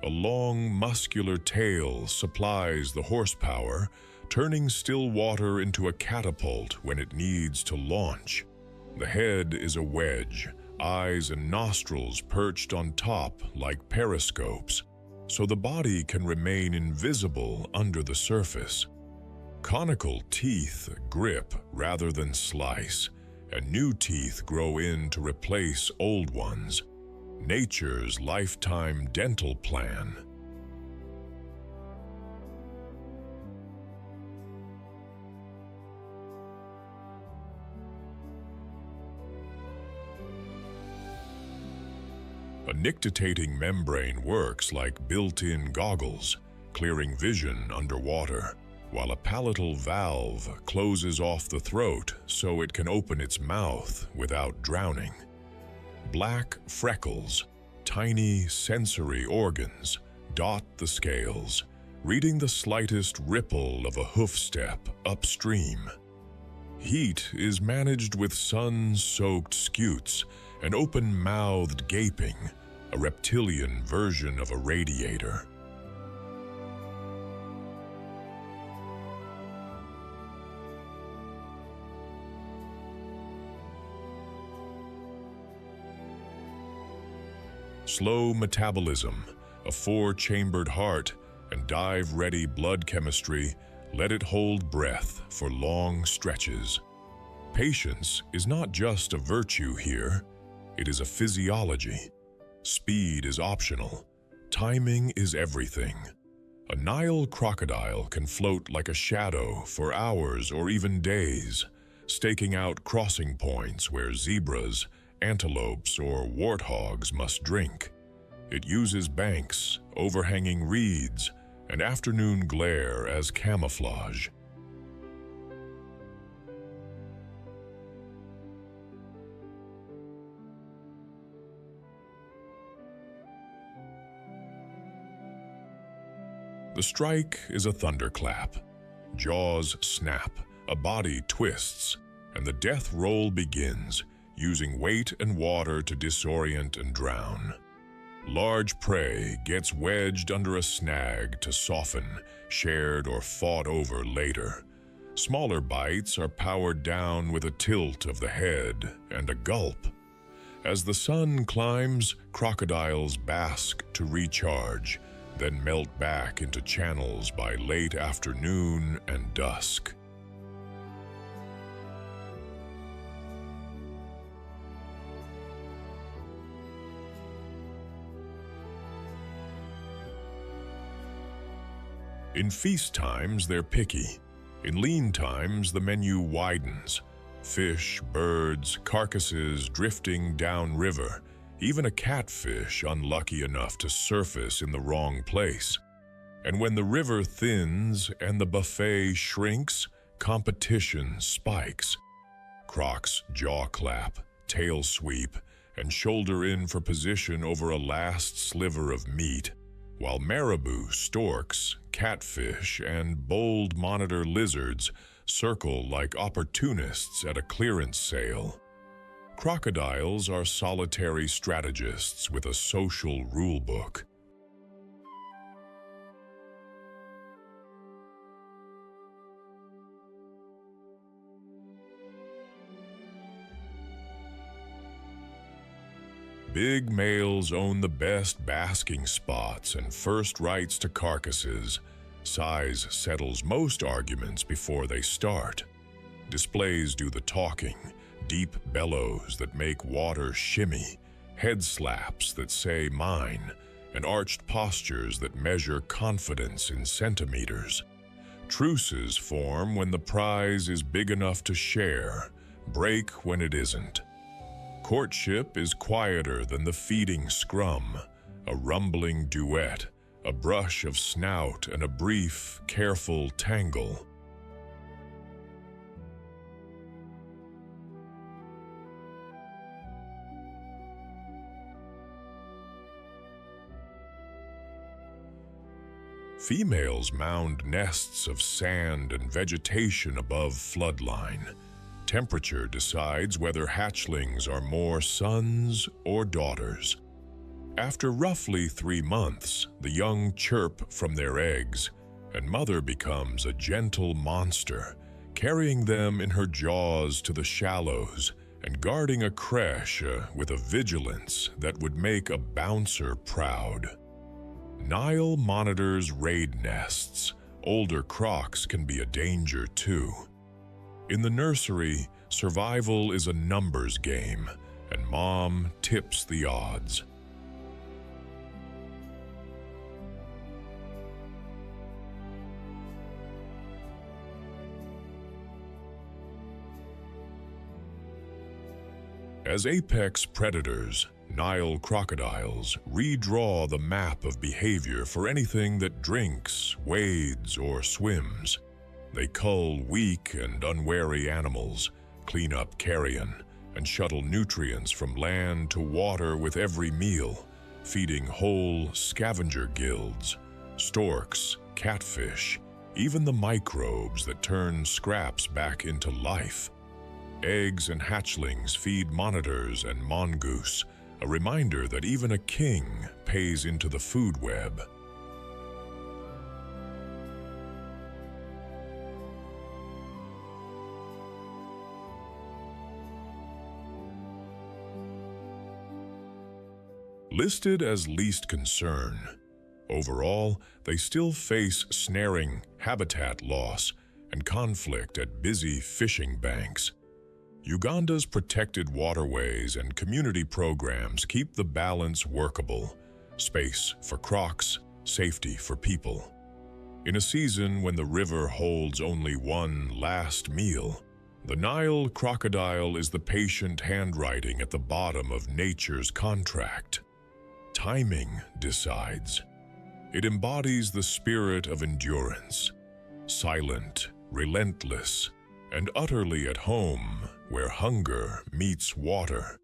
Speaker 1: A long, muscular tail supplies the horsepower, turning still water into a catapult when it needs to launch. The head is a wedge, eyes and nostrils perched on top like periscopes, so the body can remain invisible under the surface. Conical teeth grip rather than slice, and new teeth grow in to replace old ones. Nature's lifetime dental plan. A nictitating membrane works like built-in goggles, clearing vision underwater, while a palatal valve closes off the throat so it can open its mouth without drowning. Black freckles, tiny sensory organs, dot the scales, reading the slightest ripple of a hoofstep upstream. Heat is managed with sun-soaked scutes and open-mouthed gaping, a reptilian version of a radiator. Slow metabolism, a 4-chambered heart, and dive-ready blood chemistry let it hold breath for long stretches. Patience is not just a virtue here, it is a physiology. Speed is optional. Timing is everything. A Nile crocodile can float like a shadow for hours or even days, staking out crossing points where zebras, antelopes, or warthogs must drink. It uses banks, overhanging reeds, and afternoon glare as camouflage. The strike is a thunderclap. Jaws snap, a body twists, and the death roll begins, using weight and water to disorient and drown. Large prey gets wedged under a snag to soften, shared or fought over later. Smaller bites are powered down with a tilt of the head and a gulp. As the sun climbs, crocodiles bask to recharge, then melt back into channels by late afternoon and dusk. In feast times, they're picky. In lean times, the menu widens. Fish, birds, carcasses drifting downriver, even a catfish unlucky enough to surface in the wrong place. And when the river thins and the buffet shrinks, competition spikes. Crocs jaw clap, tail sweep, and shoulder in for position over a last sliver of meat, while marabou, storks, catfish, and bold monitor lizards circle like opportunists at a clearance sale. Crocodiles are solitary strategists with a social rulebook. Big males own the best basking spots and first rights to carcasses. Size settles most arguments before they start. Displays do the talking, deep bellows that make water shimmy, head slaps that say mine, and arched postures that measure confidence in centimeters. Truces form when the prize is big enough to share, break when it isn't. Courtship is quieter than the feeding scrum, a rumbling duet, a brush of snout, and a brief, careful tangle. Females mound nests of sand and vegetation above floodline. Temperature decides whether hatchlings are more sons or daughters. After roughly 3 months, the young chirp from their eggs, and mother becomes a gentle monster, carrying them in her jaws to the shallows and guarding a creche with a vigilance that would make a bouncer proud. Nile monitors raid nests. Older crocs can be a danger too. In the nursery, survival is a numbers game, and mom tips the odds. As apex predators, Nile crocodiles redraw the map of behavior for anything that drinks, wades, or swims. They cull weak and unwary animals, clean up carrion, and shuttle nutrients from land to water with every meal, feeding whole scavenger guilds, storks, catfish, even the microbes that turn scraps back into life. Eggs and hatchlings feed monitors and mongoose, a reminder that even a king pays into the food web. Listed as least concern, overall, they still face snaring, habitat loss, and conflict at busy fishing banks. Uganda's protected waterways and community programs keep the balance workable: space for crocs, safety for people. In a season when the river holds only one last meal, the Nile crocodile is the patient handwriting at the bottom of nature's contract. Timing decides. It embodies the spirit of endurance, silent, relentless, and utterly at home where hunger meets water.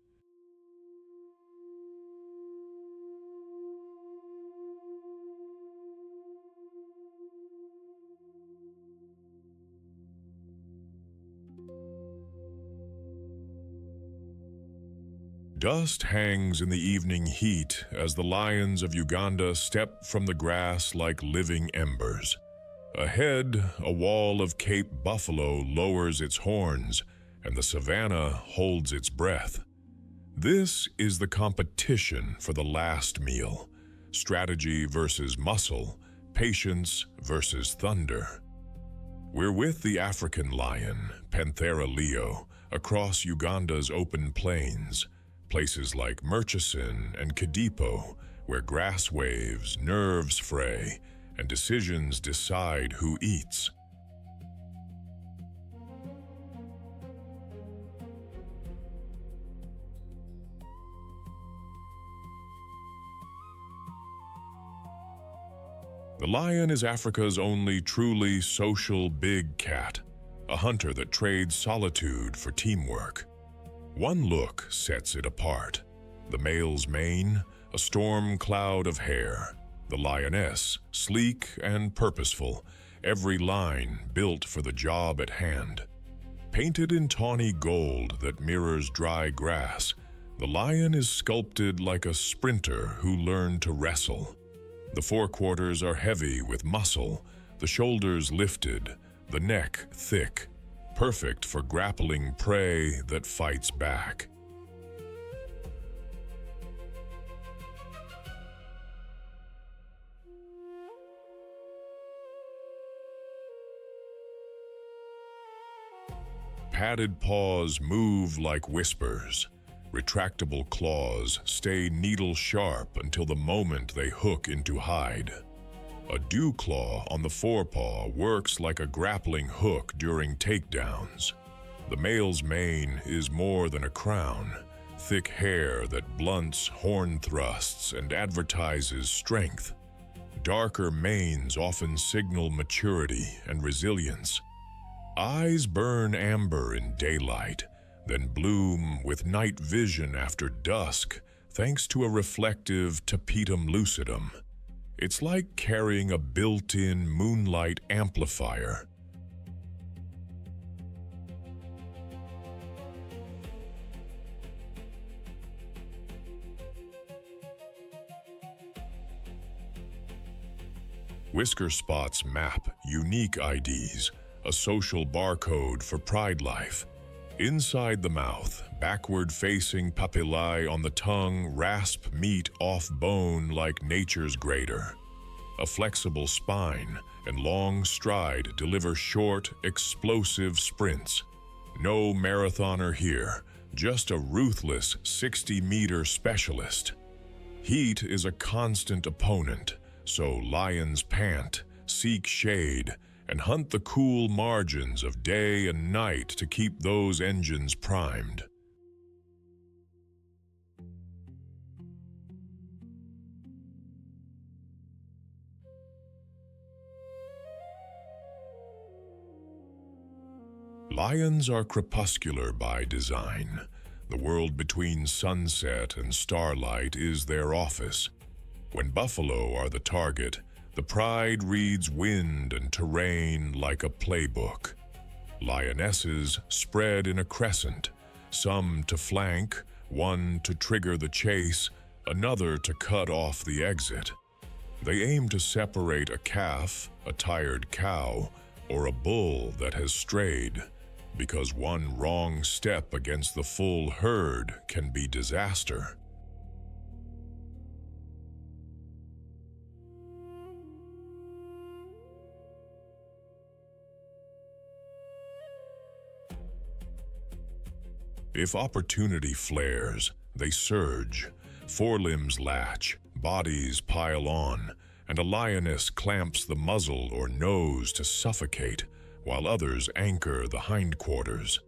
Speaker 1: Dust hangs in the evening heat as the lions of Uganda step from the grass like living embers. Ahead, a wall of Cape buffalo lowers its horns, and the savannah holds its breath. This is the competition for the last meal: strategy versus muscle, patience versus thunder. We're with the African lion, Panthera leo, across Uganda's open plains. Places like Murchison and Kadipo, where grass waves, nerves fray, and decisions decide who eats. The lion is Africa's only truly social big cat, a hunter that trades solitude for teamwork. One look sets it apart: the male's mane, a storm cloud of hair; the lioness, sleek and purposeful, every line built for the job at hand. Painted in tawny gold that mirrors dry grass, the lion is sculpted like a sprinter who learned to wrestle. The forequarters are heavy with muscle, the shoulders lifted, the neck thick, perfect for grappling prey that fights back. Padded paws move like whispers. Retractable claws stay needle-sharp until the moment they hook into hide. A dew claw on the forepaw works like a grappling hook during takedowns. The male's mane is more than a crown, thick hair that blunts horn thrusts and advertises strength. Darker manes often signal maturity and resilience. Eyes burn amber in daylight, then bloom with night vision after dusk, thanks to a reflective tapetum lucidum. It's like carrying a built-in moonlight amplifier. Whisker spots map unique IDs, a social barcode for pride life. Inside the mouth, backward-facing papillae on the tongue rasp meat off bone like nature's grater. A flexible spine and long stride deliver short, explosive sprints. No marathoner here, just a ruthless 60-meter specialist. Heat is a constant opponent, so lions pant, seek shade, and hunt the cool margins of day and night to keep those engines primed. Lions are crepuscular by design. The world between sunset and starlight is their office. When buffalo are the target, the pride reads wind and terrain like a playbook. Lionesses spread in a crescent, some to flank, one to trigger the chase, another to cut off the exit. They aim to separate a calf, a tired cow, or a bull that has strayed, because one wrong step against the full herd can be disaster. If opportunity flares, they surge. Forelimbs latch, bodies pile on, and a lioness clamps the muzzle or nose to suffocate, while others anchor the hindquarters.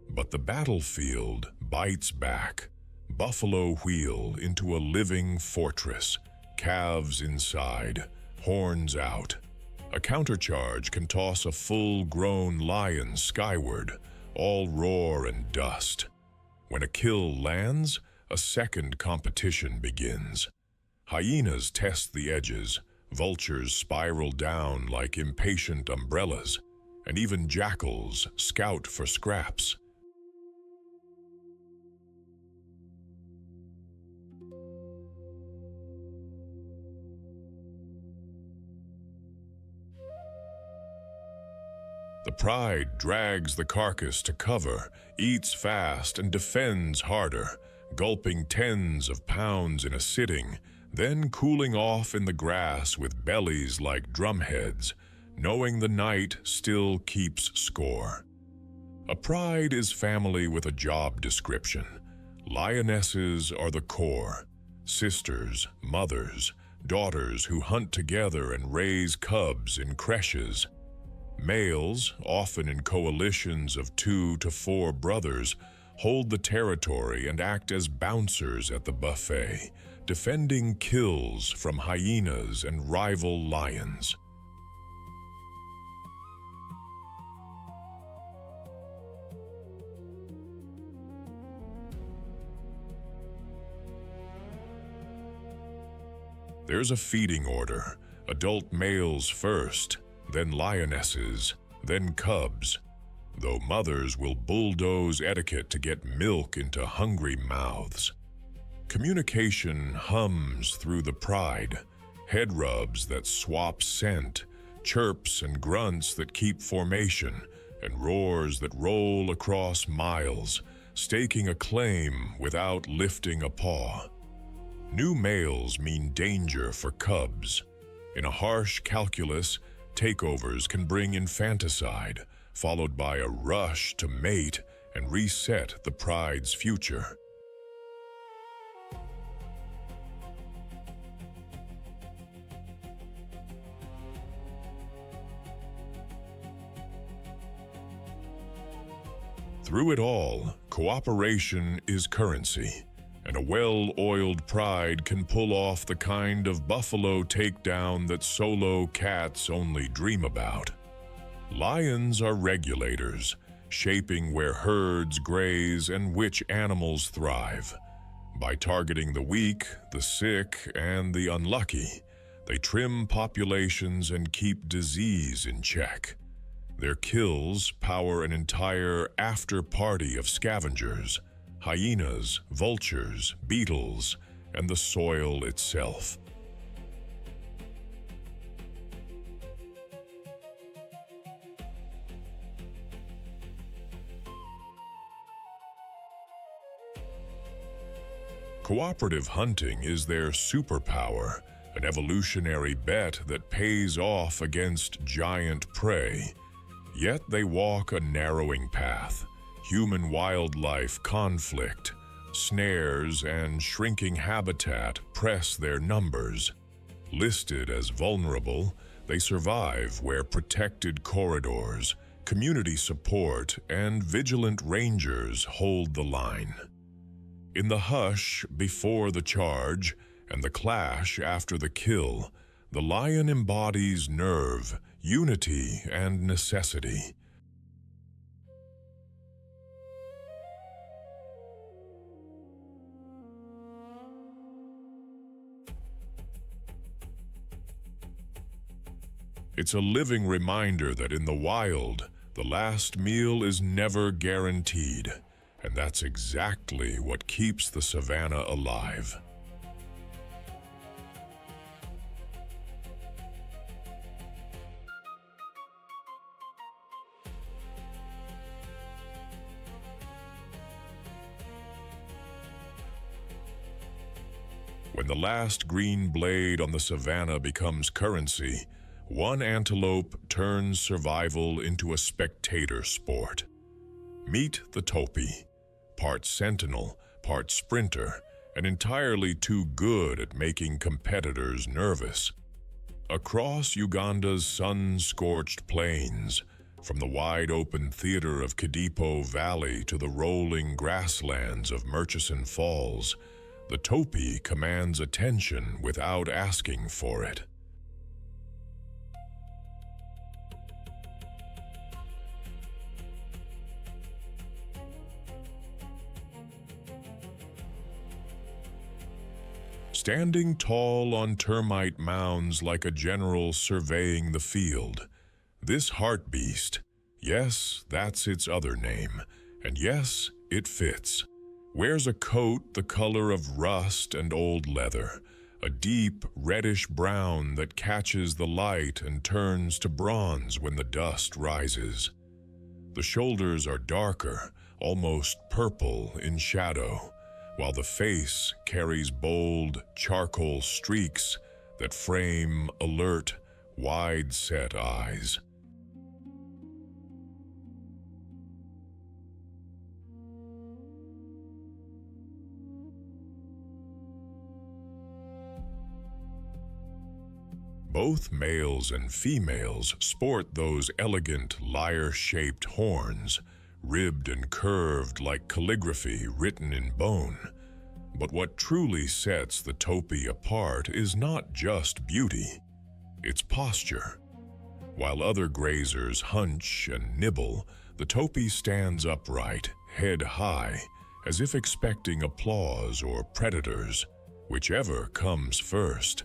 Speaker 1: But the battlefield bites back. Buffalo wheel into a living fortress, calves inside, horns out. A countercharge can toss a full-grown lion skyward, all roar and dust. When a kill lands, a second competition begins. Hyenas test the edges, vultures spiral down like impatient umbrellas, and even jackals scout for scraps. The pride drags the carcass to cover, eats fast, and defends harder, gulping tens of pounds in a sitting, then cooling off in the grass with bellies like drumheads, knowing the night still keeps score. A pride is family with a job description. Lionesses are the core, sisters, mothers, daughters who hunt together and raise cubs in creches. Males, often in coalitions of 2 to 4 brothers, hold the territory and act as bouncers at the buffet, defending kills from hyenas and rival lions. There's a feeding order, adult males first, then lionesses, then cubs, though mothers will bulldoze etiquette to get milk into hungry mouths. Communication hums through the pride, head rubs that swap scent, chirps and grunts that keep formation, and roars that roll across miles, staking a claim without lifting a paw. New males mean danger for cubs. In a harsh calculus, takeovers can bring infanticide, followed by a rush to mate and reset the pride's future. Through it all, cooperation is currency, and a well-oiled pride can pull off the kind of buffalo takedown that solo cats only dream about. Lions are regulators, shaping where herds graze and which animals thrive. By targeting the weak, the sick, and the unlucky, they trim populations and keep disease in check. Their kills power an entire after-party of scavengers, hyenas, vultures, beetles, and the soil itself. Cooperative hunting is their superpower, an evolutionary bet that pays off against giant prey. Yet they walk a narrowing path. Human-wildlife conflict, snares, and shrinking habitat press their numbers. Listed as vulnerable, they survive where protected corridors, community support, and vigilant rangers hold the line. In the hush before the charge and the clash after the kill, the lion embodies nerve, unity, and necessity. It's a living reminder that in the wild, the last meal is never guaranteed, and that's exactly what keeps the savannah alive. When the last green blade on the savannah becomes currency, one antelope turns survival into a spectator sport. Meet the Topi, part sentinel, part sprinter, and entirely too good at making competitors nervous. Across Uganda's sun-scorched plains, from the wide-open theater of Kadipo Valley to the rolling grasslands of Murchison Falls, the Topi commands attention without asking for it. Standing tall on termite mounds like a general surveying the field, this hartebeest, yes, that's its other name, and yes, it fits, wears a coat the color of rust and old leather, a deep reddish-brown that catches the light and turns to bronze when the dust rises. The shoulders are darker, almost purple in shadow, while the face carries bold charcoal streaks that frame alert, wide-set eyes. Both males and females sport those elegant lyre-shaped horns, ribbed and curved like calligraphy written in bone. But what truly sets the Topi apart is not just beauty, it's posture. While other grazers hunch and nibble, the Topi stands upright, head high, as if expecting applause or predators, whichever comes first.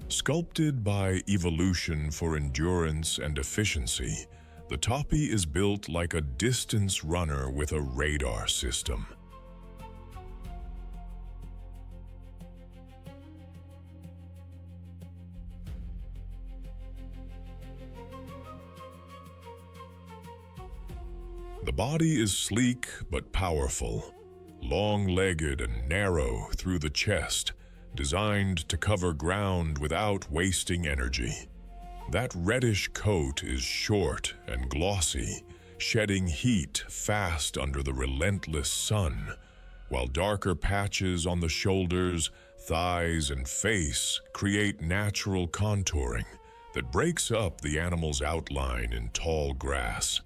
Speaker 1: Sculpted by evolution for endurance and efficiency, the Topi is built like a distance runner with a radar system. The body is sleek but powerful, long-legged and narrow through the chest, designed to cover ground without wasting energy. That reddish coat is short and glossy, shedding heat fast under the relentless sun, while darker patches on the shoulders, thighs, and face create natural contouring that breaks up the animal's outline in tall grass.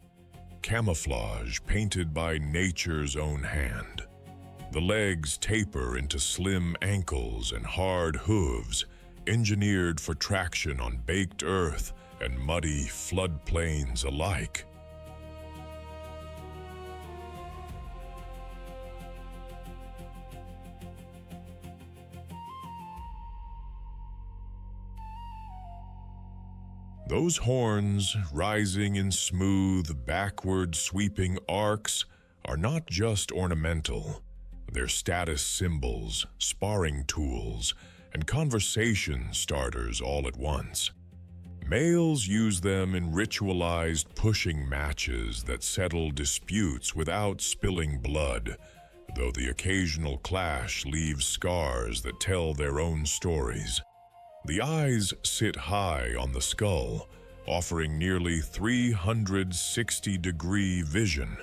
Speaker 1: Camouflage painted by nature's own hand. The legs taper into slim ankles and hard hooves, engineered for traction on baked earth and muddy floodplains alike. Those horns, rising in smooth, backward-sweeping arcs, are not just ornamental. They're status symbols, sparring tools, and conversation starters all at once. Males use them in ritualized pushing matches that settle disputes without spilling blood, though the occasional clash leaves scars that tell their own stories. The eyes sit high on the skull, offering nearly 360-degree vision,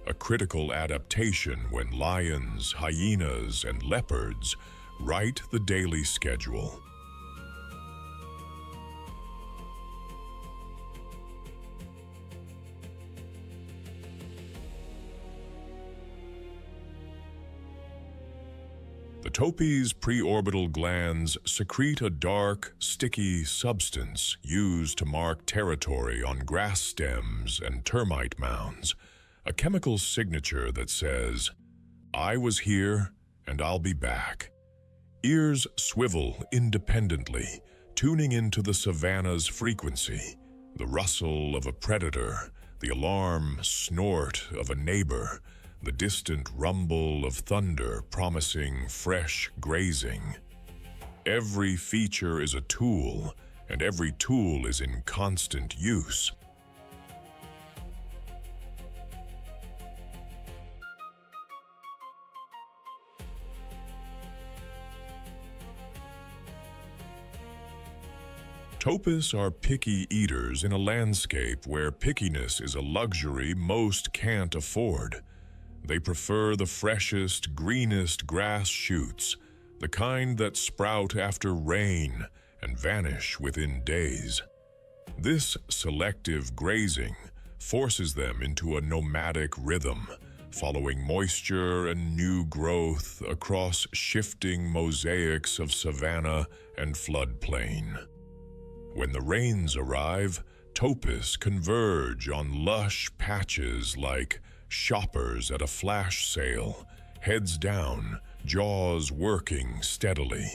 Speaker 1: a critical adaptation when lions, hyenas, and leopards write the daily schedule. The Topi's preorbital glands secrete a dark, sticky substance used to mark territory on grass stems and termite mounds, a chemical signature that says, "I was here and I'll be back." Ears swivel independently, tuning into the savannah's frequency, The rustle of a predator, the alarm snort of a neighbor, the distant rumble of thunder promising fresh grazing. Every feature is a tool, and every tool is in constant use. Topis are picky eaters in a landscape where pickiness is a luxury most can't afford. They prefer the freshest, greenest grass shoots, the kind that sprout after rain and vanish within days. This selective grazing forces them into a nomadic rhythm, following moisture and new growth across shifting mosaics of savannah and floodplain. When the rains arrive, topis converge on lush patches like shoppers at a flash sale, heads down, jaws working steadily.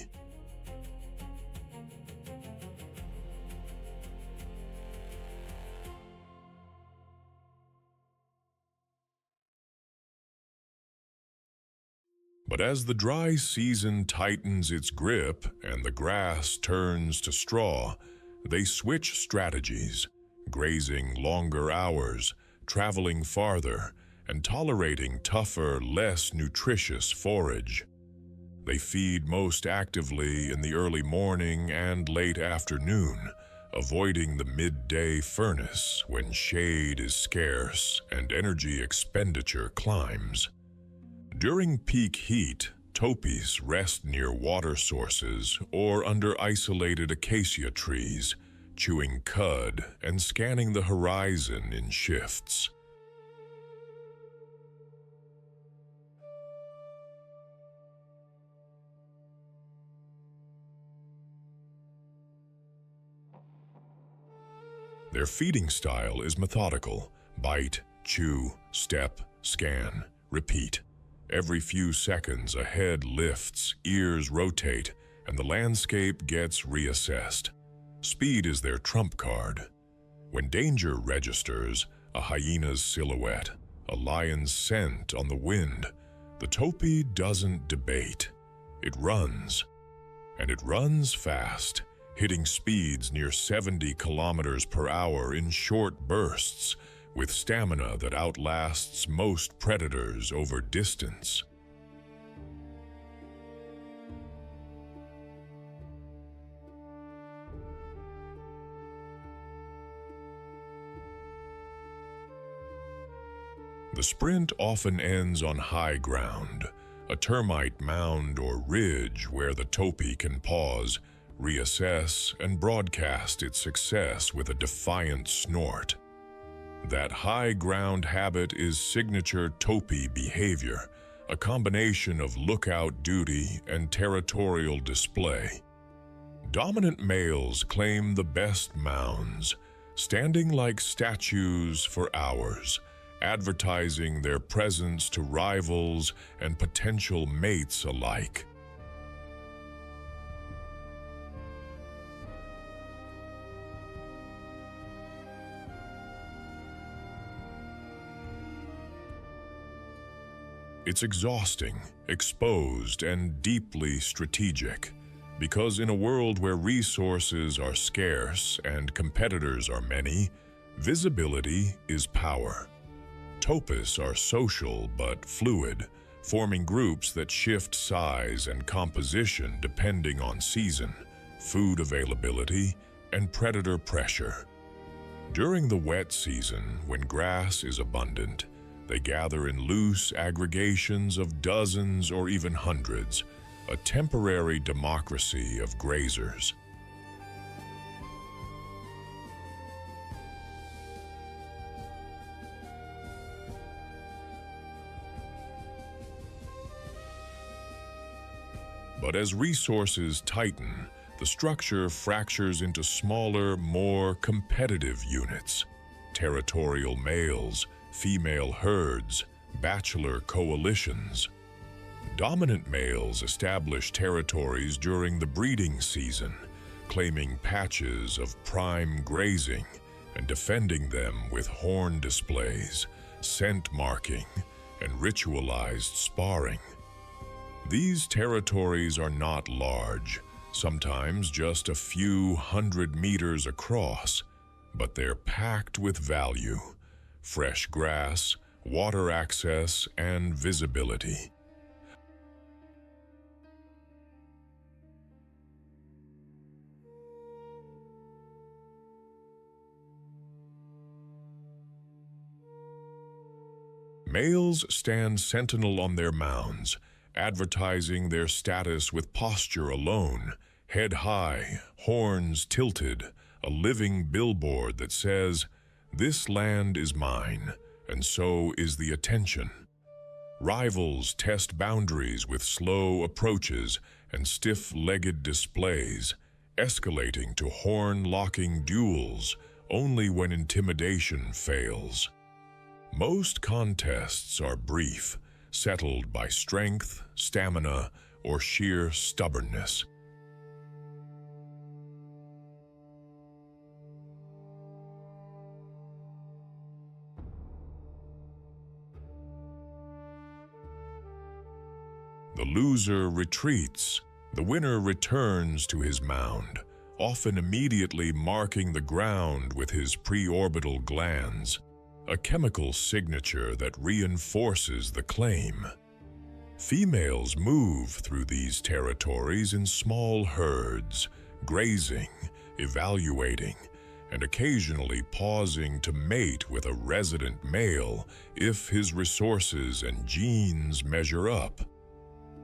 Speaker 1: But as the dry season tightens its grip and the grass turns to straw, they switch strategies, grazing longer hours, traveling farther, and tolerating tougher, less nutritious forage. They feed most actively in the early morning and late afternoon, avoiding the midday furnace when shade is scarce and energy expenditure climbs. During peak heat, topis rest near water sources or under isolated acacia trees, chewing cud and scanning the horizon in shifts. Their feeding style is methodical: bite, chew, step, scan, repeat. Every few seconds, a head lifts, ears rotate, and the landscape gets reassessed. Speed is their trump card. When danger registers, a hyena's silhouette, a lion's scent on the wind, the topi doesn't debate. It runs. And it runs fast, hitting speeds near 70 kilometers per hour in short bursts, with stamina that outlasts most predators over distance. The sprint often ends on high ground, a termite mound or ridge where the topi can pause, reassess, and broadcast its success with a defiant snort. That high ground habit is signature topi behavior, a combination of lookout duty and territorial display. Dominant males claim the best mounds, standing like statues for hours, advertising their presence to rivals and potential mates alike. It's exhausting, exposed, and deeply strategic, because in a world where resources are scarce and competitors are many, visibility is power. Topis are social but fluid, forming groups that shift size and composition depending on season, food availability, and predator pressure. During the wet season, when grass is abundant, they gather in loose aggregations of dozens or even hundreds, a temporary democracy of grazers. But as resources tighten, the structure fractures into smaller, more competitive units: territorial males, female herds, bachelor coalitions. Dominant males establish territories during the breeding season, claiming patches of prime grazing and defending them with horn displays, scent marking, and ritualized sparring. These territories are not large, sometimes just a few 100 meters across, but they're packed with value: fresh grass, water access, and visibility. Males stand sentinel on their mounds, advertising their status with posture alone, head high, horns tilted, a living billboard that says, "This land is mine, and so is the attention." Rivals test boundaries with slow approaches and stiff-legged displays, escalating to horn-locking duels only when intimidation fails. Most contests are brief, settled by strength, stamina, or sheer stubbornness. The loser retreats, the winner returns to his mound, often immediately marking the ground with his preorbital glands, a chemical signature that reinforces the claim. Females move through these territories in small herds, grazing, evaluating, and occasionally pausing to mate with a resident male if his resources and genes measure up.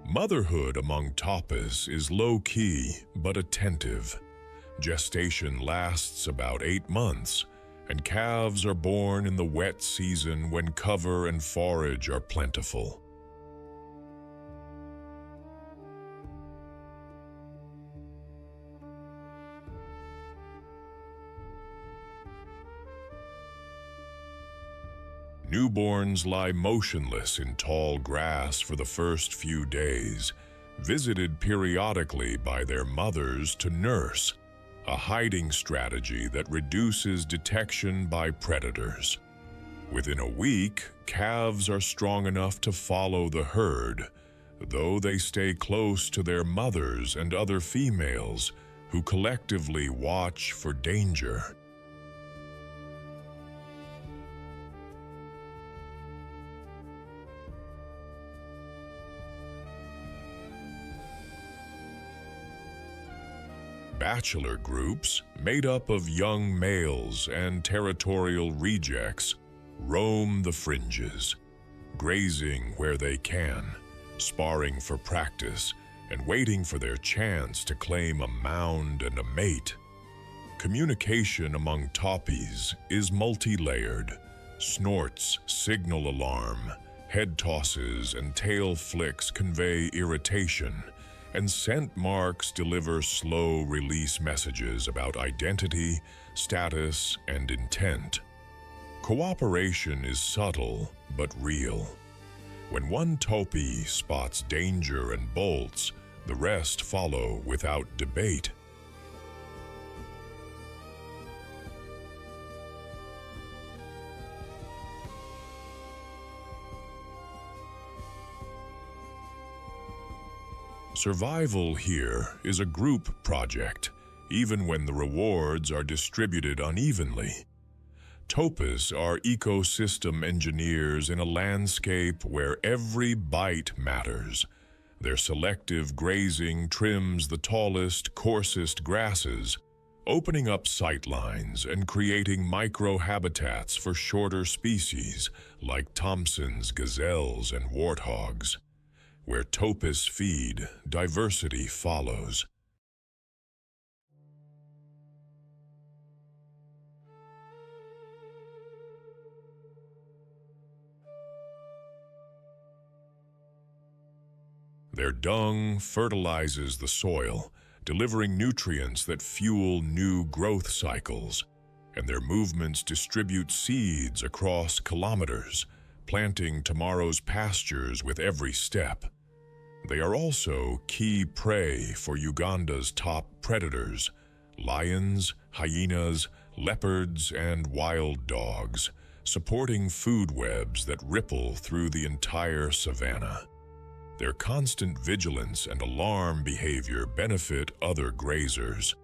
Speaker 1: Motherhood among Topis is low-key but attentive. Gestation lasts about 8 months, and calves are born in the wet season when cover and forage are plentiful. Newborns lie motionless in tall grass for the first few days, visited periodically by their mothers to nurse, a hiding strategy that reduces detection by predators. Within a week, calves are strong enough to follow the herd, though they stay close to their mothers and other females who collectively watch for danger. Bachelor groups, made up of young males and territorial rejects, roam the fringes, grazing where they can, sparring for practice, and waiting for their chance to claim a mound and a mate. Communication among Topis is multi-layered. Snorts signal alarm, head tosses and tail flicks convey irritation, and scent marks deliver slow-release messages about identity, status, and intent. Cooperation is subtle but real. When one Topi spots danger and bolts, the rest follow without debate. Survival here is a group project, even when the rewards are distributed unevenly. Topis are ecosystem engineers in a landscape where every bite matters. Their selective grazing trims the tallest, coarsest grasses, opening up sightlines and creating micro-habitats for shorter species like Thompson's gazelles and warthogs. Where Topis feed, diversity follows. Their dung fertilizes the soil, delivering nutrients that fuel new growth cycles, and their movements distribute seeds across kilometers, planting tomorrow's pastures with every step. They are also key prey for Uganda's top predators: lions, hyenas, leopards, and wild dogs, supporting food webs that ripple through the entire savannah. Their constant vigilance and alarm behavior benefit other grazers.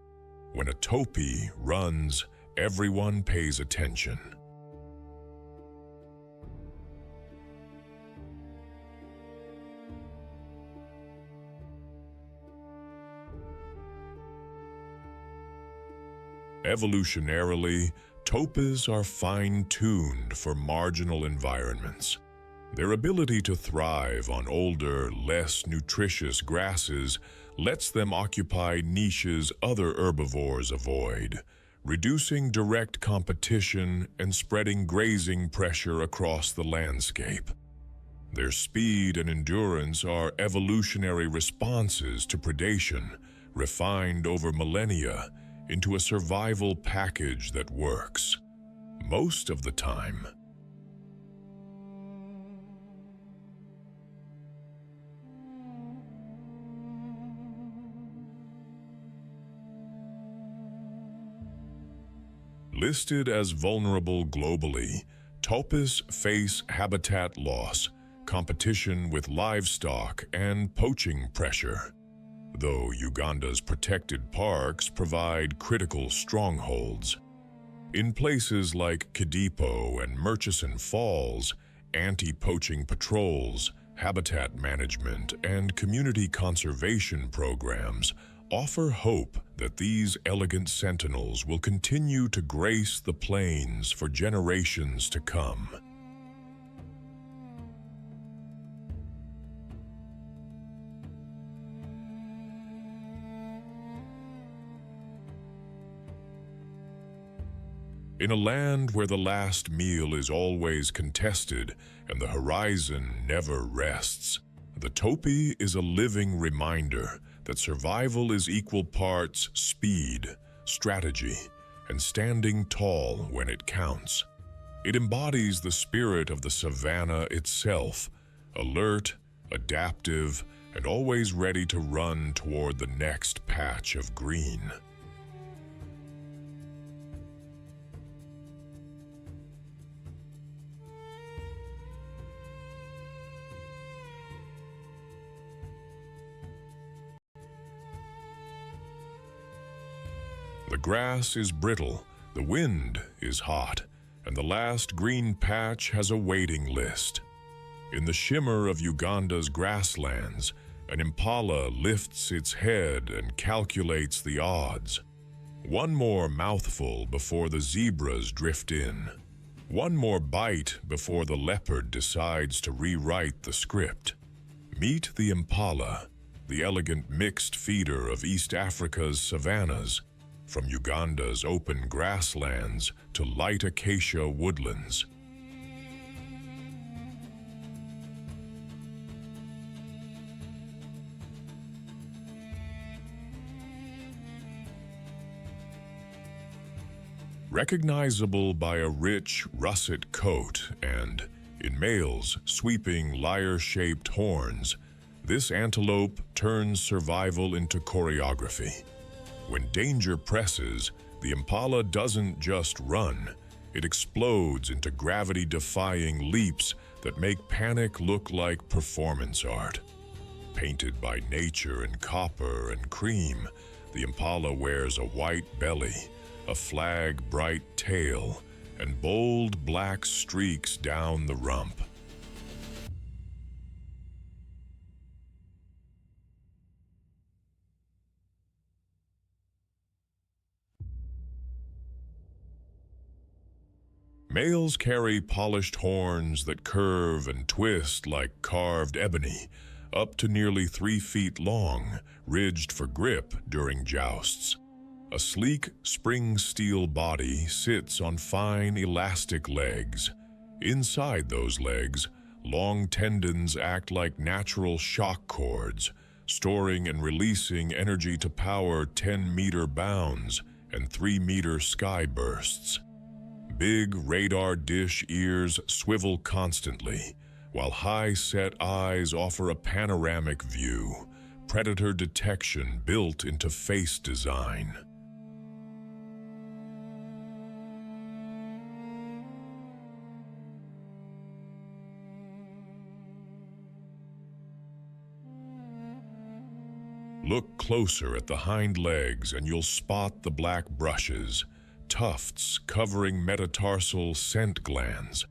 Speaker 1: When a topi runs, everyone pays attention. Evolutionarily, topis are fine-tuned for marginal environments. Their ability to thrive on older, less nutritious grasses lets them occupy niches other herbivores avoid, reducing direct competition and spreading grazing pressure across the landscape. Their speed and endurance are evolutionary responses to predation, refined over millennia into a survival package that works. Most of the time. Listed as vulnerable globally, topis face habitat loss, competition with livestock, and poaching pressure. Though Uganda's protected parks provide critical strongholds. In places like Kidipo and Murchison Falls, anti-poaching patrols, habitat management, and community conservation programs offer hope that these elegant sentinels will continue to grace the plains for generations to come. In a land where the last meal is always contested and the horizon never rests, the topi is a living reminder that survival is equal parts speed, strategy, and standing tall when it counts. It embodies the spirit of the savannah itself, alert, adaptive, and always ready to run toward the next patch of green. The grass is brittle, the wind is hot, and the last green patch has a waiting list. In the shimmer of Uganda's grasslands, an impala lifts its head and calculates the odds. One more mouthful before the zebras drift in. One more bite before the leopard decides to rewrite the script. Meet the impala, the elegant mixed feeder of East Africa's savannas, from Uganda's open grasslands to light acacia woodlands. Recognizable by a rich russet coat and, in males, sweeping lyre-shaped horns, this antelope turns survival into choreography. When danger presses, the impala doesn't just run, it explodes into gravity-defying leaps that make panic look like performance art. Painted by nature in copper and cream, the impala wears a white belly, a flag-bright tail, and bold black streaks down the rump. Males carry polished horns that curve and twist like carved ebony, up to nearly 3 feet long, ridged for grip during jousts. A sleek, spring steel body sits on fine, elastic legs. Inside those legs, long tendons act like natural shock cords, storing and releasing energy to power 10-meter bounds and 3-meter sky bursts. Big radar dish ears swivel constantly, while high-set eyes offer a panoramic view, predator detection built into face design. Look closer at the hind legs and you'll spot the black brushes, tufts covering metatarsal scent glands.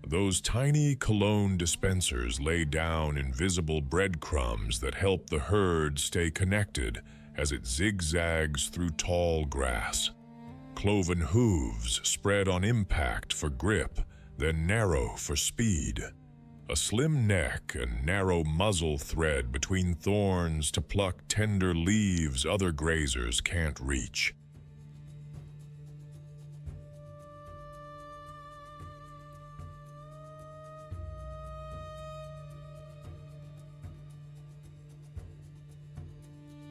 Speaker 1: Those tiny cologne dispensers lay down invisible breadcrumbs that help the herd stay connected as it zigzags through tall grass. Cloven hooves spread on impact for grip, then narrow for speed. A slim neck and narrow muzzle thread between thorns to pluck tender leaves other grazers can't reach.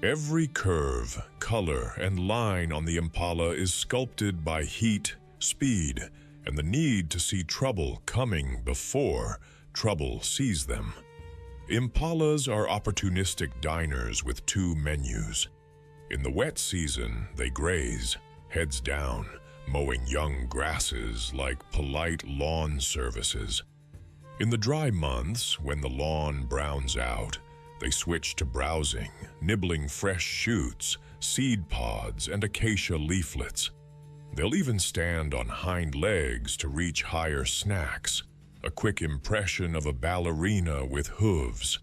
Speaker 1: Every curve, color, and line on the Impala is sculpted by heat, speed, and the need to see trouble coming before trouble sees them. Impalas are opportunistic diners with two menus. In the wet season, they graze, heads down, mowing young grasses like polite lawn services. In the dry months, when the lawn browns out, they switch to browsing, nibbling fresh shoots, seed pods, and acacia leaflets. They'll even stand on hind legs to reach higher snacks, a quick impression of a ballerina with hooves.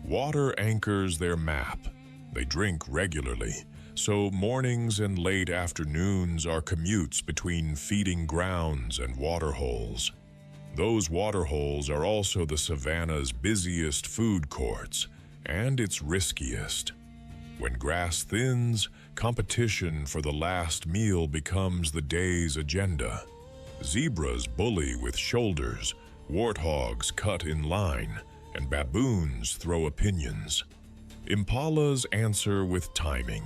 Speaker 1: Water anchors their map. They drink regularly, so mornings and late afternoons are commutes between feeding grounds and waterholes. Those waterholes are also the savannah's busiest food courts, and its riskiest. When grass thins, competition for the last meal becomes the day's agenda. Zebras bully with shoulders, warthogs cut in line, and baboons throw opinions. Impalas answer with timing,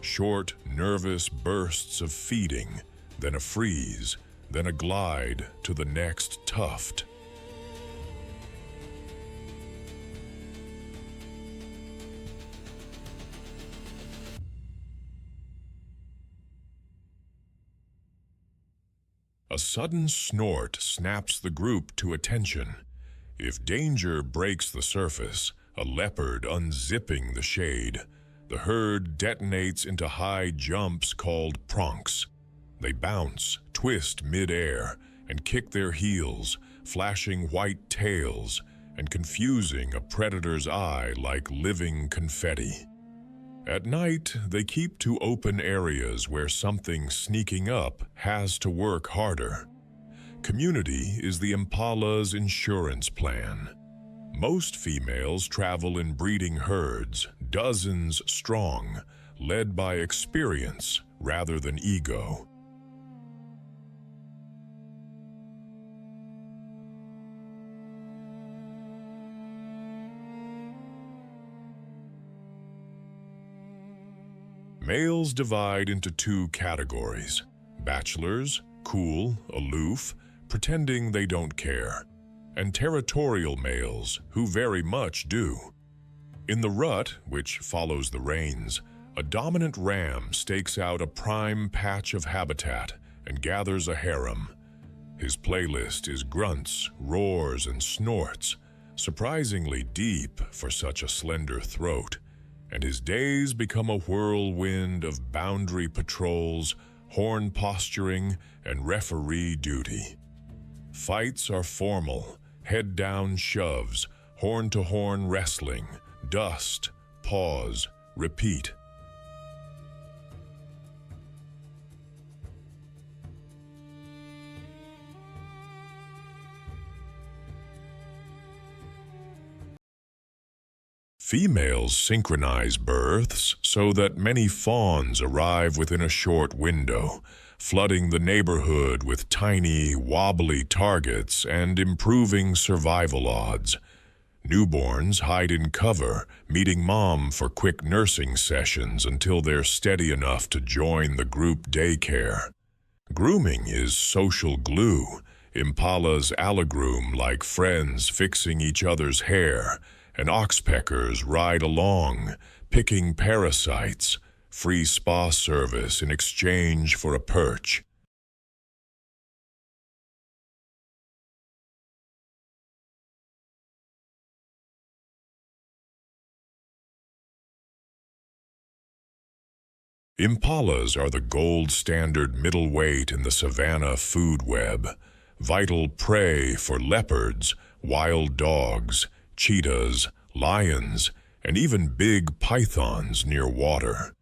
Speaker 1: short, nervous bursts of feeding, then a freeze, then a glide to the next tuft. A sudden snort snaps the group to attention. If danger breaks the surface, a leopard unzipping the shade, the herd detonates into high jumps called pronks. They bounce, twist mid-air, and kick their heels, flashing white tails and confusing a predator's eye like living confetti. At night, they keep to open areas where something sneaking up has to work harder. Community is the Impala's insurance plan. Most females travel in breeding herds, dozens strong, led by experience rather than ego. Males divide into two categories: bachelors, cool, aloof, pretending they don't care, and territorial males who very much do. In the rut, which follows the rains, a dominant ram stakes out a prime patch of habitat and gathers a harem. His playlist is grunts, roars, and snorts, surprisingly deep for such a slender throat, and his days become a whirlwind of boundary patrols, horn posturing, and referee duty. Fights are formal, head-down shoves, horn-to-horn wrestling, dust, pause, repeat. Females synchronize births so that many fawns arrive within a short window, flooding the neighborhood with tiny, wobbly targets and improving survival odds. Newborns hide in cover, meeting mom for quick nursing sessions until they're steady enough to join the group daycare. Grooming is social glue. Impalas alligroom like friends fixing each other's hair, and oxpeckers ride along, picking parasites, free spa service in exchange for a perch. Impalas are the gold standard middleweight in the savannah food web, vital prey for leopards, wild dogs, cheetahs, lions, and even big pythons near water.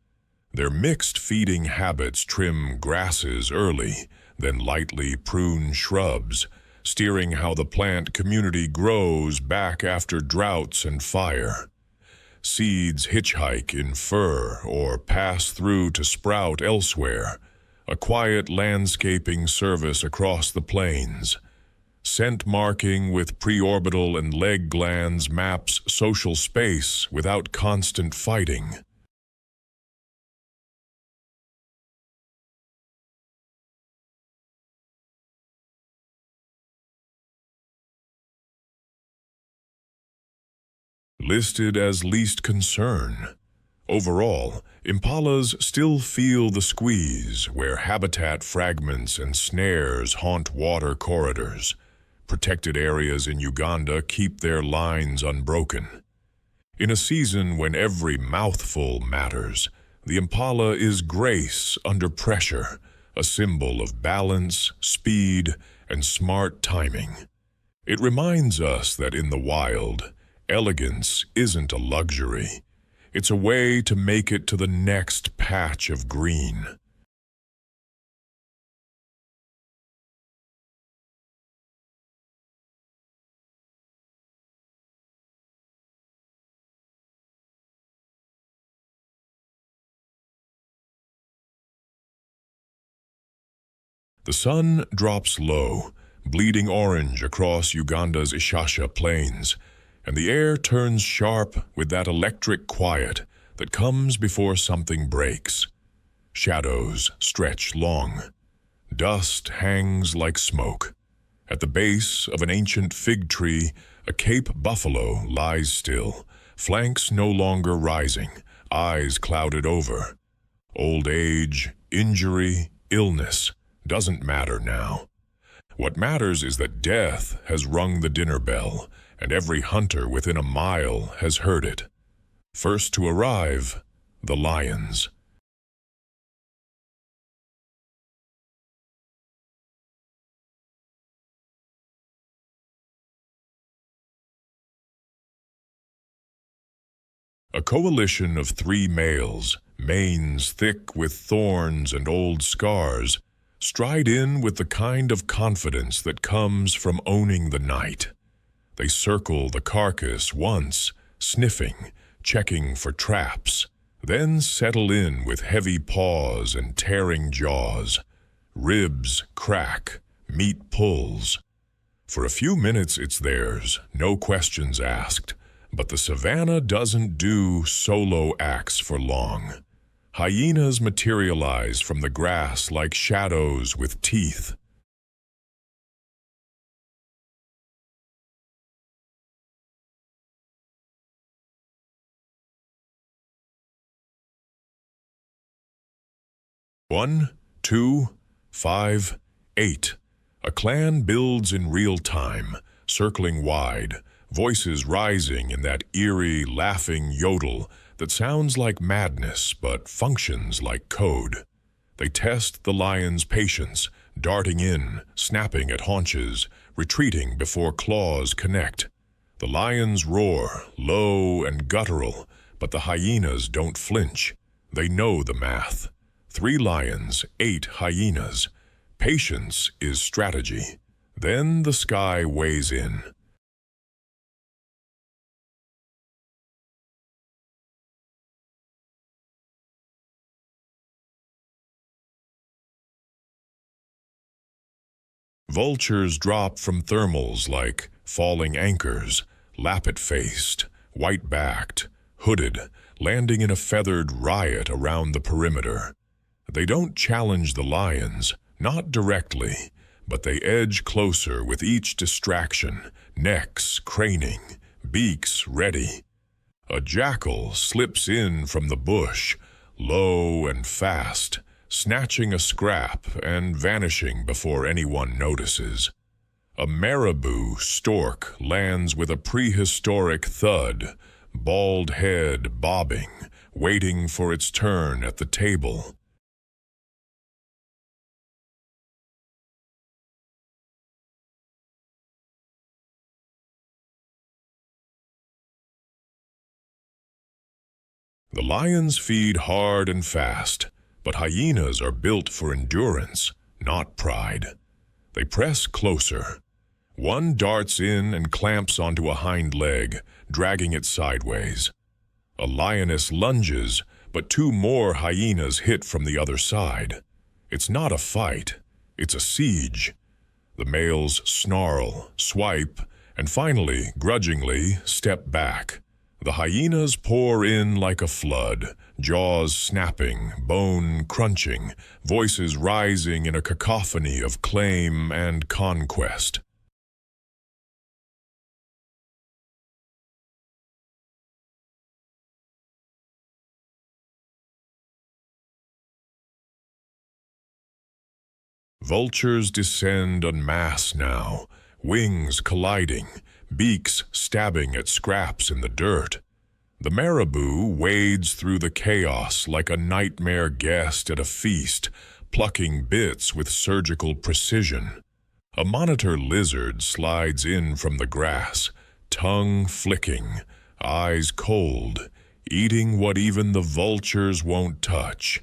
Speaker 1: Their mixed feeding habits trim grasses early, then lightly prune shrubs, steering how the plant community grows back after droughts and fire. Seeds hitchhike in fur or pass through to sprout elsewhere, a quiet landscaping service across the plains. Scent marking with preorbital and leg glands maps social space without constant fighting. Listed as least concern. Overall, impalas still feel the squeeze where habitat fragments and snares haunt water corridors. Protected areas in Uganda keep their lines unbroken. In a season when every mouthful matters, the impala is grace under pressure, a symbol of balance, speed, and smart timing. It reminds us that in the wild, elegance isn't a luxury. It's a way to make it to the next patch of green. The sun drops low, bleeding orange across Uganda's Ishasha plains, and the air turns sharp with that electric quiet that comes before something breaks. Shadows stretch long. Dust hangs like smoke. At the base of an ancient fig tree, a Cape buffalo lies still, flanks no longer rising, eyes clouded over. Old age, injury, illness doesn't matter now. What matters is that death has rung the dinner bell, and every hunter within a mile has heard it. First to arrive, the lions. A coalition of 3 males, manes thick with thorns and old scars, stride in with the kind of confidence that comes from owning the night. They circle the carcass once, sniffing, checking for traps, then settle in with heavy paws and tearing jaws. Ribs crack, meat pulls. For a few minutes it's theirs, no questions asked, but the savannah doesn't do solo acts for long. Hyenas materialize from the grass like shadows with teeth. One, 2, 5, 8. A clan builds in real time, circling wide, voices rising in that eerie, laughing yodel that sounds like madness but functions like code. They test the lion's patience, darting in, snapping at haunches, retreating before claws connect. The lions roar, low and guttural, but the hyenas don't flinch. They know the math. 3 lions, 8 hyenas. Patience is strategy. Then the sky weighs in. Vultures drop from thermals like falling anchors, lappet-faced, white-backed, hooded, landing in a feathered riot around the perimeter. They don't challenge the lions, not directly, but they edge closer with each distraction, necks craning, beaks ready. A jackal slips in from the bush, low and fast, snatching a scrap and vanishing before anyone notices. A marabou stork lands with a prehistoric thud, bald head bobbing, waiting for its turn at the table. The lions feed hard and fast, but hyenas are built for endurance, not pride. They press closer. One darts in and clamps onto a hind leg, dragging it sideways. A lioness lunges, but two more hyenas hit from the other side. It's not a fight, it's a siege. The males snarl, swipe, and finally, grudgingly, step back. The hyenas pour in like a flood, jaws snapping, bone crunching, voices rising in a cacophony of claim and conquest. Vultures descend en masse now, wings colliding, beaks stabbing at scraps in the dirt. The marabou wades through the chaos like a nightmare guest at a feast, plucking bits with surgical precision. A monitor lizard slides in from the grass, tongue flicking, eyes cold, eating what even the vultures won't touch.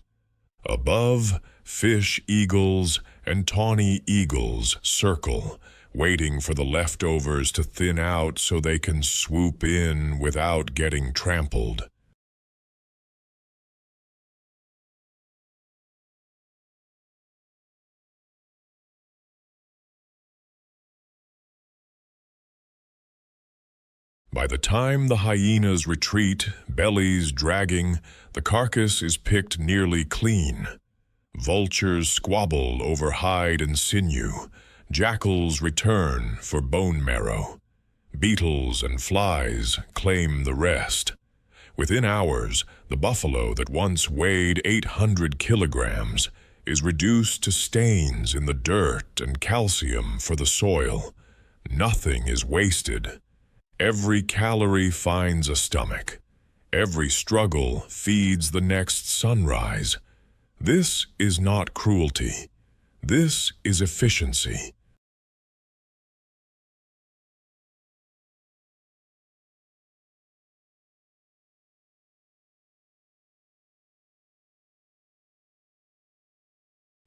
Speaker 1: Above, fish eagles and tawny eagles circle, waiting for the leftovers to thin out so they can swoop in without getting trampled. By the time the hyenas retreat, bellies dragging, the carcass is picked nearly clean. Vultures squabble over hide and sinew. Jackals return for bone marrow. Beetles and flies claim the rest. Within hours, the buffalo that once weighed 800 kilograms is reduced to stains in the dirt and calcium for the soil. Nothing is wasted. Every calorie finds a stomach. Every struggle feeds the next sunrise. This is not cruelty. This is efficiency.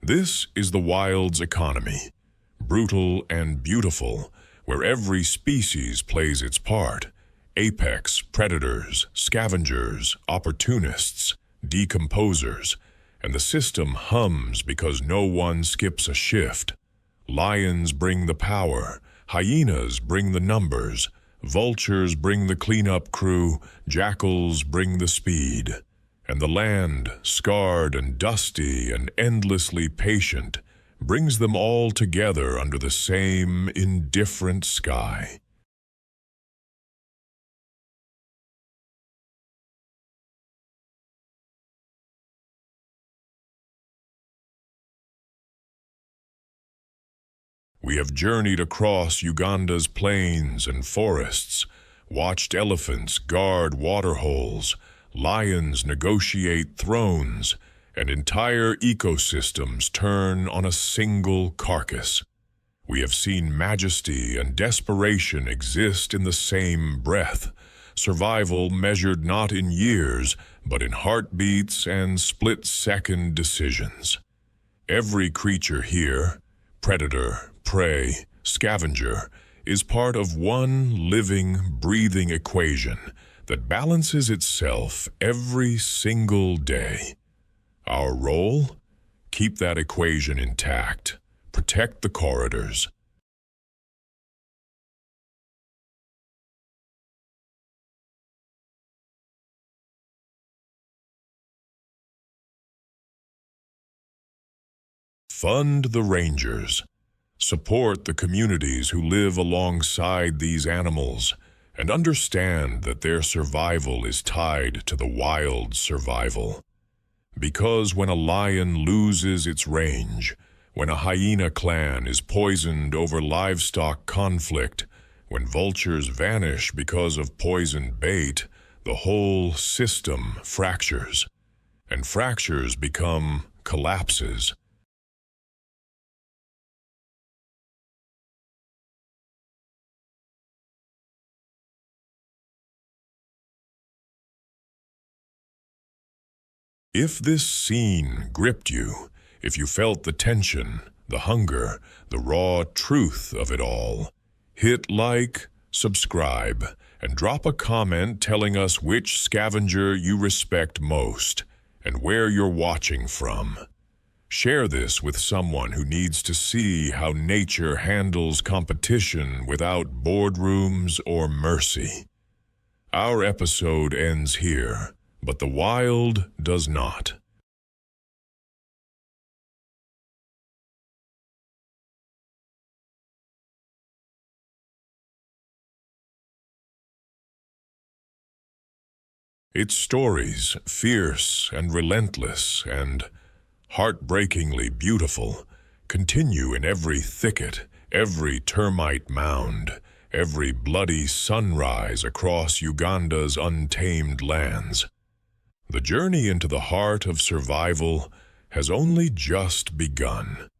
Speaker 1: This is the wild's economy, brutal and beautiful, where every species plays its part. Apex predators, scavengers, opportunists, decomposers, and the system hums because no one skips a shift. Lions bring the power, hyenas bring the numbers, vultures bring the cleanup crew, jackals bring the speed. And the land, scarred and dusty and endlessly patient, brings them all together under the same indifferent sky. We have journeyed across Uganda's plains and forests, watched elephants guard waterholes, lions negotiate thrones, and entire ecosystems turn on a single carcass. We have seen majesty and desperation exist in the same breath, survival measured not in years, but in heartbeats and split-second decisions. Every creature here, predator, prey, scavenger, is part of one living, breathing equation that balances itself every single day. Our role? Keep that equation intact. Protect the corridors. Fund the rangers. Support the communities who live alongside these animals, and understand that their survival is tied to the wild's survival. Because when a lion loses its range, when a hyena clan is poisoned over livestock conflict, when vultures vanish because of poisoned bait, the whole system fractures, and fractures become collapses. If this scene gripped you, if you felt the tension, the hunger, the raw truth of it all, hit like, subscribe, and drop a comment telling us which scavenger you respect most and where you're watching from. Share this with someone who needs to see how nature handles competition without boardrooms or mercy. Our episode ends here, but the wild does not. Its stories, fierce and relentless and heartbreakingly beautiful, continue in every thicket, every termite mound, every bloody sunrise across Uganda's untamed lands. The journey into the heart of survival has only just begun.